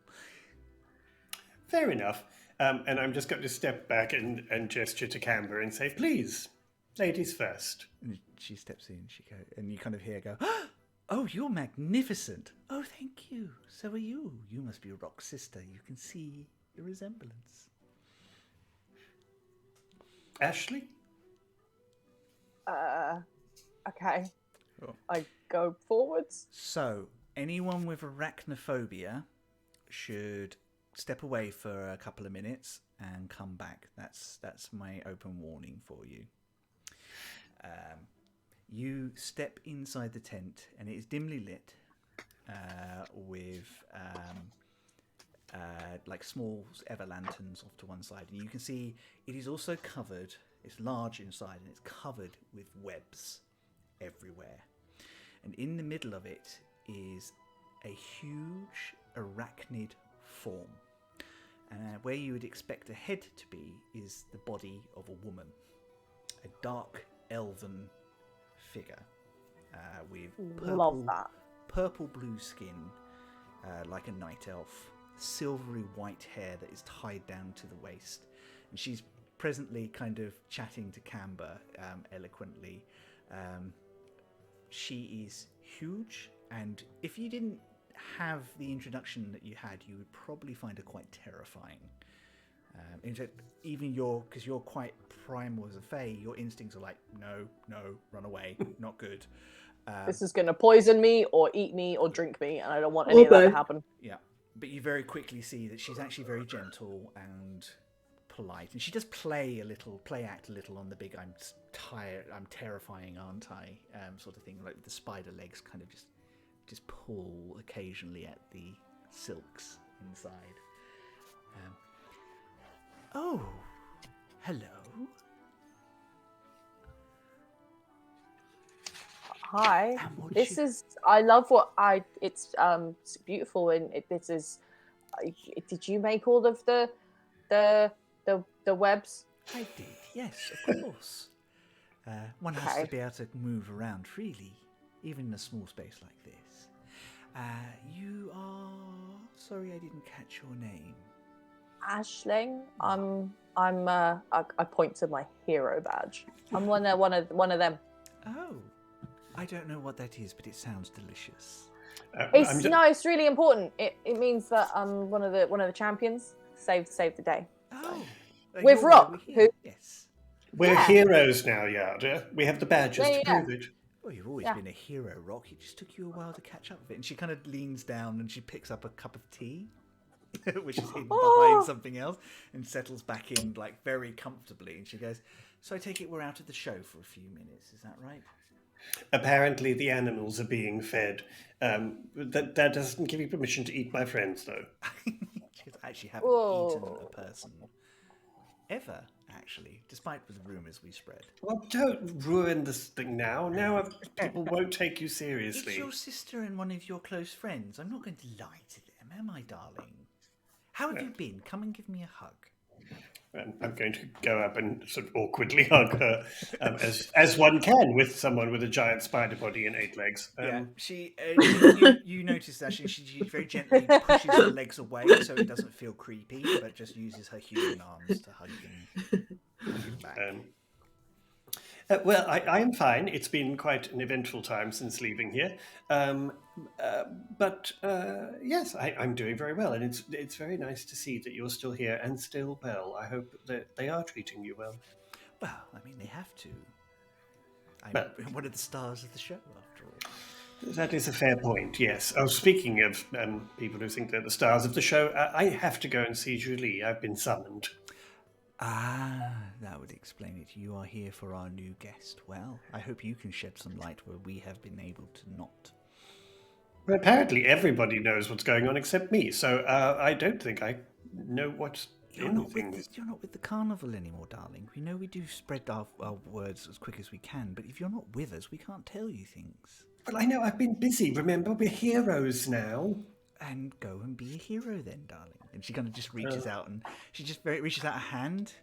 Fair enough. And I'm just going to step back and gesture to Cambor and say, please, ladies first. And she steps in, and you kind of hear her go, oh, you're magnificent. Oh, thank you. So are you. You must be Rock's sister. You can see the resemblance. Ashley? Okay. Cool. I go forwards. So, anyone with arachnophobia should step away for a couple of minutes and come back. That's my open warning for you. You step inside the tent, and it is dimly lit with like small ever lanterns off to one side, and you can see it is also covered. It's large inside, and it's covered with webs everywhere. And in the middle of it is a huge arachnid form. And where you would expect a head to be is the body of a woman, a dark elven figure with Love that. purple blue skin, like a night elf, silvery white hair that is tied down to the waist, and she's presently kind of chatting to Cambor eloquently. She is huge, and if you didn't have the introduction that you had, you would probably find her quite terrifying. In fact, even because you're quite primal as a fae, your instincts are like, no, run away, not good. This is going to poison me or eat me or drink me, and I don't want any of that to happen. Yeah, but you very quickly see that she's actually very gentle and polite, and she does play act a little on the big I'm terrifying, aren't I, sort of thing, like the spider legs kind of just pull occasionally at the silks inside. Oh, hello. Hi. I love it's beautiful, and this is, did you make all of the webs? I did, yes, of course. One has to be able to move around freely, even in a small space like this. You are... Sorry, I didn't catch your name. Aisling. I point to my hero badge. I'm one of them. Oh, I don't know what that is, but it sounds delicious. It's really important. It means that I'm one of the champions. save the day. Oh, With you're Rok, why we're who- here. Yes. We're Yeah. heroes now, Yada. We have the badges to Yeah. prove it. Well, you've always Yeah. been a hero, Rock. It just took you a while to catch up with it. And she kind of leans down and she picks up a cup of tea, which is hidden behind something else, and settles back in like very comfortably. And she goes, "So I take it we're out of the show for a few minutes. Is that right?" Apparently, the animals are being fed. That doesn't give you permission to eat my friends, though. She goes, "I actually haven't eaten a person ever, actually, despite the rumours we spread." Well, don't ruin this thing now. Now people won't take you seriously. It's your sister and one of your close friends. I'm not going to lie to them, am I, darling? How have you been? Come and give me a hug. I'm going to go up and sort of awkwardly hug her, as one can with someone with a giant spider body and 8 legs. You notice that she very gently pushes her legs away so it doesn't feel creepy, but just uses her human arms to hug him back. Well, I am fine. It's been quite an eventful time since leaving here. But yes, I'm doing very well. And it's very nice to see that you're still here and still well. I hope that they are treating you well. Well, I mean, they have to. I'm one of the stars of the show, after all. That is a fair point, yes. Oh, speaking of people who think they're the stars of the show, I have to go and see Julie. I've been summoned. Ah, that would explain it. You are here for our new guest. Well, I hope you can shed some light where we have been able to not. Well, apparently everybody knows what's going on except me, so I don't think I know what's You're anything. not with the carnival anymore, darling. We know we do spread our words as quick as we can, but if you're not with us, we can't tell you things. Well, I know I've been busy, remember? We're heroes now. And go and be a hero then, darling. And she kind of just reaches out and she just reaches out a hand.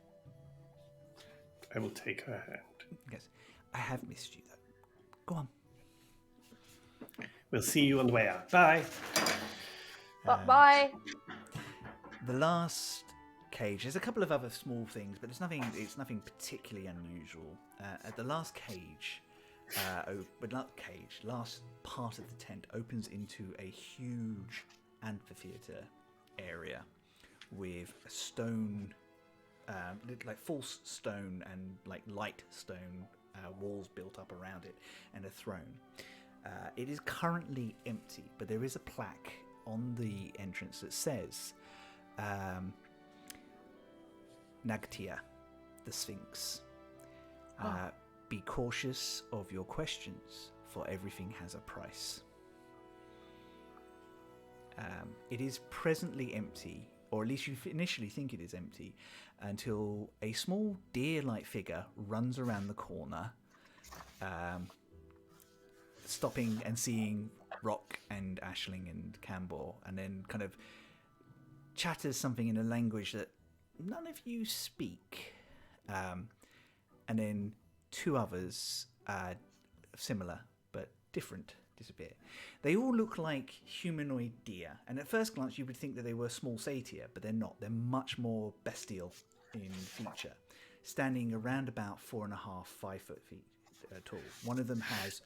I will take her hand. Yes, I have missed you though. Go on. We'll see you on the way out. Bye. Bye. The last cage. There's a couple of other small things, but it's nothing particularly unusual. At the last cage, last part of the tent opens into a huge amphitheater area with a stone, like false stone and like light stone walls built up around it, and a throne. It is currently empty, but there is a plaque on the entrance that says Nagtia, the Sphinx. Be cautious of your questions, for everything has a price. It is presently empty, or at least you initially think it is empty, until a small deer-like figure runs around the corner, stopping and seeing Rok and Aisling and Cambor, and then kind of chatters something in a language that none of you speak. And then 2 others, similar but different, disappear. They all look like humanoid deer, and at first glance you would think that they were small satyr, but they're not. They're much more bestial in feature, standing around about 4.5, 5 foot feet tall. One of them has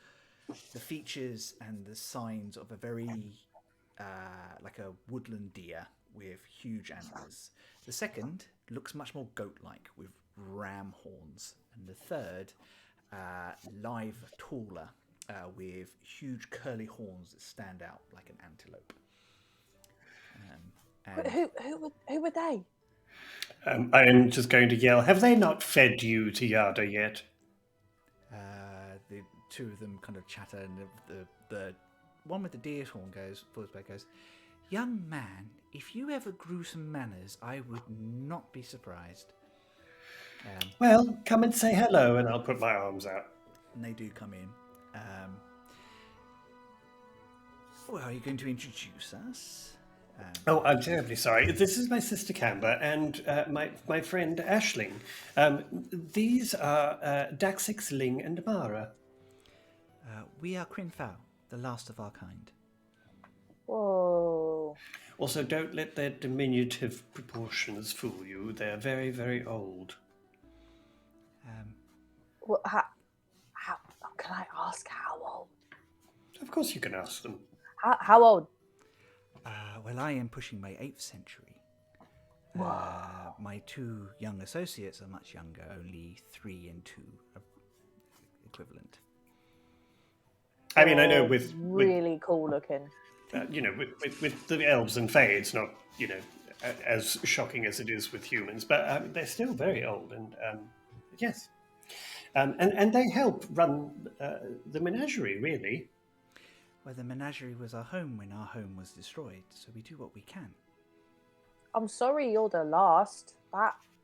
the features and the signs of a very like a woodland deer with huge antlers. The second looks much more goat-like with ram horns, and the third live taller with huge curly horns that stand out like an antelope. Who were they? I am just going to yell, have they not fed you to Yada yet? The 2 of them kind of chatter, and the one with the deer's horn goes, "Young man, if you ever grew some manners, I would not be surprised." Well, come and say hello, and I'll put my arms out. And they do come in. Well, are you going to introduce us? Oh, I'm terribly sorry. This is my sister Cambor and my friend Aisling. These are Daxix, Ling, and Mara. We are Crinfao, the last of our kind. Whoa. Also, don't let their diminutive proportions fool you. They're very, very old. Well, how? Can I ask how old? Of course you can ask them. How old? Well, I am pushing my 8th century. My 2 young associates are much younger, only 3 and 2 equivalent. I mean, I know with really cool looking. with the elves and fae, it's not as shocking as it is with humans, but they're still very old, and yes, and they help run the menagerie, really. Well, the menagerie was our home when our home was destroyed, so we do what we can. I'm sorry you're the last.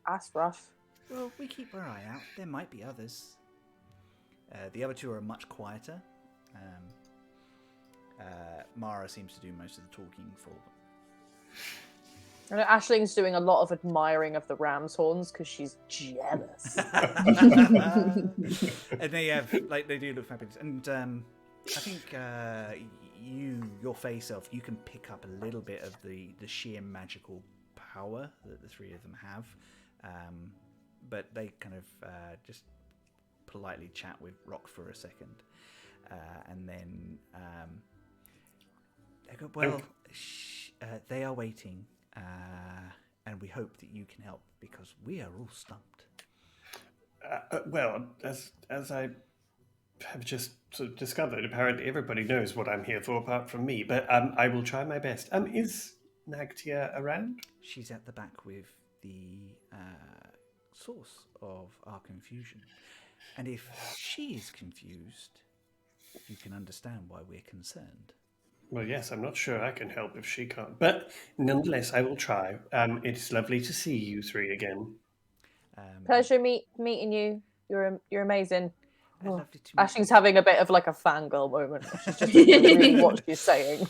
That's rough. Well, we keep our eye out. There might be others. The other 2 are much quieter. Mara seems to do most of the talking for them. I know Ashling's doing a lot of admiring of the ram's horns because she's jealous. And they do look fabulous. And I think your face elf, you can pick up a little bit of the sheer magical power that the 3 of them have. But they kind of just politely chat with Rock for a second. And then they go, well, they are waiting, and we hope that you can help because we are all stumped. Well, as I have just sort of discovered, apparently everybody knows what I'm here for apart from me, but I will try my best. Is Nagtia around? She's at the back with the source of our confusion. And if she is confused, you can understand why we're concerned. Well, yes, I'm not sure I can help if she can't. But nonetheless, I will try. It's lovely to see you 3 again. Pleasure meeting you. You're amazing. Lovely to meet Ashling's having a bit of like a fangirl moment. She's just reading what she's saying.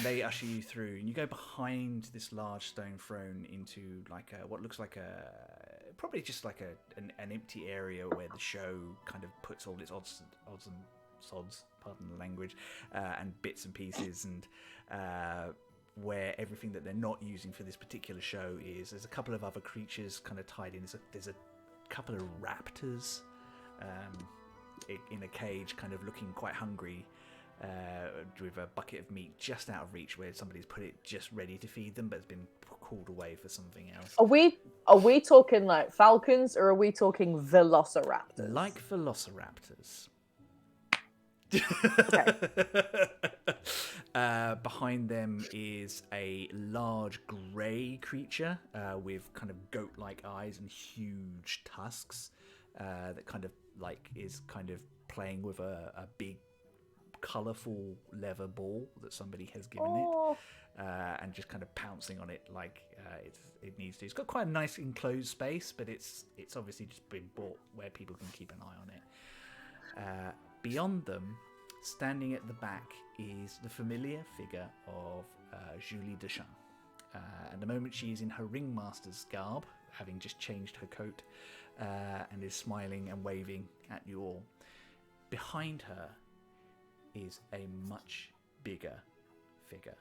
They usher you through, and you go behind this large stone throne into like what looks like probably just like an empty area where the show kind of puts all its odds and sods, pardon the language, and bits and pieces, and where everything that they're not using for this particular show is. There's a couple of other creatures kind of tied in. There's a couple of raptors in a cage, kind of looking quite hungry, with a bucket of meat just out of reach, where somebody's put it just ready to feed them, but it's been called away for something else. Are we talking like falcons, or are we talking velociraptors? Like velociraptors. Behind them is a large grey creature with kind of goat-like eyes and huge tusks that kind of like is kind of playing with a big colourful leather ball that somebody has given it, and just kind of pouncing on it like it needs to. It's got quite a nice enclosed space, but it's obviously just been bought where people can keep an eye on it. Beyond them, standing at the back, is the familiar figure of Juli DeChange. At the moment, she is in her ringmaster's garb, having just changed her coat, and is smiling and waving at you all. Behind her is a much bigger figure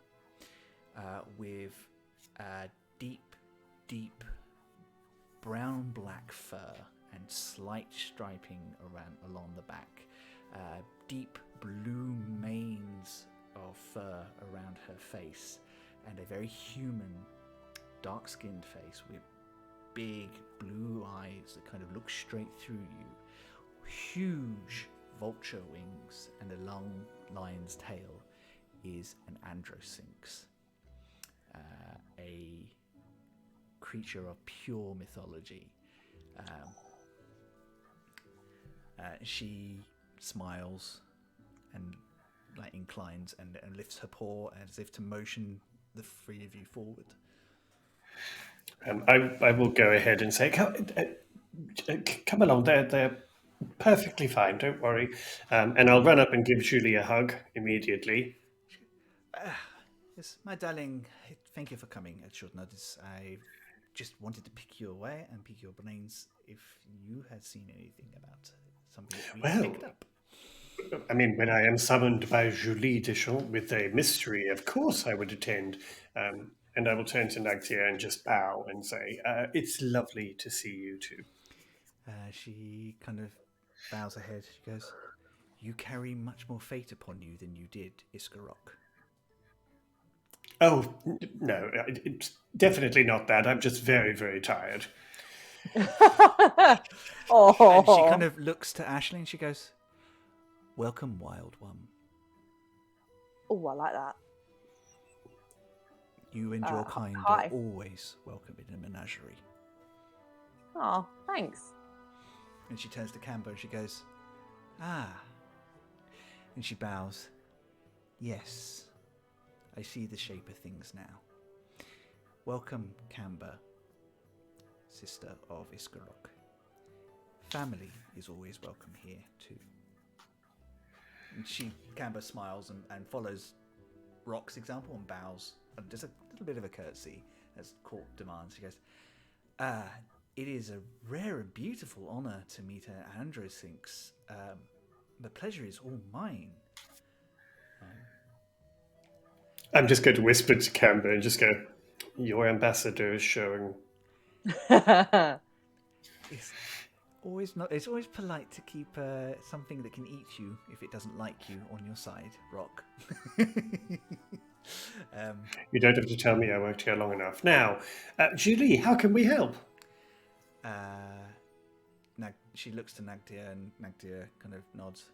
with deep brown-black fur and slight striping along the back. Deep blue manes of fur around her face, and a very human, dark-skinned face with big blue eyes that kind of look straight through you, huge vulture wings, and a long lion's tail is an androsphinx, a creature of pure mythology. She smiles and like inclines and lifts her paw as if to motion the 3 of you forward. I will go ahead and say, come along, they're perfectly fine, don't worry. And I'll run up and give Julie a hug immediately. Yes, my darling, thank you for coming at short notice. I just wanted to pick your way and pick your brains if you had seen anything about something that we picked up. I mean, when I am summoned by Juli DeChange with a mystery, of course I would attend. And I will turn to Nagtia and just bow and say, it's lovely to see you too. She kind of bows her head. She goes, you carry much more fate upon you than you did, Iskarok. Oh, no, it's definitely not that. I'm just very, very tired. Oh, And she kind of looks to Ashley and she goes, "Welcome, Wild One. oh, I like that. You and your kind hi. are always welcome in a menagerie." Oh, thanks. And she turns to Cambor and she goes, "Ah." And she bows. "Yes, I see the shape of things now. Welcome, Cambor, sister of Iskarok. Family is always welcome here, too." And Cambor smiles and follows Rock's example and bows. And just a little bit of a curtsy as court demands. She goes, "It is a rare and beautiful honour to meet Androsinx. The pleasure is all mine." I'm just going to whisper to Cambor and just go, "Your ambassador is showing." It's always polite to keep something that can eat you if it doesn't like you on your side, Rock. You don't have to tell me I worked here long enough. Now, Julie, how can we help? She looks to Nagdir, and Nagdir kind of nods.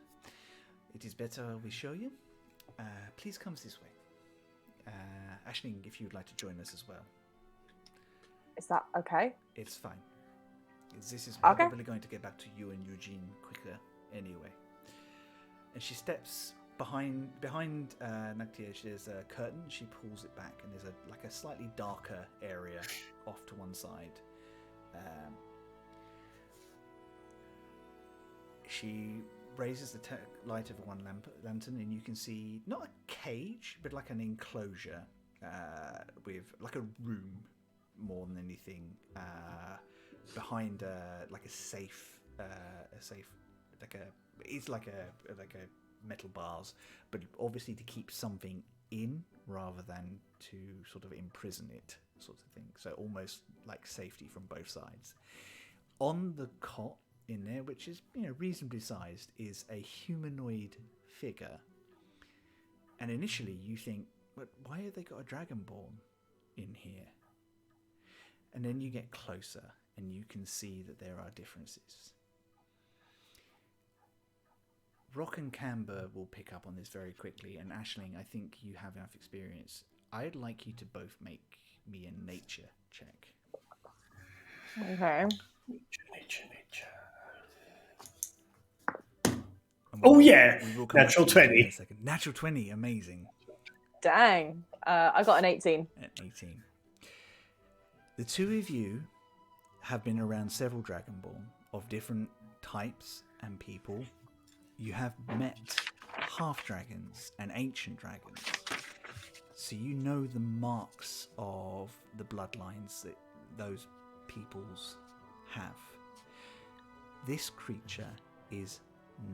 "It is better we show you. Please come this way. Aisling, if you'd like to join us as well." Is that okay? "It's fine. This is Okay. probably going to get back to you and Eugene quicker anyway." And she steps behind Nagdir. There's a curtain. She pulls it back, and there's a slightly darker area off to one side. She raises the light of one lantern, and you can see not a cage, but like an enclosure with like a room more than anything behind like a safe, it's like a metal bars, but obviously to keep something in rather than to sort of imprison it, sort of thing. So almost like safety from both sides. On the cot in there, which is reasonably sized, is a humanoid figure. And initially you think, but why have they got a dragonborn in here? And then you get closer and you can see that there are differences. Rok and Cambor will pick up on this very quickly, and Aisling, I think you have enough experience. I'd like you to both make me a nature check. Okay. Nature. Oh yeah, We will come natural back to you in 20. a second. Natural 20, amazing. Dang. I got an 18. At 18. The two of you have been around several Dragonborn of different types and people. You have met half-dragons and ancient dragons. So you know the marks of the bloodlines that those peoples have. This creature is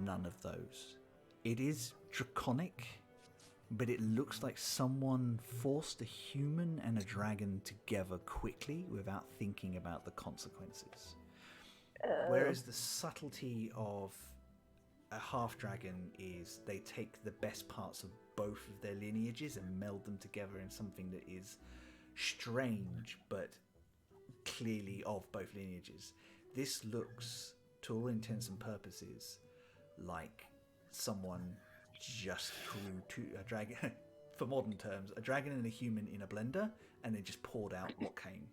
none of those. It is draconic, but it looks like someone forced a human and a dragon together quickly without thinking about the consequences. Whereas the subtlety of a half-dragon is they take the best parts of both of their lineages and meld them together in something that is strange but clearly of both lineages. This looks, to all intents and purposes, like someone just threw a dragon, for modern terms, a dragon and a human in a blender, and then just poured out what came.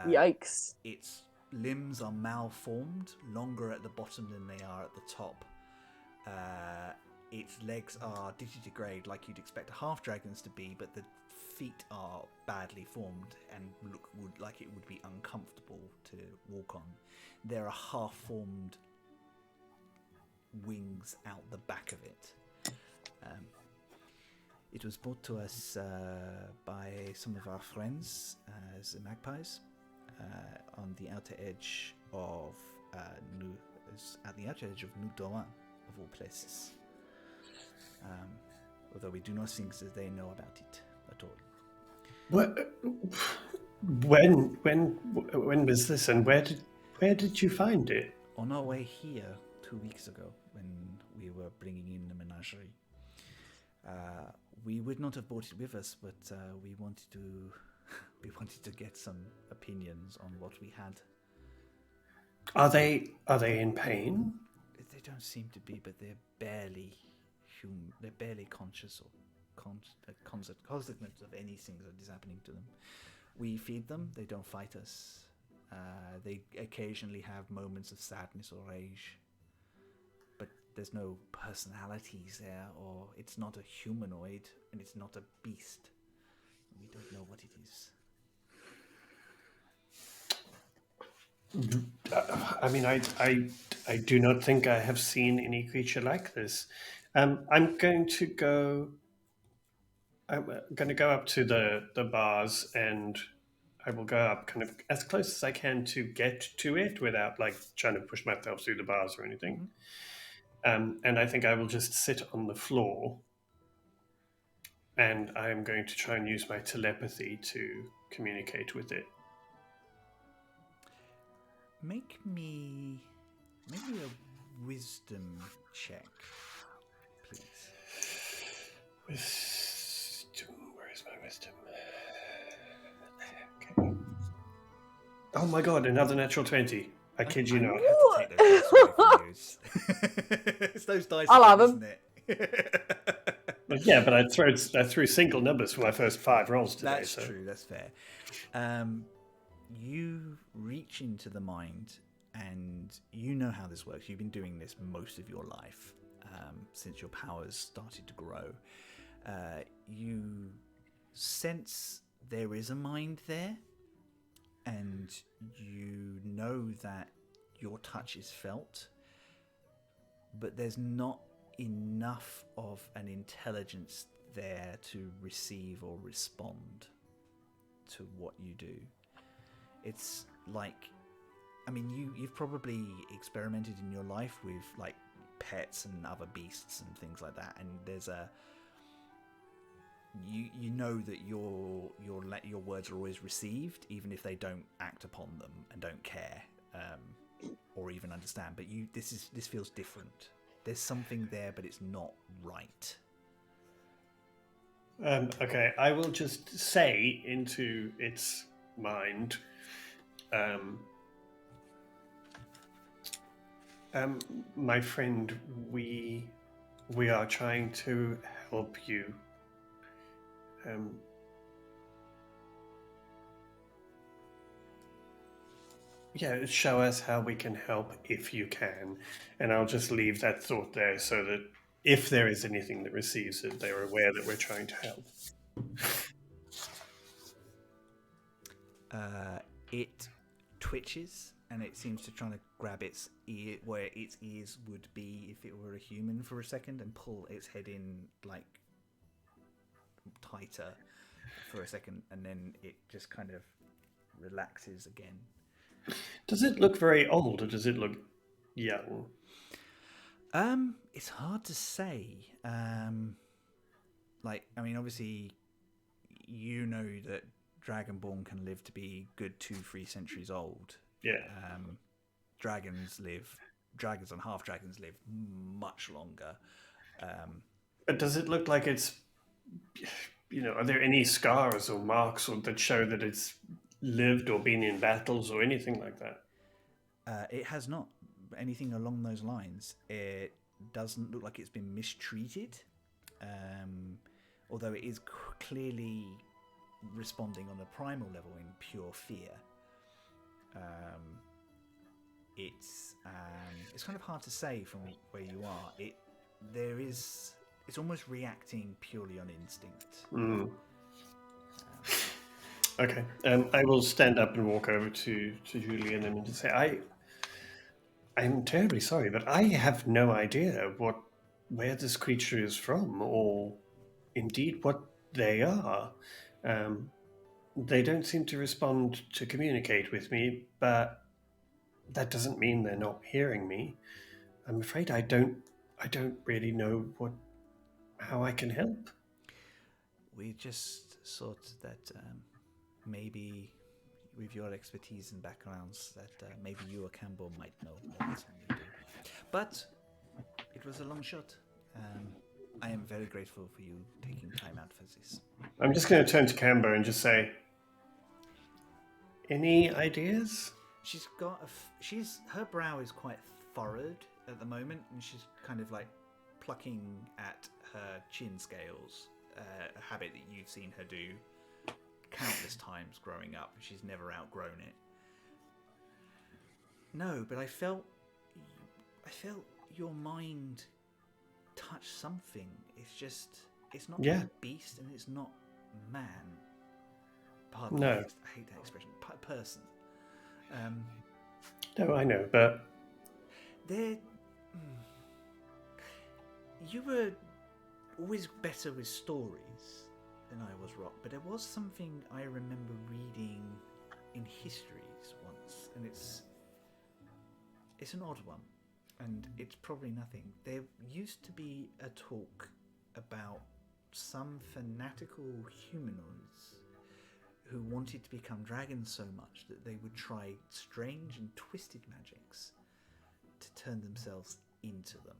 Yikes. Its limbs are malformed, longer at the bottom than they are at the top. Its legs are digitigrade like you'd expect a half-dragons to be, but the feet are badly formed and would like it would be uncomfortable to walk on. There are half-formed wings out the back of it. It was brought to us by some of our friends as magpies on the outer edge of New Dawn, of all places. Although we do not think that they know about it at all. What? When was this, and where did you find it? On our way here 2 weeks ago, when we were bringing in the menagerie, We would not have brought it with us, but we wanted to get some opinions on what we had. Are they in pain? They don't seem to be, but they're barely human. They're barely conscious or cognizant of anything that is happening to them. We feed them. They don't fight us. They occasionally have moments of sadness or rage, but there's no personalities there, or it's not a humanoid, and it's not a beast. We don't know what it is. I mean, I do not think I have seen any creature like this. I'm going to go up to the bars, and I will go up kind of as close as I can to get to it without like trying to push myself through the bars or anything. And I think I will just sit on the floor, and I am going to try and use my telepathy to communicate with it. Make me a wisdom check, please. Wisdom. Where is my wisdom? Okay. Oh my god! Another natural 20. I kid you not. I have to take those dice away from you. It's those dice, I'll have isn't them. it? But yeah, but I threw single numbers for my first 5 rolls today. That's so. true. That's fair. You reach into the mind, and you know how this works. You've been doing this most of your life, since your powers started to grow. You sense there is a mind there, and you know that your touch is felt, but there's not enough of an intelligence there to receive or respond to what you do. It's like, I mean, you've probably experimented in your life with like pets and other beasts and things like that, and there's a you know that your words are always received, even if they don't act upon them and don't care or even understand. But this feels different. There's something there, but it's not right. Okay, I will just say into its mind, my friend, we are trying to help you. Yeah, show us how we can help if you can. And I'll just leave that thought there so that if there is anything that receives it, they're aware that we're trying to help. It twitches, and it seems to try to grab its ear where its ears would be if it were a human for a second, and pull its head in like tighter for a second, and then it just kind of relaxes again. Does it look very old, or does it look young? It's hard to say. Like, I mean, obviously, you know that Dragonborn can live to be good 2-3 centuries old. Yeah. Dragons and half dragons live much longer. But does it look like it's, are there any scars or marks that show that it's lived or been in battles or anything like that? It has not. Anything along those lines. It doesn't look like it's been mistreated, although it is clearly responding on a primal level in pure fear. It's kind of hard to say from where you are. It's almost reacting purely on instinct. Okay. I will stand up and walk over to Julie and then say, I'm terribly sorry, but I have no idea where this creature is from, or indeed what they are. They don't seem to respond to communicate with me, but that doesn't mean they're not hearing me. I'm afraid I don't really know how I can help. We just thought that maybe with your expertise and backgrounds that maybe you or Cambor might know more than you do. But it was a long shot. I am very grateful for you taking time out for this. I'm just going to turn to Cambor and just say, any ideas? She's got her brow is quite furrowed at the moment, and she's kind of like plucking at her chin scales, a habit that you've seen her do countless times growing up. She's never outgrown it. No, but I felt your mind touch something. It's not a beast and it's not man. Pardon me, I hate that expression. Person. No, I know, but you were always better with stories than I was, Rok. But there was something I remember reading in histories once, and it's an odd one. And it's probably nothing. There used to be a talk about some fanatical humanoids who wanted to become dragons so much that they would try strange and twisted magics to turn themselves into them.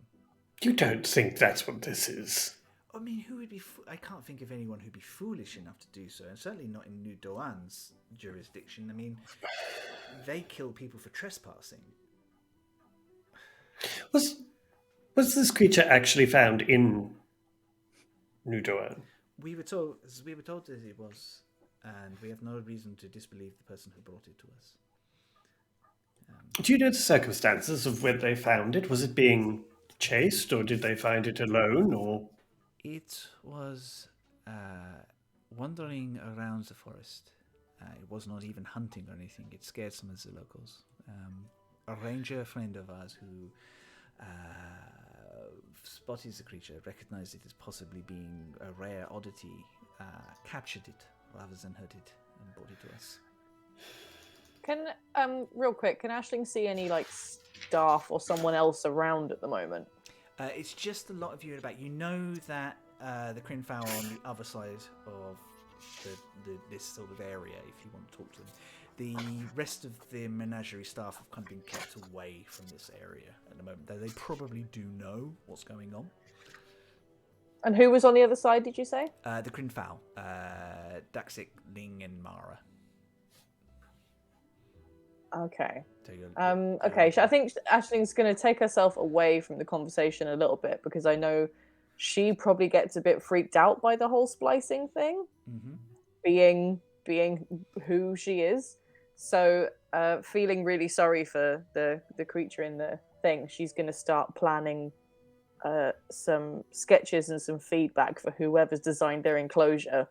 You don't think that's what this is? I mean, who would be... I can't think of anyone who'd be foolish enough to do so, and certainly not in New Doan's jurisdiction. I mean, they kill people for trespassing. Was this creature actually found in New Doan? We were told that it was, and we have no reason to disbelieve the person who brought it to us. Do you know the circumstances of where they found it? Was it being chased, or did they find it alone, or...? It was wandering around the forest. It was not even hunting or anything. It scared some of the locals. A ranger friend of ours who spotted the creature, recognized it as possibly being a rare oddity, captured it rather than hurt it, and brought it to us. Can real quick, can Aisling see any like staff or someone else around at the moment? It's just a lot of you about. You know that the Crinfowl on the other side of this sort of area, if you want to talk to them. The rest of the Menagerie staff have kind of been kept away from this area at the moment, though they probably do know what's going on. And who was on the other side, did you say? The Crinfowl, Daxik, Ling, and Mara. Okay. So okay, so I think Aisling's going to take herself away from the conversation a little bit, because I know she probably gets a bit freaked out by the whole splicing thing, being who she is. So feeling really sorry for the creature in the thing, she's going to start planning some sketches and some feedback for whoever's designed their enclosure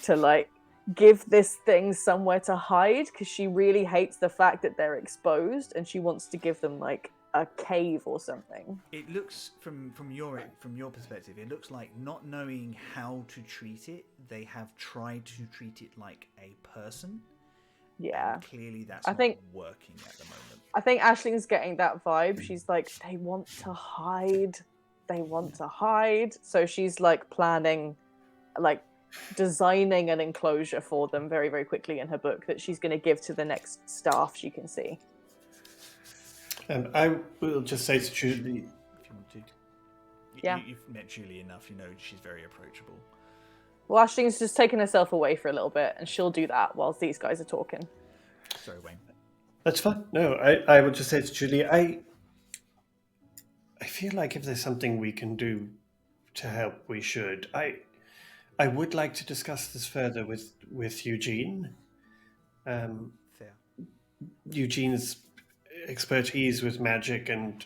to like give this thing somewhere to hide, because she really hates the fact that they're exposed, and she wants to give them like a cave or something. It looks from your perspective, it looks like, not knowing how to treat it, they have tried to treat it like a person. Yeah. And clearly that's not working at the moment. I think Aisling's getting that vibe. She's like, they want to hide. They want to hide. So she's like planning, like designing an enclosure for them very, very quickly in her book that she's going to give to the next staff she can see. And I will just say to Julie, if you want to. Yeah. You've met Julie enough, you know she's very approachable. Well, Aisling's just taken herself away for a little bit, and she'll do that whilst these guys are talking. Sorry, Wayne. That's fine. No, I would just say to Julie, I feel like if there's something we can do to help, we should. I would like to discuss this further with Eugene. Fair. Eugene's expertise with magic and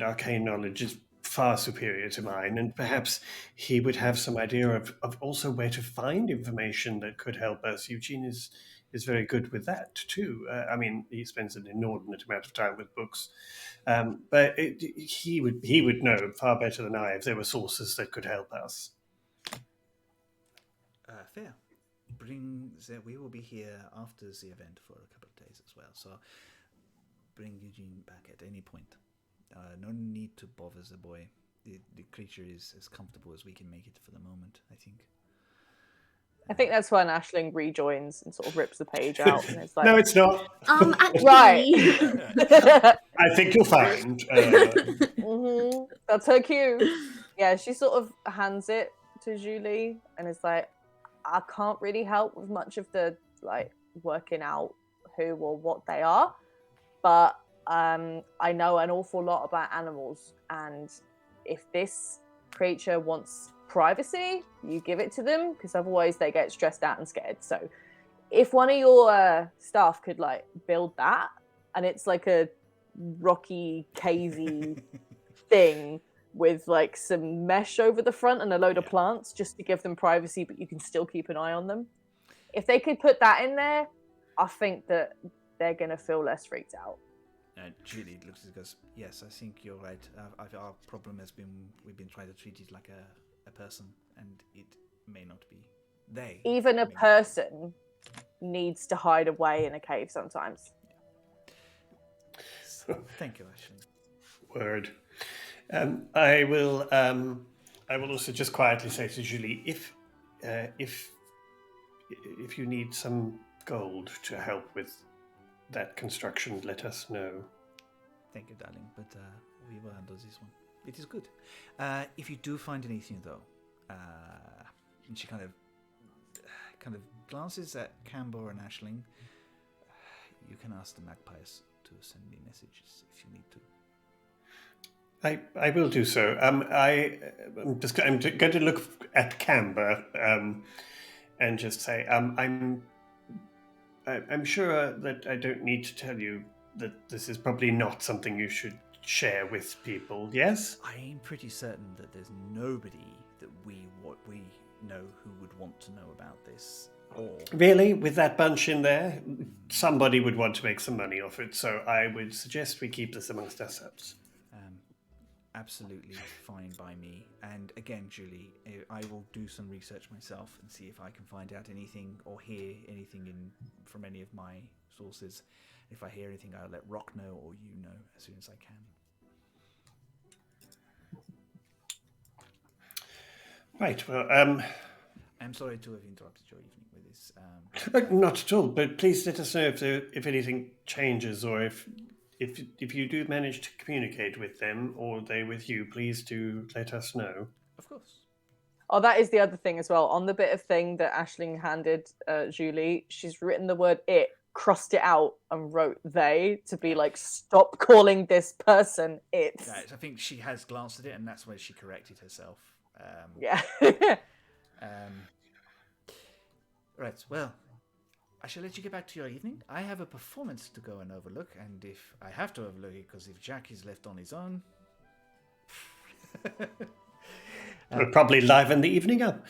arcane knowledge is far superior to mine, and perhaps he would have some idea of also where to find information that could help us. Eugene is very good with that too. I mean, he spends an inordinate amount of time with books, but he would know far better than I if there were sources that could help us. Fair. We will be here after the event for a couple of days as well, so bring Eugene back at any point. No need to bother the boy. The creature is as comfortable as we can make it for the moment, I think. I think that's when Aisling rejoins and sort of rips the page out. And it's like, No, it's not. Actually... Right. I think you'll find. That's her cue. Yeah, she sort of hands it to Julie and is like, I can't really help with much of the like working out who or what they are, but I know an awful lot about animals, and if this creature wants privacy, you give it to them, because otherwise they get stressed out and scared. So if one of your staff could like build that, and it's like a rocky, cavey thing with like some mesh over the front and a load of plants just to give them privacy, but you can still keep an eye on them. If they could put that in there, I think that they're gonna feel less freaked out. Julie looks and goes, yes, I think you're right. Our problem has been, we've been trying to treat it like a person, and it may not be. Even a person needs to hide away in a cave sometimes. Thank you, Ashley. Word. I will also just quietly say to Julie, if you need some gold to help with that construction, let us know. Thank you, darling, but we will handle this one. It is good. If you do find anything, though, and she kind of glances at Cambor and Ashling, you can ask the magpies to send me messages if you need to. I will do so. I'm going to look at Cambor and just say I'm sure that I don't need to tell you that this is probably not something you should share with people. Yes? I am pretty certain that there's nobody that we know who would want to know about this. Or really, with that bunch in there, somebody would want to make some money off it. So I would suggest we keep this amongst ourselves. Absolutely fine by me. And again, Julie, I will do some research myself and see if I can find out anything or hear anything from any of my sources. If I hear anything, I'll let Rok know or you know as soon as I can. Right. Well, I'm sorry to have interrupted your evening with this. Not at all. But please let us know if anything changes, or if you do manage to communicate with them or they with you, please do let us know. Of course. Oh, that is the other thing as well. On the bit of thing that Aisling handed Julie, she's written the word it, crossed it out, and wrote they to be like, stop calling this person it. Yeah, I think she has glanced at it, and that's where she corrected herself. Yeah. Right, well, I shall let you get back to your evening. I have a performance to go and overlook, and if I have to overlook it, because if Jack is left on his own... We'll probably liven the evening up.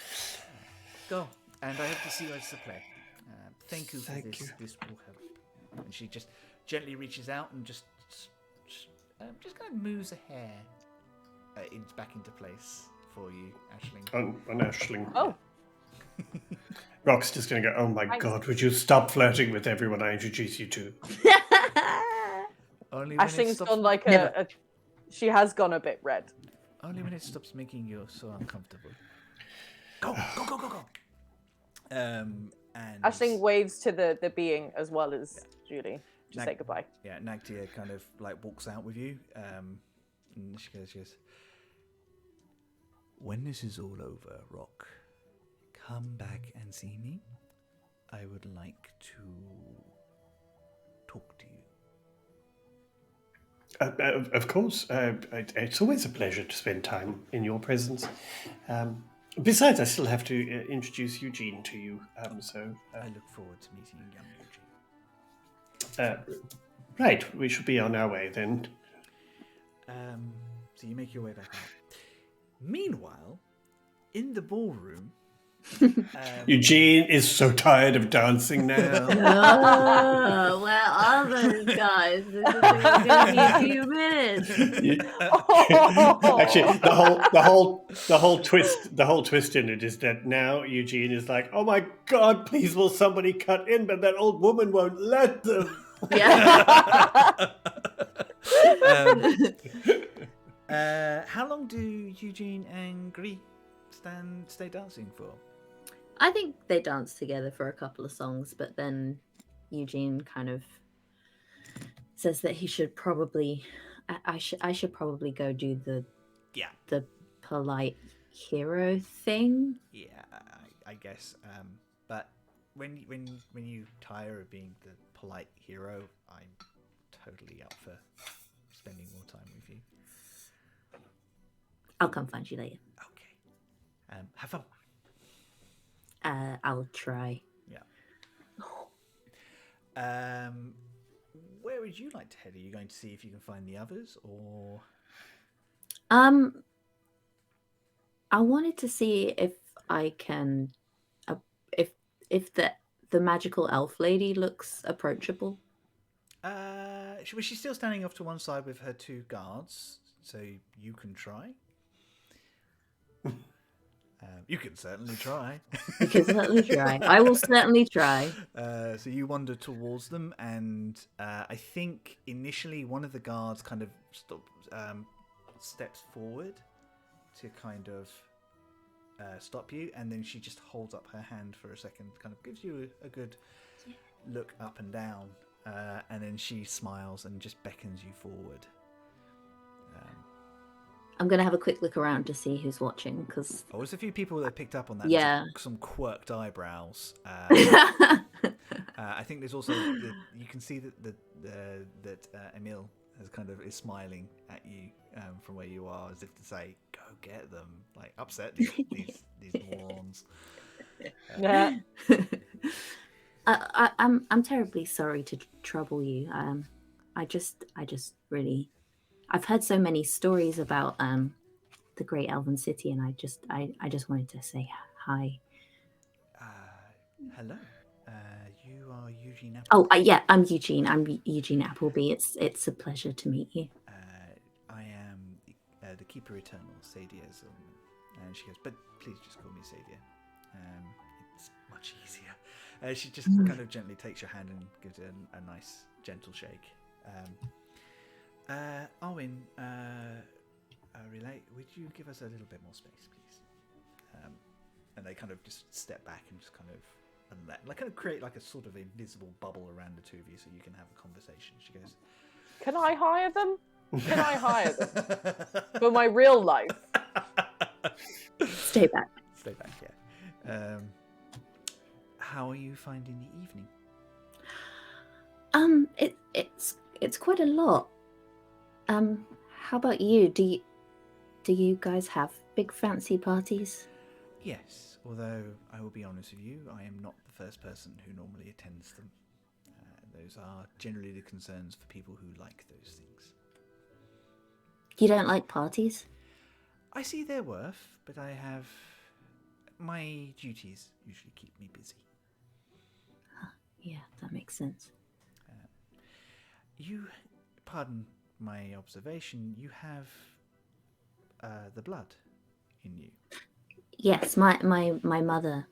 Go, and I hope to see you at the play. Thank you for this. You. This will help. And she just gently reaches out and just kind of moves a hair back into place for you, Aisling. On Aisling. Oh. Rok's just going to go, oh my God, would you stop flirting with everyone I introduce you to? Aishling's gone like she has gone a bit red. Only when it stops making you so uncomfortable. Go. And Aisling waves to the being as well as Julie to say goodbye. Yeah, Nagtia kind of like walks out with you. And she goes, when this is all over, Rok, come back and see me. I would like to talk to you. Of course. It's always a pleasure to spend time in your presence. Besides, I still have to introduce Eugene to you. I look forward to meeting young Eugene. Right, we should be on our way then. So you make your way back out. Meanwhile, in the ballroom... Eugene is so tired of dancing now. Oh, where are those guys? This is going to be a few minutes. Actually, the whole twist in it is that now Eugene is like, oh my God, please will somebody cut in, but that old woman won't let them. Yeah. How long do Eugene and Gris stay dancing for? I think they danced together for a couple of songs, but then Eugene kind of says that he should probably, I should probably go do the polite hero thing. Yeah, I guess. But when you tire of being the polite hero, I'm totally up for spending more time with you. I'll come find you later. Okay. Have fun. I'll try. Yeah. Where would you like to head? Are you going to see if you can find the others, or? I wanted to see if I can, if the magical elf lady looks approachable. She's still standing off to one side with her two guards, so you can try. You can certainly try. You can certainly try. I will certainly try. So you wander towards them, and I think initially one of the guards kind of steps forward to kind of stop you, and then she just holds up her hand for a second, kind of gives you a good look up and down, and then she smiles and just beckons you forward. I'm going to have a quick look around to see who's watching, because... Oh, there's a few people that picked up on that. Yeah. Some quirked eyebrows. I think there's also... you can see that Emil is is smiling at you from where you are, as if to say, go get them. Like, upset these morons. Yeah. I'm terribly sorry to trouble you. I just really... I've heard so many stories about the Great Elven City, and I just wanted to say hi. Hello. You are Eugene Appleby. Oh, yeah, I'm Eugene. I'm Eugene Appleby. It's a pleasure to meet you. I am the Keeper Eternal, Sadia's and she goes, but please just call me Sadia. It's much easier. She just kind of gently takes your hand and gives it a nice, gentle shake. Owen, relate. Would you give us a little bit more space, please? And they kind of just step back and just kind of create like a sort of invisible bubble around the two of you, so you can have a conversation. She goes, Can I hire them? Can I hire them for my real life? Stay back. Stay back, yeah. How are you finding the evening? It's quite a lot. How about you? Do you guys have big fancy parties? Yes, although I will be honest with you, I am not the first person who normally attends them. Those are generally the concerns for people who like those things. You don't like parties? I see their worth, but I have... my duties usually keep me busy. Yeah, that makes sense. You, pardon my observation, you have the blood in you. Yes, my mother,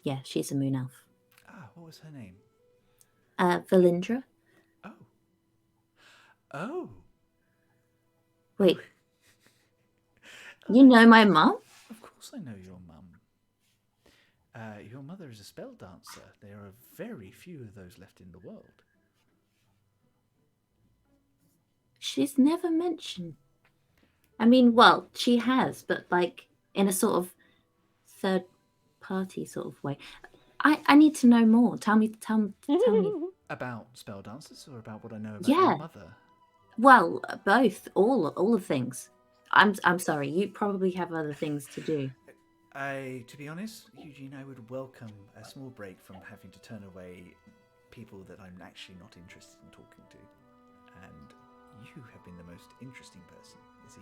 yeah, she's a moon elf. Ah, what was her name? Valindra. Oh. Wait. You know my mum? Of course I know your mum. Your mother is a spell dancer. There are very few of those left in the world. She's never mentioned. I mean, well, she has, but like in a sort of third party sort of way. I need to know more. Tell me. About spell dancers or about what I know about Yeah. your mother? Well, both, all of things. I'm sorry. You probably have other things to do. To be honest, Eugene, I would welcome a small break from having to turn away people that I'm actually not interested in talking to. And you have been the most interesting person this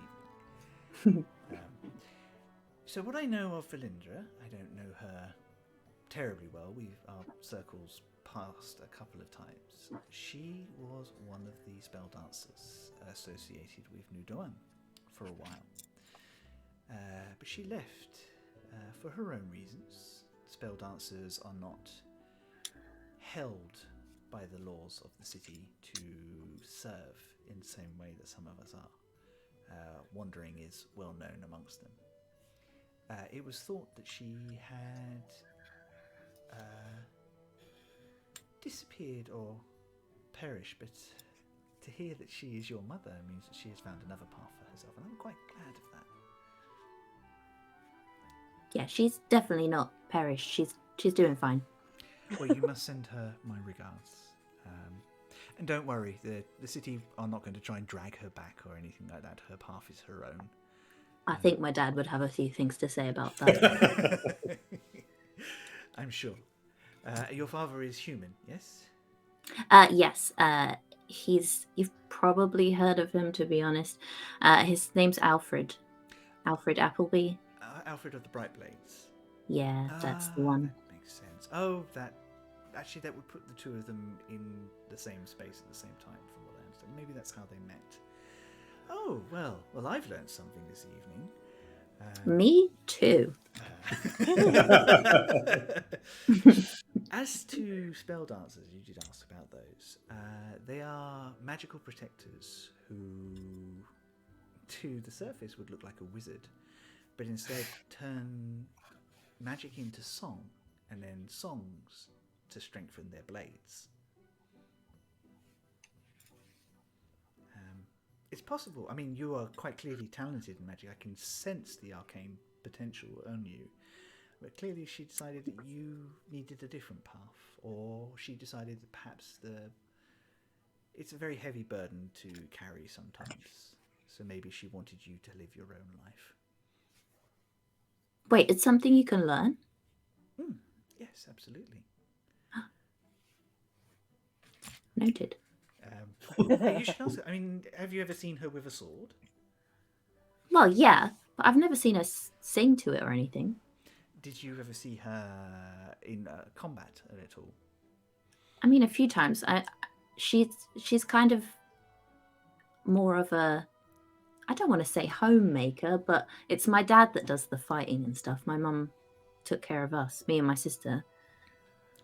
evening. So what I know of Valindra, I don't know her terribly well. Our circles passed a couple of times. She was one of the spell dancers associated with Nudoan for a while. But she left for her own reasons. Spell dancers are not held by the laws of the city to serve in the same way that some of us are. Wandering is well known amongst them. It was thought that she had disappeared or perished, but to hear that she is your mother means that she has found another path for herself, and I'm quite glad of that. Yeah, she's definitely not perished. She's doing fine. Well, you must send her my regards. And don't worry, the city are not going to try and drag her back or anything like that. Her path is her own. I think my dad would have a few things to say about that. I'm sure. Your father is human, yes? Yes, you've probably heard of him, to be honest. His name's Alfred. Alfred Appleby. Alfred of the Bright Blades. Yeah, that's the one. That makes sense. Oh, that would put the two of them in the same space at the same time, from what I understand. Maybe that's how they met. Oh, well, I've learned something this evening. Me too. As to spell dancers, you did ask about those. They are magical protectors who, to the surface, would look like a wizard, but instead turn magic into song, and then songs to strengthen their blades. It's possible. I mean, you are quite clearly talented in magic. I can sense the arcane potential on you. But clearly she decided that you needed a different path, or she decided that perhaps it's a very heavy burden to carry sometimes. So maybe she wanted you to live your own life. Wait, it's something you can learn? Yes, absolutely. Noted. You should ask her. I mean, have you ever seen her with a sword? Well, yeah, but I've never seen her sing to it or anything. Did you ever see her in combat at all? I mean, a few times. She's kind of more of a, I don't want to say homemaker, but it's my dad that does the fighting and stuff. My mum took care of us, me and my sister.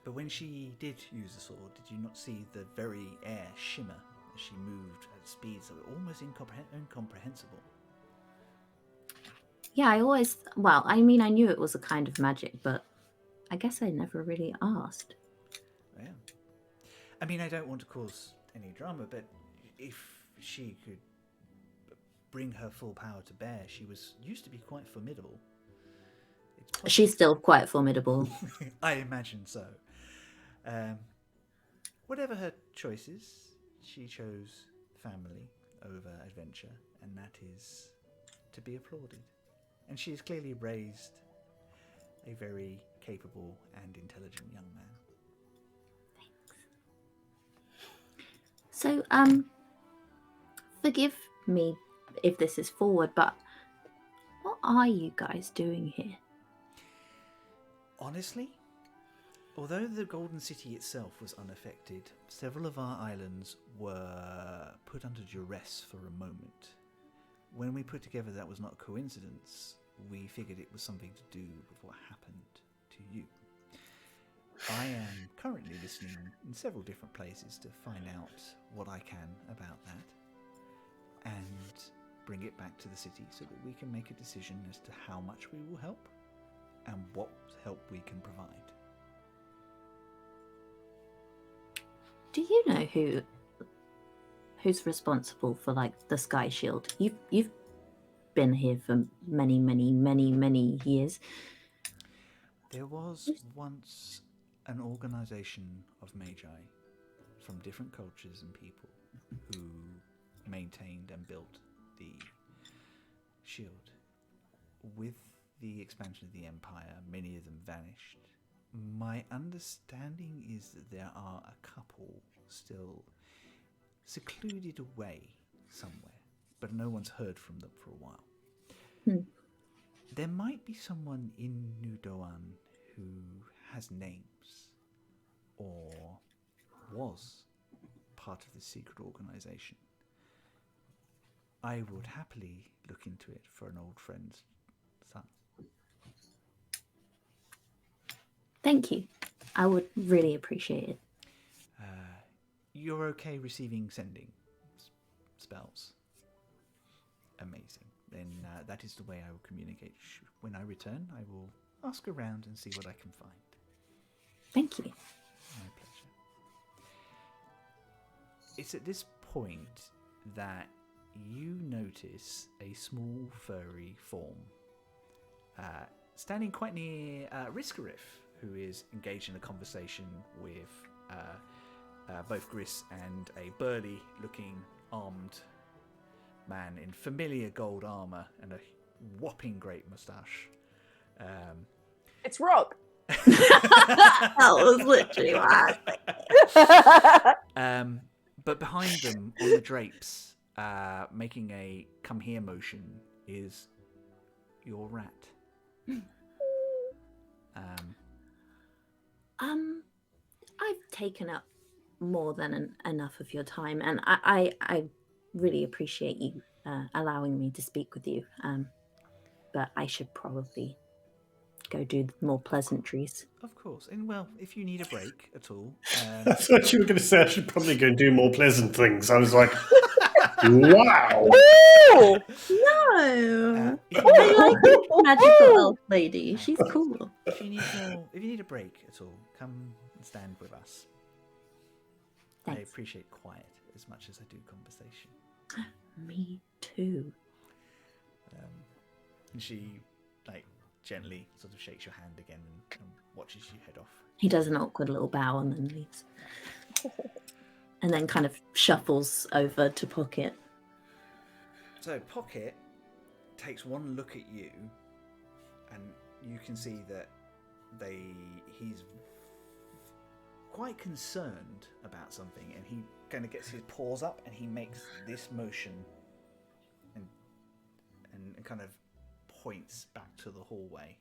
But when she did use a sword, did you not see the very air shimmer as she moved at speeds that were almost incomprehensible? Yeah, I knew it was a kind of magic, but I guess I never really asked. Yeah. I mean, I don't want to cause any drama, but if she could bring her full power to bear, she used to be quite formidable. She's still quite formidable. I imagine so. Whatever her choices, she chose family over adventure, and that is to be applauded. And she has clearly raised a very capable and intelligent young man. So, forgive me if this is forward, but what are you guys doing here? Honestly, although the Golden City itself was unaffected, several of our islands were put under duress for a moment. When we put together that was not a coincidence, we figured it was something to do with what happened to you. I am currently listening in several different places to find out what I can about that and bring it back to the city so that we can make a decision as to how much we will help and what help we can provide. Do you know who's responsible for the Sky Shield? You've been here for many, many, many, many years. There was once an organization of magi from different cultures and people who maintained and built the shield. With the expansion of the empire, many of them vanished. My understanding is that there are a couple still secluded away somewhere, but no one's heard from them for a while. There might be someone in New Doan who has names or was part of the secret organization. I would happily look into it for an old friend's son. Thank you. I would really appreciate it. You're okay receiving sending spells? Amazing. Then that is the way I will communicate. When I return, I will ask around and see what I can find. Thank you. My pleasure. It's at this point that you notice a small furry form standing quite near Riskarif, who is engaged in a conversation with both Gris and a burly-looking armed man in familiar gold armor and a whopping great moustache. It's Rok. That was literally what I But behind them, on the drapes, making a come here motion, is your rat. I've taken up more than enough of your time, and I really appreciate you allowing me to speak with you. But I should probably go do more pleasantries. Of course. And, well, if you need a break at all... I thought you were going to say I should probably go and do more pleasant things. I was like, wow. Ooh! No, if I you like the magical elf lady. She's cool. if you need a break at all, come and stand with us. I Thanks. appreciate quiet as much as I do conversation. Me too. And she, gently sort of shakes your hand again and watches you head off. He does an awkward little bow and then leaves. And then kind of shuffles over to Pocket. So Pocket takes one look at you, and you can see that he's quite concerned about something, and he kind of gets his paws up and he makes this motion and kind of points back to the hallway.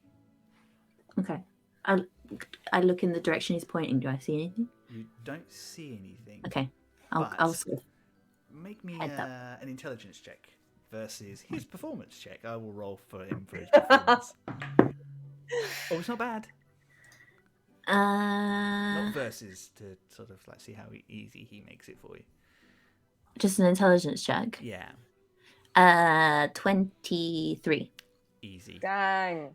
Okay. I look in the direction he's pointing. Do I see anything? You don't see anything. Okay. I'll sort of... Make me Heads up. an intelligence check versus his performance check. I will roll for him for his performance. Oh, it's not bad. Not versus to sort of see how easy he makes it for you. Just an intelligence check. Yeah, 23. easy. Dang.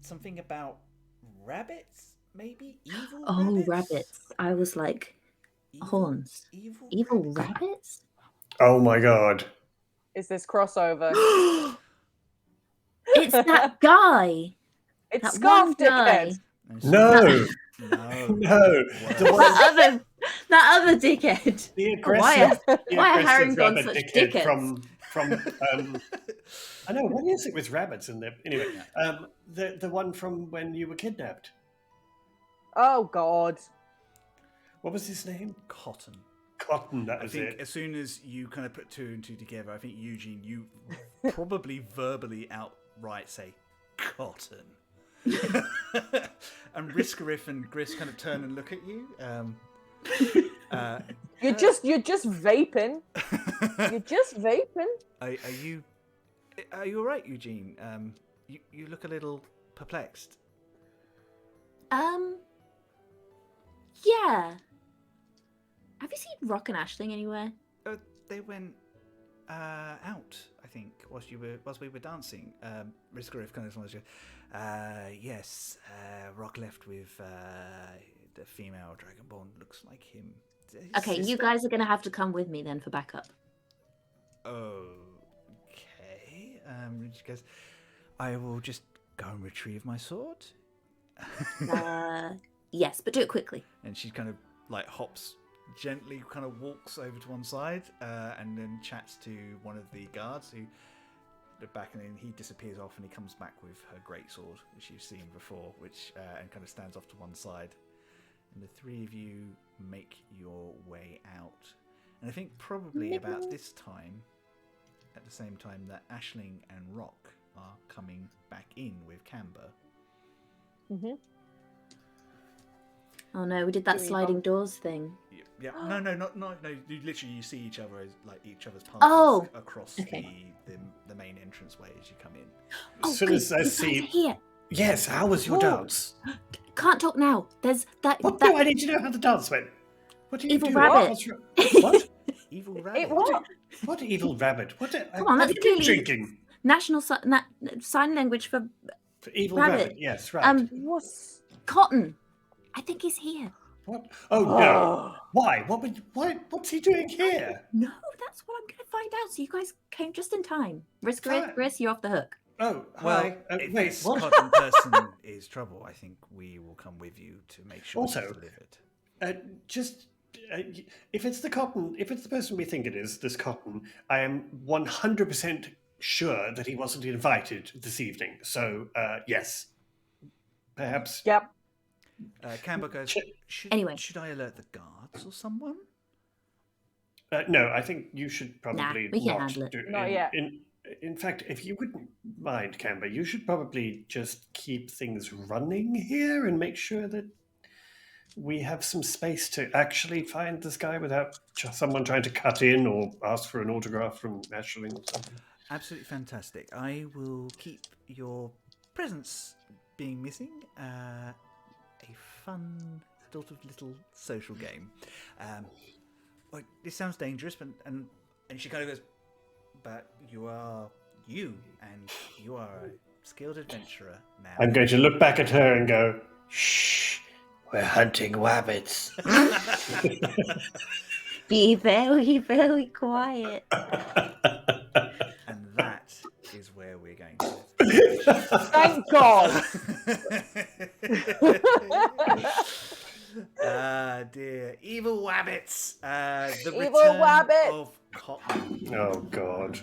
Something about rabbits, maybe evil. Oh, rabbits. I was like, horns. Evil rabbits? Oh my god. Is this crossover? It's that guy. It's That Scarf one guy. Dickhead. No. No. No. The one, That other dickhead. the Why aggressive, why are aggressive Harington rabbit such dickhead dickheads? from I know, what is it with rabbits in there? Anyway, the one from when you were kidnapped. Oh God. What was his name? Cotton. Cotton, that I was think it. as soon as you kind of put two and two together, I think Eugene, you probably verbally outright say Cotton. And Riskarif and Gris kind of turn and look at you. You're just vaping. You're just vaping. Are you all right, Eugene? You look a little perplexed. Yeah. Have you seen Rok and Ashling anywhere? They went out, I think, whilst we were dancing. Riskarif kind of acknowledged, yes, Rok left with the female dragonborn. Looks like him. Okay, you guys are going to have to come with me then for backup. Okay. She goes, I will just go and retrieve my sword. Yes, but do it quickly. And she kind of hops gently, kind of walks over to one side, and then chats to one of the guards who look back, and then he disappears off, and he comes back with her greatsword, which you've seen before, which and kind of stands off to one side. And the three of you make your way out. And I think probably about this time, at the same time that Ashling and Rok are coming back in with Cambor. Mm-hmm. Oh no, we did that Do we sliding bump? doors thing. Yeah. No. You see each other as each other's paths Oh, across okay. the main entranceway as you come in. Oh, As soon good. as I You guys see- are here. Yes, how was your Oh. dance? Can't talk now. There's that. What that do I need to know how the dance went? What do you Evil do? rabbit. What's what? Evil rabbit. It what? What evil rabbit? What? Come on, have that's you been clearly- drinking? national sign language for Evil rabbit. rabbit. Yes, right. What's? cotton. I think he's here. What? Oh no! Why? What's he doing here? No, that's what I'm going to find out. So you guys came just in time. Fine. Risk, you're off the hook. Oh, Well, hi. if Wait, this what? cotton person is trouble, I think we will come with you to make sure Also- it's delivered. If it's the person we think it is, this cotton, I am 100% sure that he wasn't invited this evening. So, yes. Perhaps. Yep. Cambor goes, Anyway. should I alert the guards or someone? No, I think you should probably we can not handle it. do Not yet. In fact, if you wouldn't mind, Cambor, you should probably just keep things running here and make sure that we have some space to actually find this guy without someone trying to cut in or ask for an autograph from Ashling or something. Absolutely fantastic. I will keep your presence being missing a fun sort of little social game. Well, this sounds dangerous, but and she kind of goes, but you are you, and you are a skilled adventurer now. I'm going to look back at her and go, shh, we're hunting wabbits. Be very, very quiet. And that is where we're going to. Thank God. Ah, dear. Evil Wabbits. The Evil return Wabbit. of Cotton. Oh, God.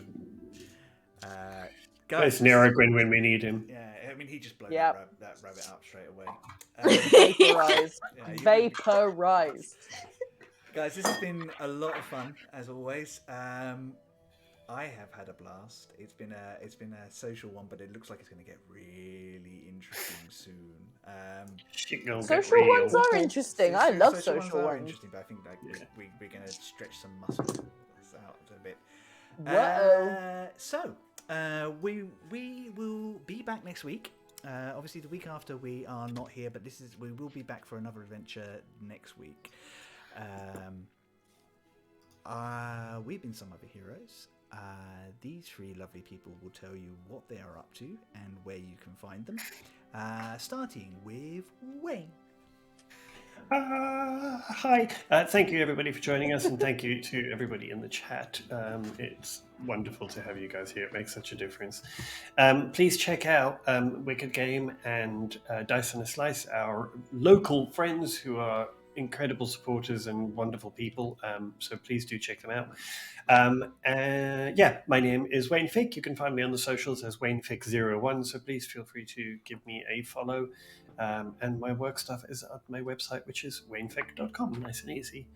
Guys, Where's Nerogwyn when we need him? yeah, I mean, he just blew Yep. that rabbit up straight away. Vaporized. Yeah, you- Vaporized. Guys, this has been a lot of fun, as always. I have had a blast. It's been a social one, but it looks like it's going to get really interesting soon. Shit gonna get Social real. ones are interesting. I love social social are ones. interesting, but I think like we're going to stretch some muscles out a bit. Whoa. So we will be back next week. Obviously, the week after we are not here, but we will be back for another adventure next week. We've been Some Other Heroes. These three lovely people will tell you what they are up to and where you can find them. Starting with Wayne. Hi. Thank you, everybody, for joining us, and thank you to everybody in the chat. It's wonderful to have you guys here. It makes such a difference. Please check out Wicked Game and Dice and a Slice, our local friends who are incredible supporters and wonderful people. So please do check them out. My name is Wayne Fick. You can find me on the socials as WayneFick01. So please feel free to give me a follow. And my work stuff is at my website, which is waynefick.com. Nice and easy.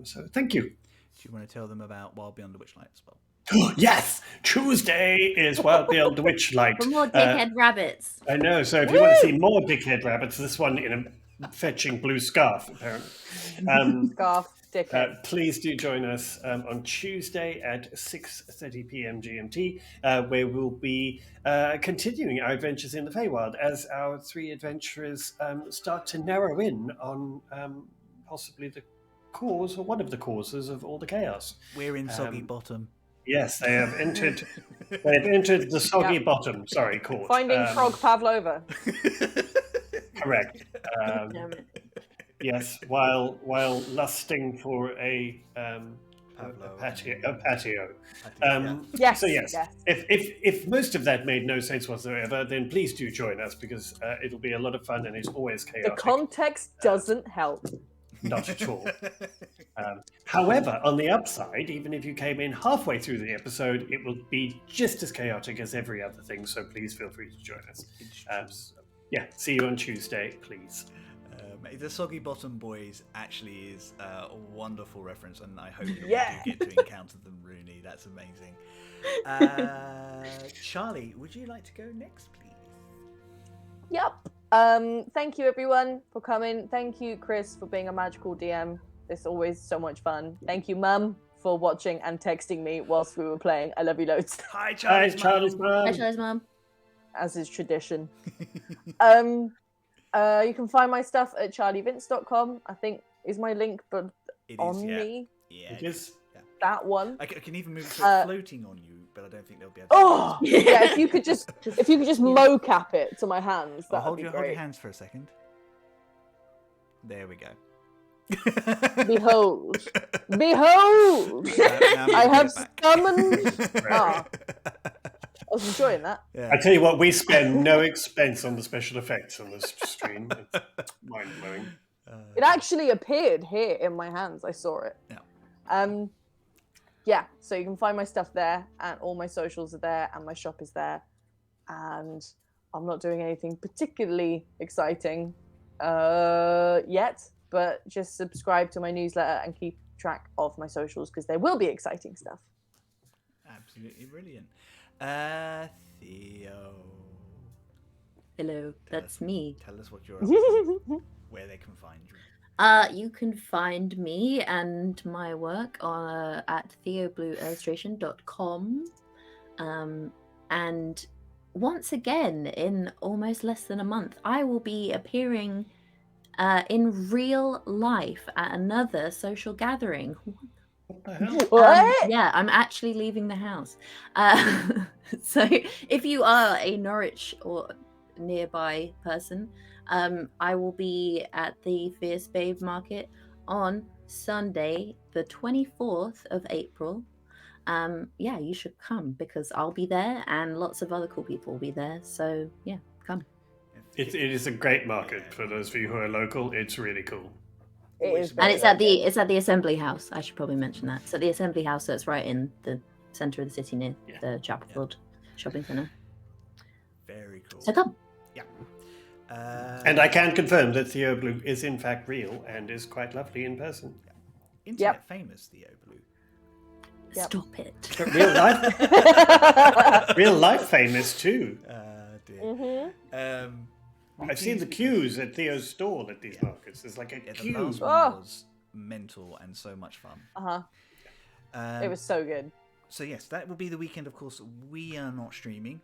So thank you. Do you want to tell them about Wild Beyond the Witchlight as well? Yes! Tuesday is Wild Beyond the Witchlight. For more dickhead rabbits. I know. So if you want to see more dickhead rabbits, this one in a fetching blue scarf, apparently. Scarf, dickhead. Please do join us on Tuesday at 6:30 p.m. GMT, where we'll be continuing our adventures in the Feywild as our three adventurers start to narrow in on possibly the cause or one of the causes of all the chaos. We're in Soggy Bottom. Yes, they have entered. They have entered the Soggy Bottom. Sorry, court. Finding Frog Pavlova. Correct. Damn it. Yes, while lusting for a patio. Yes. So yes, if most of that made no sense whatsoever, then please do join us because it'll be a lot of fun and it's always The chaotic. context doesn't help. Not at all. However, on the upside, even if you came in halfway through the episode, it will be just as chaotic as every other thing. So please feel free to join us. See you on Tuesday, please. The Soggy Bottom Boys actually is a wonderful reference, and I hope that Yeah. we do get to encounter them, Rooney. That's amazing. Charlie, would you like to go next, please? Yep. Thank you everyone for coming. Thank you, Chris, for being a magical DM. It's always so much fun. Thank you, Mum, for watching and texting me whilst we were playing. I love you loads. Hi, Charlie's Charlie's mum. Hi, Charlie's mum. As is tradition. You can find my stuff at charlievince.com. I think is my link, but It is, on yeah. me. Yeah, It is. That one. I can even move it so it's floating on you, but I don't think they'll be able to. Oh yeah! If you could just mocap it to my hands, Oh, that would hold be your great. hands for a second. There we go. Behold, behold! Now I move have it back. summoned. Ah. was enjoying that. Yeah. I tell you what, we spend no expense on the special effects on this stream. It's mind-blowing. It actually appeared here in my hands. I saw it. Yeah. Yeah, so you can find my stuff there, and all my socials are there, and my shop is there. And I'm not doing anything particularly exciting yet, but just subscribe to my newsletter and keep track of my socials because there will be exciting stuff. Absolutely brilliant. Theo. Hello, that's me. Tell us what you're up to, where they can find you. You can find me and my work at theoblueillustration.com. And once again, in almost less than a month, I will be appearing in real life at another social gathering. What the hell? What? Yeah, I'm actually leaving the house. So if you are a Norwich or nearby person, I will be at the Fierce Babe Market on Sunday, the 24th of April. Yeah, you should come because I'll be there and lots of other cool people will be there. So yeah, come. It is a great market for those of you who are local. It's really cool. It is And very it's at good. the Assembly House. I should probably mention that. It's at the Assembly House, so it's right in the centre of the city near the Chapelfield Shopping Centre. Very cool. So come. Yeah. And I can confirm that Theo Blue is in fact real and is quite lovely in person. Internet famous Theo Blue. Yep. Stop it. Real life famous too. Dear. I've seen the queues at Theo's stall at these markets. There's like a The queue. last one Oh. was mental and so much fun. It was so good. So yes, that will be the weekend. Of course, we are not streaming.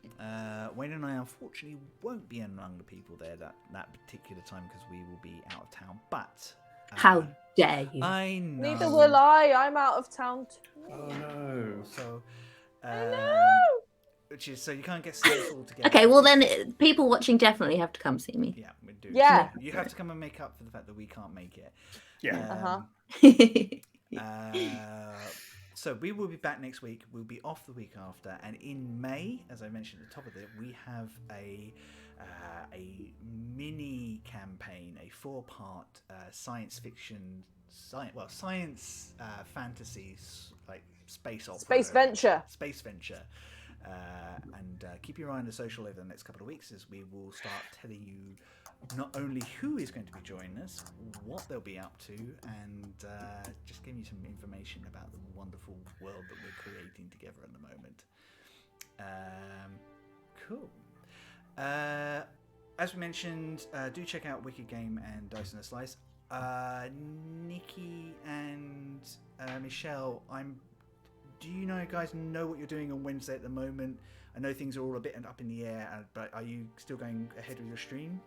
Wayne and I unfortunately won't be among the people there that particular time because we will be out of town. But How dare you? I know. Neither will I. I'm out of town too. Oh no. So, I know. which is so you can't get snakes all together. Okay, well then people watching definitely have to come see me. Yeah, we do. Yeah. You have to come and make up for the fact that we can't make it. Yeah. So we will be back next week. We'll be off the week after, and in May, as I mentioned at the top of it, we have a mini campaign, a 4-part science fiction, science fantasy, like space opera, Space venture. And keep your eye on the social over the next couple of weeks as we will start telling you not only who is going to be joining us, what they'll be up to, and just give you some information about the wonderful world that we're creating together at the moment. Cool. As we mentioned, do check out Wicked Game and Dice and a Slice. Nikki and Michelle, do you guys know what you're doing on Wednesday at the moment? I know things are all a bit up in the air, but are you still going ahead with your stream?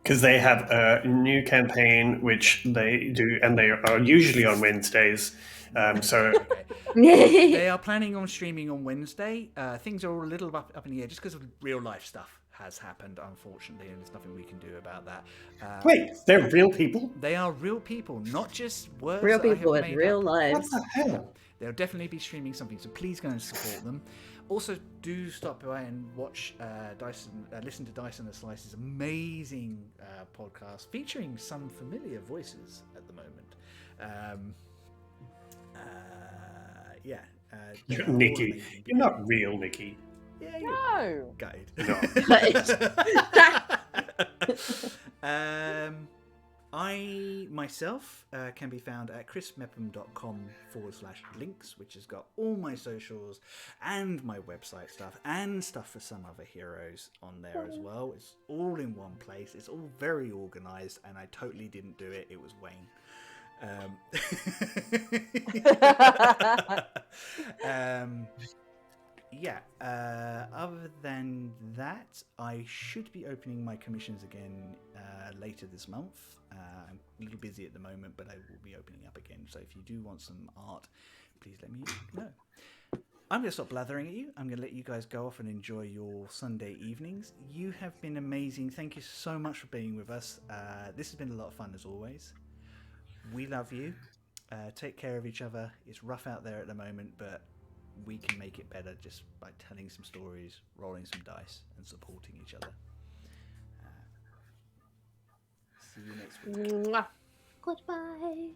Because they have a new campaign which they do, and they are usually on Wednesdays. So They are planning on streaming on Wednesday. Things are all a little up in the air just because of real life stuff has happened, unfortunately, and there's nothing we can do about that. wait, they're real people? They are real people, not just words. Real that I have people with made real up. What lives. the hell? They'll definitely be streaming something, so please go and support them. Also, do stop by and watch listen to Dice and a Slice's amazing podcast featuring some familiar voices at the moment. They are all Nikki. amazing. You're not real, Nikki. Yeah, you're No. gutted. No. I myself can be found at chrismepham.com/links, which has got all my socials and my website stuff and stuff for some other heroes on there as well. It's all in one place. It's all very organized, and I totally didn't do it. It was Wayne. Other than that, I should be opening my commissions again later this month. I'm a little busy at the moment, but I will be opening up again. So if you do want some art, please let me know. I'm going to stop blathering at you. I'm going to let you guys go off and enjoy your Sunday evenings. You have been amazing. Thank you so much for being with us. This has been a lot of fun as always. We love you. Take care of each other. It's rough out there at the moment, but we can make it better just by telling some stories, rolling some dice, and supporting each other. See you next week. Mwah. Goodbye.